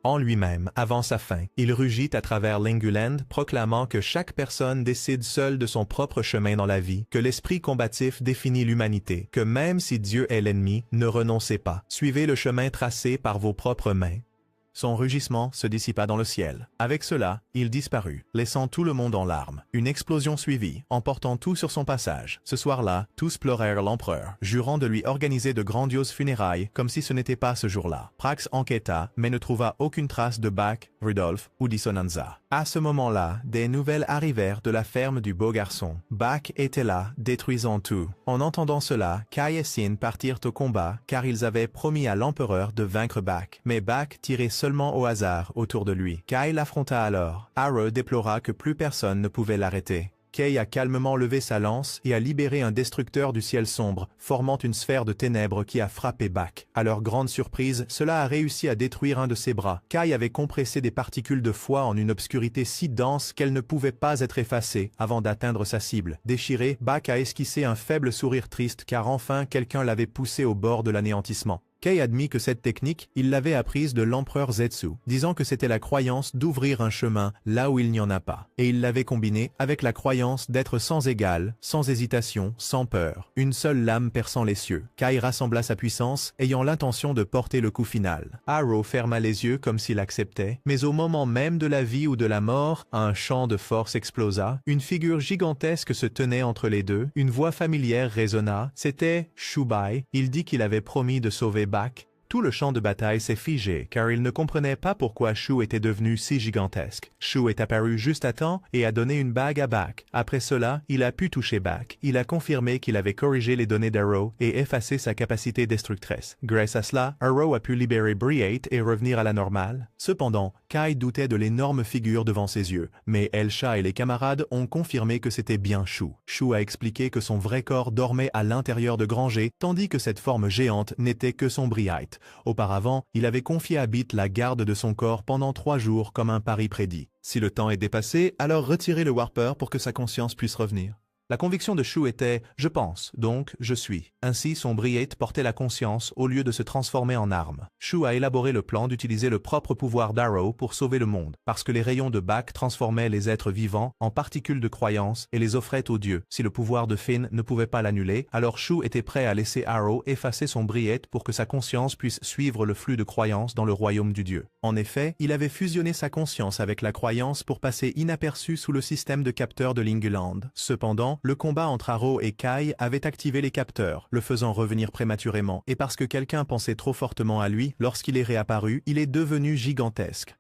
en lui-même avant sa fin. Il rugit à travers Linguland, proclamant que chaque personne décide seule de son propre chemin dans la vie, que l'esprit combatif définit l'humanité, que même si Dieu est l'ennemi, ne renoncez pas. Suivez le chemin tracé par vos propres mains. Son rugissement se dissipa dans le ciel. Avec cela, il disparut, laissant tout le monde en larmes. Une explosion suivit, emportant tout sur son passage. Ce soir-là, tous pleurèrent l'empereur, jurant de lui organiser de grandioses funérailles comme si ce n'était pas ce jour-là. Prax enquêta, mais ne trouva aucune trace de Bak, Rudolf ou Dissonanza. À ce moment-là, des nouvelles arrivèrent de la ferme du beau garçon. Bak était là, détruisant tout. En entendant cela, Kai et Sin partirent au combat, car ils avaient promis à l'empereur de vaincre Bak. Mais Bak tirait seulement au hasard autour de lui. Kai l'affronta alors. Aero déplora que plus personne ne pouvait l'arrêter. Kay a calmement levé sa lance et a libéré un destructeur du ciel sombre, formant une sphère de ténèbres qui a frappé Bak. À leur grande surprise, cela a réussi à détruire un de ses bras. Kai avait compressé des particules de foi en une obscurité si dense qu'elles ne pouvaient pas être effacées avant d'atteindre sa cible. Déchiré, Bak a esquissé un faible sourire triste car enfin quelqu'un l'avait poussé au bord de l'anéantissement. Kay admit que cette technique, il l'avait apprise de l'empereur Zetsu, disant que c'était la croyance d'ouvrir un chemin là où il n'y en a pas. Et il l'avait combinée avec la croyance d'être sans égal, sans hésitation, sans peur. Une seule lame perçant les cieux. Kay rassembla sa puissance, ayant l'intention de porter le coup final. Aero ferma les yeux comme s'il acceptait, mais au moment même de la vie ou de la mort, un champ de force explosa, une figure gigantesque se tenait entre les deux, une voix familière résonna, c'était Shubai. Il dit qu'il avait promis de sauver Bak, Tout le champ de bataille s'est figé car il ne comprenait pas pourquoi Shu était devenu si gigantesque. Shu est apparu juste à temps et a donné une bague à Bak. Après cela, il a pu toucher Bak. Il a confirmé qu'il avait corrigé les données d'Arrow et effacé sa capacité destructrice. Grâce à cela, Arrow a pu libérer Briate et revenir à la normale. Cependant, Kai doutait de l'énorme figure devant ses yeux, mais Elsha et les camarades ont confirmé que c'était bien Shu. Shu a expliqué que son vrai corps dormait à l'intérieur de Granger, tandis que cette forme géante n'était que son Briate. Auparavant, il avait confié à Beat la garde de son corps pendant 3 jours comme un pari prédit. Si le temps est dépassé, alors retirez le Warper pour que sa conscience puisse revenir. La conviction de Shu était « je pense, donc je suis ». Ainsi, son Briate portait la conscience au lieu de se transformer en arme. Shu a élaboré le plan d'utiliser le propre pouvoir d'Arrow pour sauver le monde, parce que les rayons de Bak transformaient les êtres vivants en particules de croyance et les offraient aux dieux. Si le pouvoir de Finn ne pouvait pas l'annuler, alors Shu était prêt à laisser Arrow effacer son Briate pour que sa conscience puisse suivre le flux de croyance dans le royaume du dieu. En effet, il avait fusionné sa conscience avec la croyance pour passer inaperçu sous le système de capteurs de Linguland. Cependant, le combat entre Arrow et Kai avait activé les capteurs, le faisant revenir prématurément, et parce que quelqu'un pensait trop fortement à lui, lorsqu'il est réapparu, il est devenu gigantesque.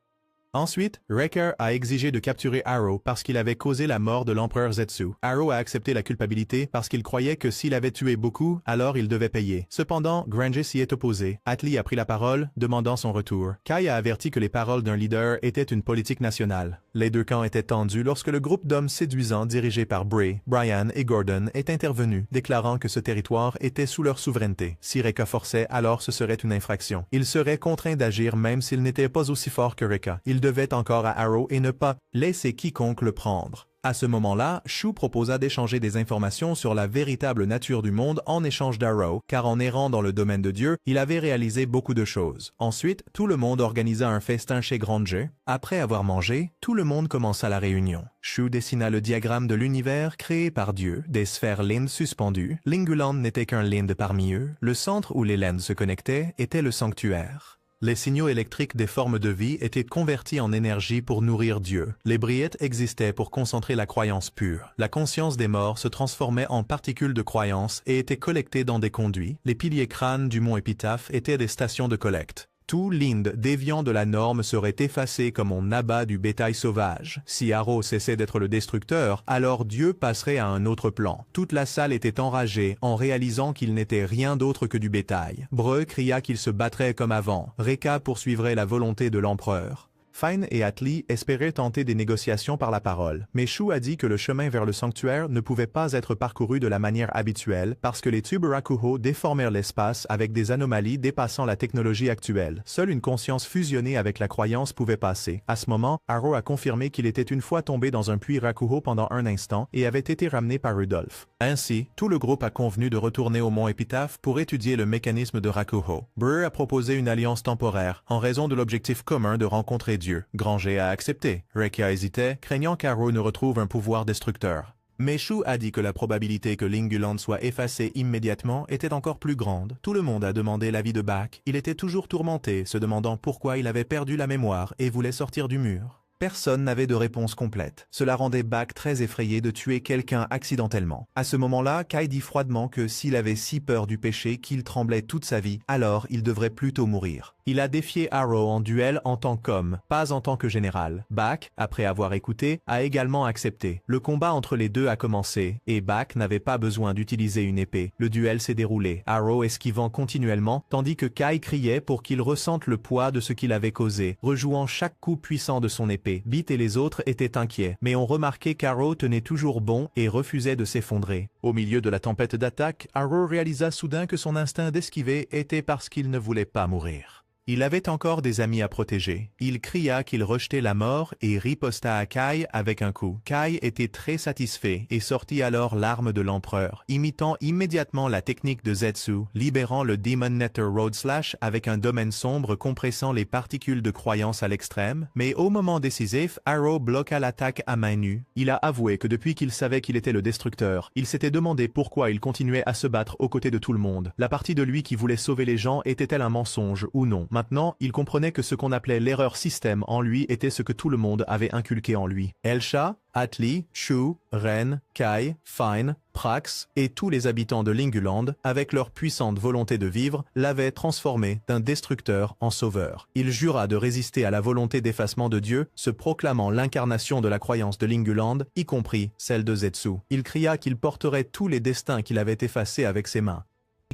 Ensuite, Wrecker a exigé de capturer Arrow parce qu'il avait causé la mort de l'empereur Zetsu. Arrow a accepté la culpabilité parce qu'il croyait que s'il avait tué beaucoup, alors il devait payer. Cependant, Granger s'y est opposé. Atlee a pris la parole, demandant son retour. Kai a averti que les paroles d'un leader étaient une politique nationale. Les deux camps étaient tendus lorsque le groupe d'hommes séduisants dirigé par Bray, Brian et Gordon est intervenu, déclarant que ce territoire était sous leur souveraineté. Si Rekka forçait, alors ce serait une infraction. Il serait contraint d'agir même s'il n'était pas aussi fort que Rekka. Il devait encore à Arrow et ne pas laisser quiconque le prendre. À ce moment-là, Shu proposa d'échanger des informations sur la véritable nature du monde en échange d'Arrow, car en errant dans le domaine de Dieu, il avait réalisé beaucoup de choses. Ensuite, tout le monde organisa un festin chez Granger. Après avoir mangé, tout le monde commença la réunion. Shu dessina le diagramme de l'univers créé par Dieu, des sphères Lind suspendues. Linguland n'était qu'un Lind parmi eux. Le centre où les Lends se connectaient était le sanctuaire. Les signaux électriques des formes de vie étaient convertis en énergie pour nourrir Dieu. Les Briates existaient pour concentrer la croyance pure. La conscience des morts se transformait en particules de croyance et était collectée dans des conduits. Les piliers crânes du mont Épitaphe étaient des stations de collecte. Tout Lind déviant de la norme serait effacé comme on abat du bétail sauvage. Si Arrow cessait d'être le destructeur, alors Dieu passerait à un autre plan. Toute la salle était enragée en réalisant qu'il n'était rien d'autre que du bétail. Breu cria qu'il se battrait comme avant. Rekka poursuivrait la volonté de l'empereur. Fine et Atlee espéraient tenter des négociations par la parole, mais Shu a dit que le chemin vers le sanctuaire ne pouvait pas être parcouru de la manière habituelle parce que les tubes Rakuho déformèrent l'espace avec des anomalies dépassant la technologie actuelle. Seule une conscience fusionnée avec la croyance pouvait passer. À ce moment, Arrow a confirmé qu'il était une fois tombé dans un puits Rakuho pendant un instant et avait été ramené par Rudolph. Ainsi, tout le groupe a convenu de retourner au mont Épitaphe pour étudier le mécanisme de Rakuho. Breu a proposé une alliance temporaire en raison de l'objectif commun de rencontrer Dieu. Granger a accepté. Rekka hésitait, craignant qu'Arrow ne retrouve un pouvoir destructeur. Mais Shu a dit que la probabilité que Linguland soit effacé immédiatement était encore plus grande. Tout le monde a demandé l'avis de Bak. Il était toujours tourmenté, se demandant pourquoi il avait perdu la mémoire et voulait sortir du mur. Personne n'avait de réponse complète. Cela rendait Bak très effrayé de tuer quelqu'un accidentellement. À ce moment-là, Kai dit froidement que s'il avait si peur du péché qu'il tremblait toute sa vie, alors il devrait plutôt mourir. Il a défié Arrow en duel en tant qu'homme, pas en tant que général. Bak, après avoir écouté, a également accepté. Le combat entre les deux a commencé, et Bak n'avait pas besoin d'utiliser une épée. Le duel s'est déroulé, Arrow esquivant continuellement, tandis que Kai criait pour qu'il ressente le poids de ce qu'il avait causé, rejouant chaque coup puissant de son épée. Beat et les autres étaient inquiets, mais ont remarqué qu'Arrow tenait toujours bon et refusait de s'effondrer. Au milieu de la tempête d'attaque, Arrow réalisa soudain que son instinct d'esquiver était parce qu'il ne voulait pas mourir. Il avait encore des amis à protéger. Il cria qu'il rejetait la mort et riposta à Kai avec un coup. Kai était très satisfait et sortit alors l'arme de l'empereur, imitant immédiatement la technique de Zetsu, libérant le Demon Nether Road Slash avec un domaine sombre compressant les particules de croyance à l'extrême, mais au moment décisif, Arrow bloqua l'attaque à main nue. Il a avoué que depuis qu'il savait qu'il était le destructeur, il s'était demandé pourquoi il continuait à se battre aux côtés de tout le monde. La partie de lui qui voulait sauver les gens était-elle un mensonge ou non? Maintenant, il comprenait que ce qu'on appelait l'erreur système en lui était ce que tout le monde avait inculqué en lui. Elsha, Atli, Shu, Ren, Kai, Fine, Prax et tous les habitants de Linguland, avec leur puissante volonté de vivre, l'avaient transformé d'un destructeur en sauveur. Il jura de résister à la volonté d'effacement de Dieu, se proclamant l'incarnation de la croyance de Linguland, y compris celle de Zetsu. Il cria qu'il porterait tous les destins qu'il avait effacés avec ses mains.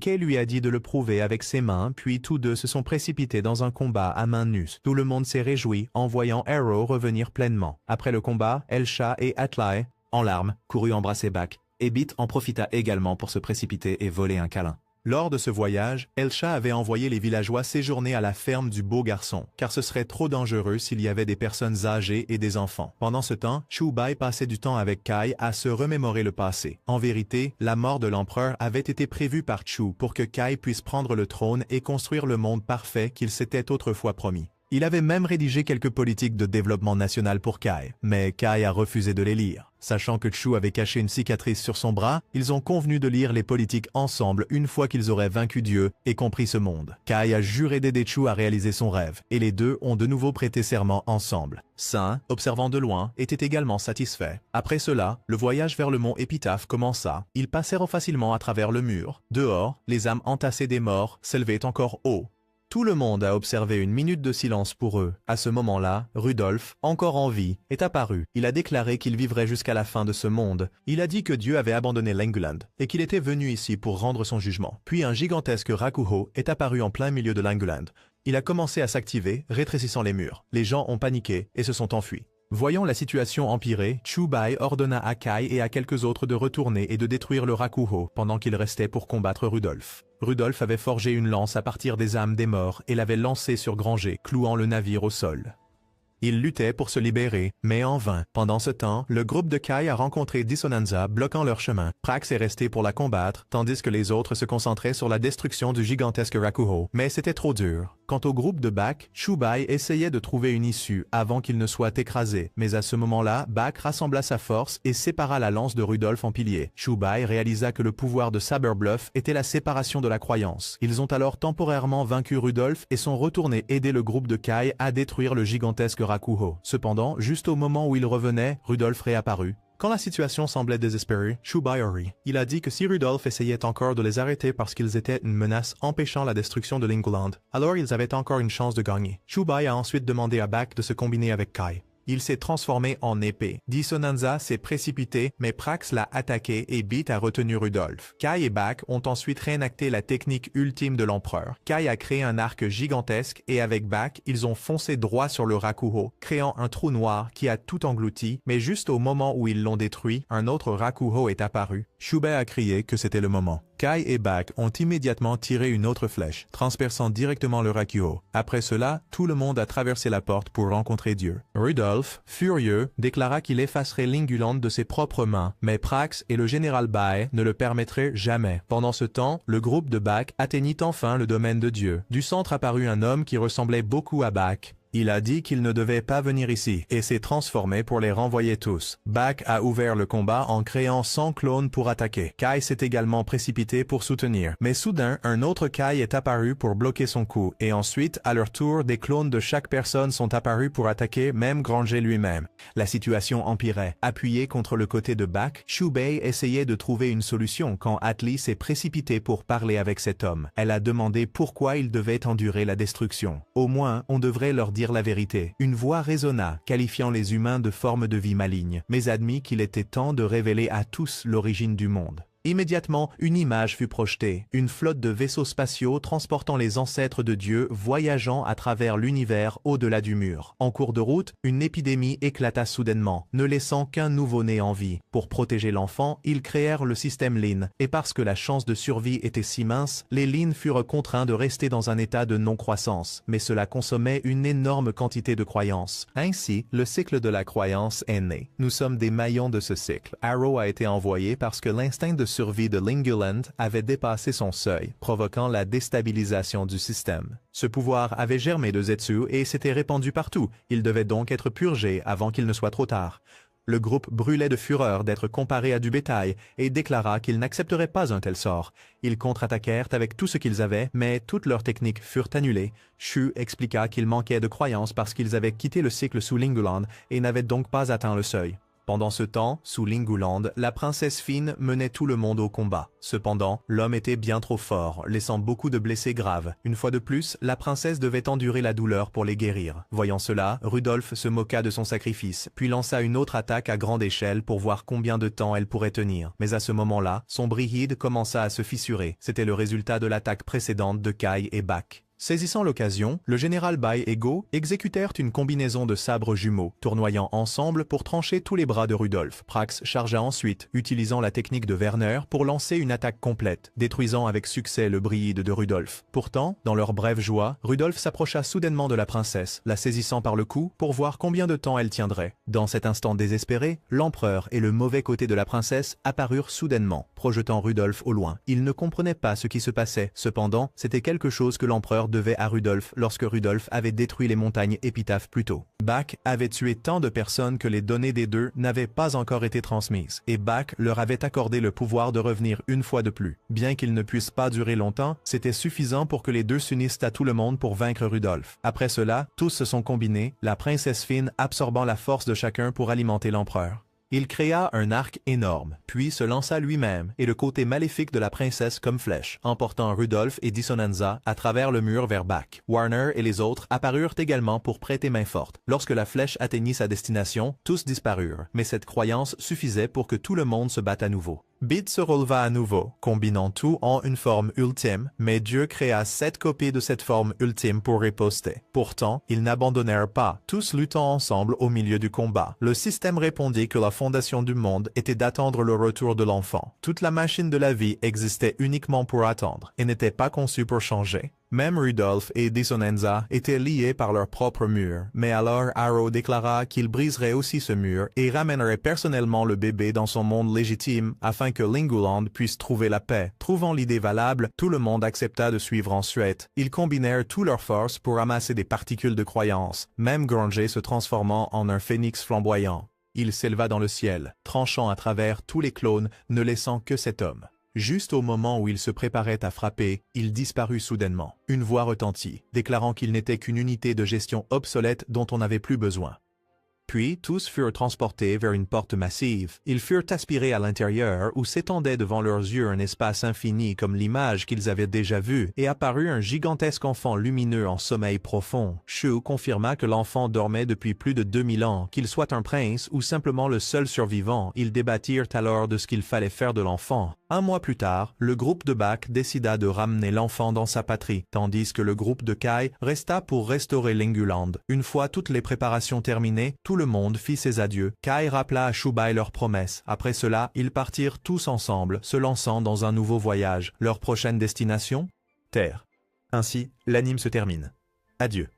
Kay lui a dit de le prouver avec ses mains, puis tous deux se sont précipités dans un combat à main nue. Tout le monde s'est réjoui en voyant Arrow revenir pleinement. Après le combat, Elsha et Atli, en larmes, coururent embrasser Bak, et Bit en profita également pour se précipiter et voler un câlin. Lors de ce voyage, Elsha avait envoyé les villageois séjourner à la ferme du beau garçon, car ce serait trop dangereux s'il y avait des personnes âgées et des enfants. Pendant ce temps, Chubai passait du temps avec Kai à se remémorer le passé. En vérité, la mort de l'empereur avait été prévue par Chu pour que Kai puisse prendre le trône et construire le monde parfait qu'il s'était autrefois promis. Il avait même rédigé quelques politiques de développement national pour Kai, mais Kai a refusé de les lire. Sachant que Chu avait caché une cicatrice sur son bras, ils ont convenu de lire les politiques ensemble une fois qu'ils auraient vaincu Dieu et compris ce monde. Kai a juré d'aider Chu à réaliser son rêve, et les deux ont de nouveau prêté serment ensemble. Saint, observant de loin, était également satisfait. Après cela, le voyage vers le mont Épitaphe commença. Ils passèrent facilement à travers le mur. Dehors, les âmes entassées des morts s'élevaient encore haut. Tout le monde a observé une minute de silence pour eux. À ce moment-là, Rudolf, encore en vie, est apparu. Il a déclaré qu'il vivrait jusqu'à la fin de ce monde. Il a dit que Dieu avait abandonné Linguland et qu'il était venu ici pour rendre son jugement. Puis un gigantesque Rakuho est apparu en plein milieu de Linguland. Il a commencé à s'activer, rétrécissant les murs. Les gens ont paniqué et se sont enfuis. Voyant la situation empirer, Chubai ordonna à Kai et à quelques autres de retourner et de détruire le Rakuho pendant qu'ils restaient pour combattre Rudolf. Rudolf avait forgé une lance à partir des âmes des morts et l'avait lancée sur Granger, clouant le navire au sol. Il luttait pour se libérer, mais en vain. Pendant ce temps, le groupe de Kai a rencontré Dissonanza bloquant leur chemin. Prax est resté pour la combattre, tandis que les autres se concentraient sur la destruction du gigantesque Rakuho. Mais c'était trop dur. Quant au groupe de Bak, Chubai essayait de trouver une issue avant qu'il ne soit écrasé. Mais à ce moment-là, Bak rassembla sa force et sépara la lance de Rudolf en piliers. Chubai réalisa que le pouvoir de Saberbluff était la séparation de la croyance. Ils ont alors temporairement vaincu Rudolf et sont retournés aider le groupe de Kai à détruire le gigantesque Rakuho. Cependant, juste au moment où il revenait, Rudolf réapparut. Quand la situation semblait désespérée, Chubai rit. Il a dit que si Rudolf essayait encore de les arrêter parce qu'ils étaient une menace empêchant la destruction de Linguland, alors ils avaient encore une chance de gagner. Chubai a ensuite demandé à Bak de se combiner avec Kai. Il s'est transformé en épée. Dissonanza s'est précipité, mais Prax l'a attaqué et Bit a retenu Rudolf. Kai et Bak ont ensuite réenacté la technique ultime de l'empereur. Kai a créé un arc gigantesque et avec Bak, ils ont foncé droit sur le Rakuho, créant un trou noir qui a tout englouti, mais juste au moment où ils l'ont détruit, un autre Rakuho est apparu. Chubai a crié que c'était le moment. Kai et Bak ont immédiatement tiré une autre flèche, transperçant directement le Rakuho. Après cela, tout le monde a traversé la porte pour rencontrer Dieu. Rudolf, furieux, déclara qu'il effacerait Linguland de ses propres mains, mais Prax et le général Bae ne le permettraient jamais. Pendant ce temps, le groupe de Bak atteignit enfin le domaine de Dieu. Du centre apparut un homme qui ressemblait beaucoup à Bak. Il a dit qu'il ne devait pas venir ici et s'est transformé pour les renvoyer tous. Bak a ouvert le combat en créant 100 clones pour attaquer. Kai s'est également précipité pour soutenir. Mais soudain, un autre Kai est apparu pour bloquer son coup. Et ensuite, à leur tour, des clones de chaque personne sont apparus pour attaquer même Granger lui-même. La situation empirait. Appuyé contre le côté de Bak, Chubai essayait de trouver une solution quand Atli s'est précipité pour parler avec cet homme. Elle a demandé pourquoi il devait endurer la destruction. Au moins, on devrait leur dire la vérité. Une voix résonna, qualifiant les humains de forme de vie maligne, mais admit qu'il était temps de révéler à tous l'origine du monde. Immédiatement, une image fut projetée, une flotte de vaisseaux spatiaux transportant les ancêtres de Dieu voyageant à travers l'univers au-delà du mur. En cours de route, une épidémie éclata soudainement, ne laissant qu'un nouveau-né en vie. Pour protéger l'enfant, ils créèrent le système Lin, et parce que la chance de survie était si mince, les Lin furent contraints de rester dans un état de non-croissance, mais cela consommait une énorme quantité de croyances. Ainsi, le cycle de la croyance est né. Nous sommes des maillons de ce cycle. Arrow a été envoyé parce que l'instinct de survie de Linguland avait dépassé son seuil, provoquant la déstabilisation du système. Ce pouvoir avait germé de Zetsu et s'était répandu partout. Il devait donc être purgé avant qu'il ne soit trop tard. Le groupe brûlait de fureur d'être comparé à du bétail et déclara qu'ils n'accepteraient pas un tel sort. Ils contre-attaquèrent avec tout ce qu'ils avaient, mais toutes leurs techniques furent annulées. Shu expliqua qu'ils manquaient de croyance parce qu'ils avaient quitté le cycle sous Linguland et n'avaient donc pas atteint le seuil. Pendant ce temps, sous Linguland, la princesse Fine menait tout le monde au combat. Cependant, l'homme était bien trop fort, laissant beaucoup de blessés graves. Une fois de plus, la princesse devait endurer la douleur pour les guérir. Voyant cela, Rudolf se moqua de son sacrifice, puis lança une autre attaque à grande échelle pour voir combien de temps elle pourrait tenir. Mais à ce moment-là, son brihide commença à se fissurer. C'était le résultat de l'attaque précédente de Kai et Bak. Saisissant l'occasion, le général Bai et Go exécutèrent une combinaison de sabres jumeaux, tournoyant ensemble pour trancher tous les bras de Rudolf. Prax chargea ensuite, utilisant la technique de Werner pour lancer une attaque complète, détruisant avec succès le brihide de Rudolf. Pourtant, dans leur brève joie, Rudolf s'approcha soudainement de la princesse, la saisissant par le cou pour voir combien de temps elle tiendrait. Dans cet instant désespéré, l'empereur et le mauvais côté de la princesse apparurent soudainement, projetant Rudolf au loin. Il ne comprenait pas ce qui se passait. Cependant, c'était quelque chose que l'empereur devait à Rudolf lorsque Rudolf avait détruit les montagnes épitaphes plus tôt. Bak avait tué tant de personnes que les données des deux n'avaient pas encore été transmises, et Bak leur avait accordé le pouvoir de revenir une fois de plus. Bien qu'ils ne puissent pas durer longtemps, c'était suffisant pour que les deux s'unissent à tout le monde pour vaincre Rudolf. Après cela, tous se sont combinés, la princesse Fine absorbant la force de chacun pour alimenter l'empereur. Il créa un arc énorme, puis se lança lui-même et le côté maléfique de la princesse comme flèche, emportant Rudolf et Dissonanza à travers le mur vers Bak. Warner et les autres apparurent également pour prêter main forte. Lorsque la flèche atteignit sa destination, tous disparurent, mais cette croyance suffisait pour que tout le monde se batte à nouveau. Beat se releva à nouveau, combinant tout en une forme ultime, mais Dieu créa 7 copies de cette forme ultime pour riposter. Pourtant, ils n'abandonnèrent pas, tous luttant ensemble au milieu du combat. Le système répondit que la fondation du monde était d'attendre le retour de l'enfant. Toute la machine de la vie existait uniquement pour attendre, et n'était pas conçue pour changer. Même Rudolf et Dissonanza étaient liés par leur propre mur, mais alors Arrow déclara qu'il briserait aussi ce mur et ramènerait personnellement le bébé dans son monde légitime afin que Linguland puisse trouver la paix. Trouvant l'idée valable, tout le monde accepta de suivre ensuite. Ils combinèrent toutes leurs forces pour amasser des particules de croyance, même Granger se transformant en un phénix flamboyant. Il s'éleva dans le ciel, tranchant à travers tous les clones, ne laissant que cet homme. Juste au moment où il se préparait à frapper, il disparut soudainement. Une voix retentit, déclarant qu'il n'était qu'une unité de gestion obsolète dont on n'avait plus besoin. Puis tous furent transportés vers une porte massive. Ils furent aspirés à l'intérieur où s'étendait devant leurs yeux un espace infini comme l'image qu'ils avaient déjà vue, et apparut un gigantesque enfant lumineux en sommeil profond. Shu confirma que l'enfant dormait depuis plus de 2000 ans, qu'il soit un prince ou simplement le seul survivant. Ils débattirent alors de ce qu'il fallait faire de l'enfant. Un mois plus tard, le groupe de Bak décida de ramener l'enfant dans sa patrie, tandis que le groupe de Kai resta pour restaurer Linguland. Une fois toutes les préparations terminées, tout le monde fit ses adieux. Kai rappela à Shubai leur promesse. Après cela, ils partirent tous ensemble, se lançant dans un nouveau voyage. Leur prochaine destination? Terre. Ainsi, l'anime se termine. Adieu.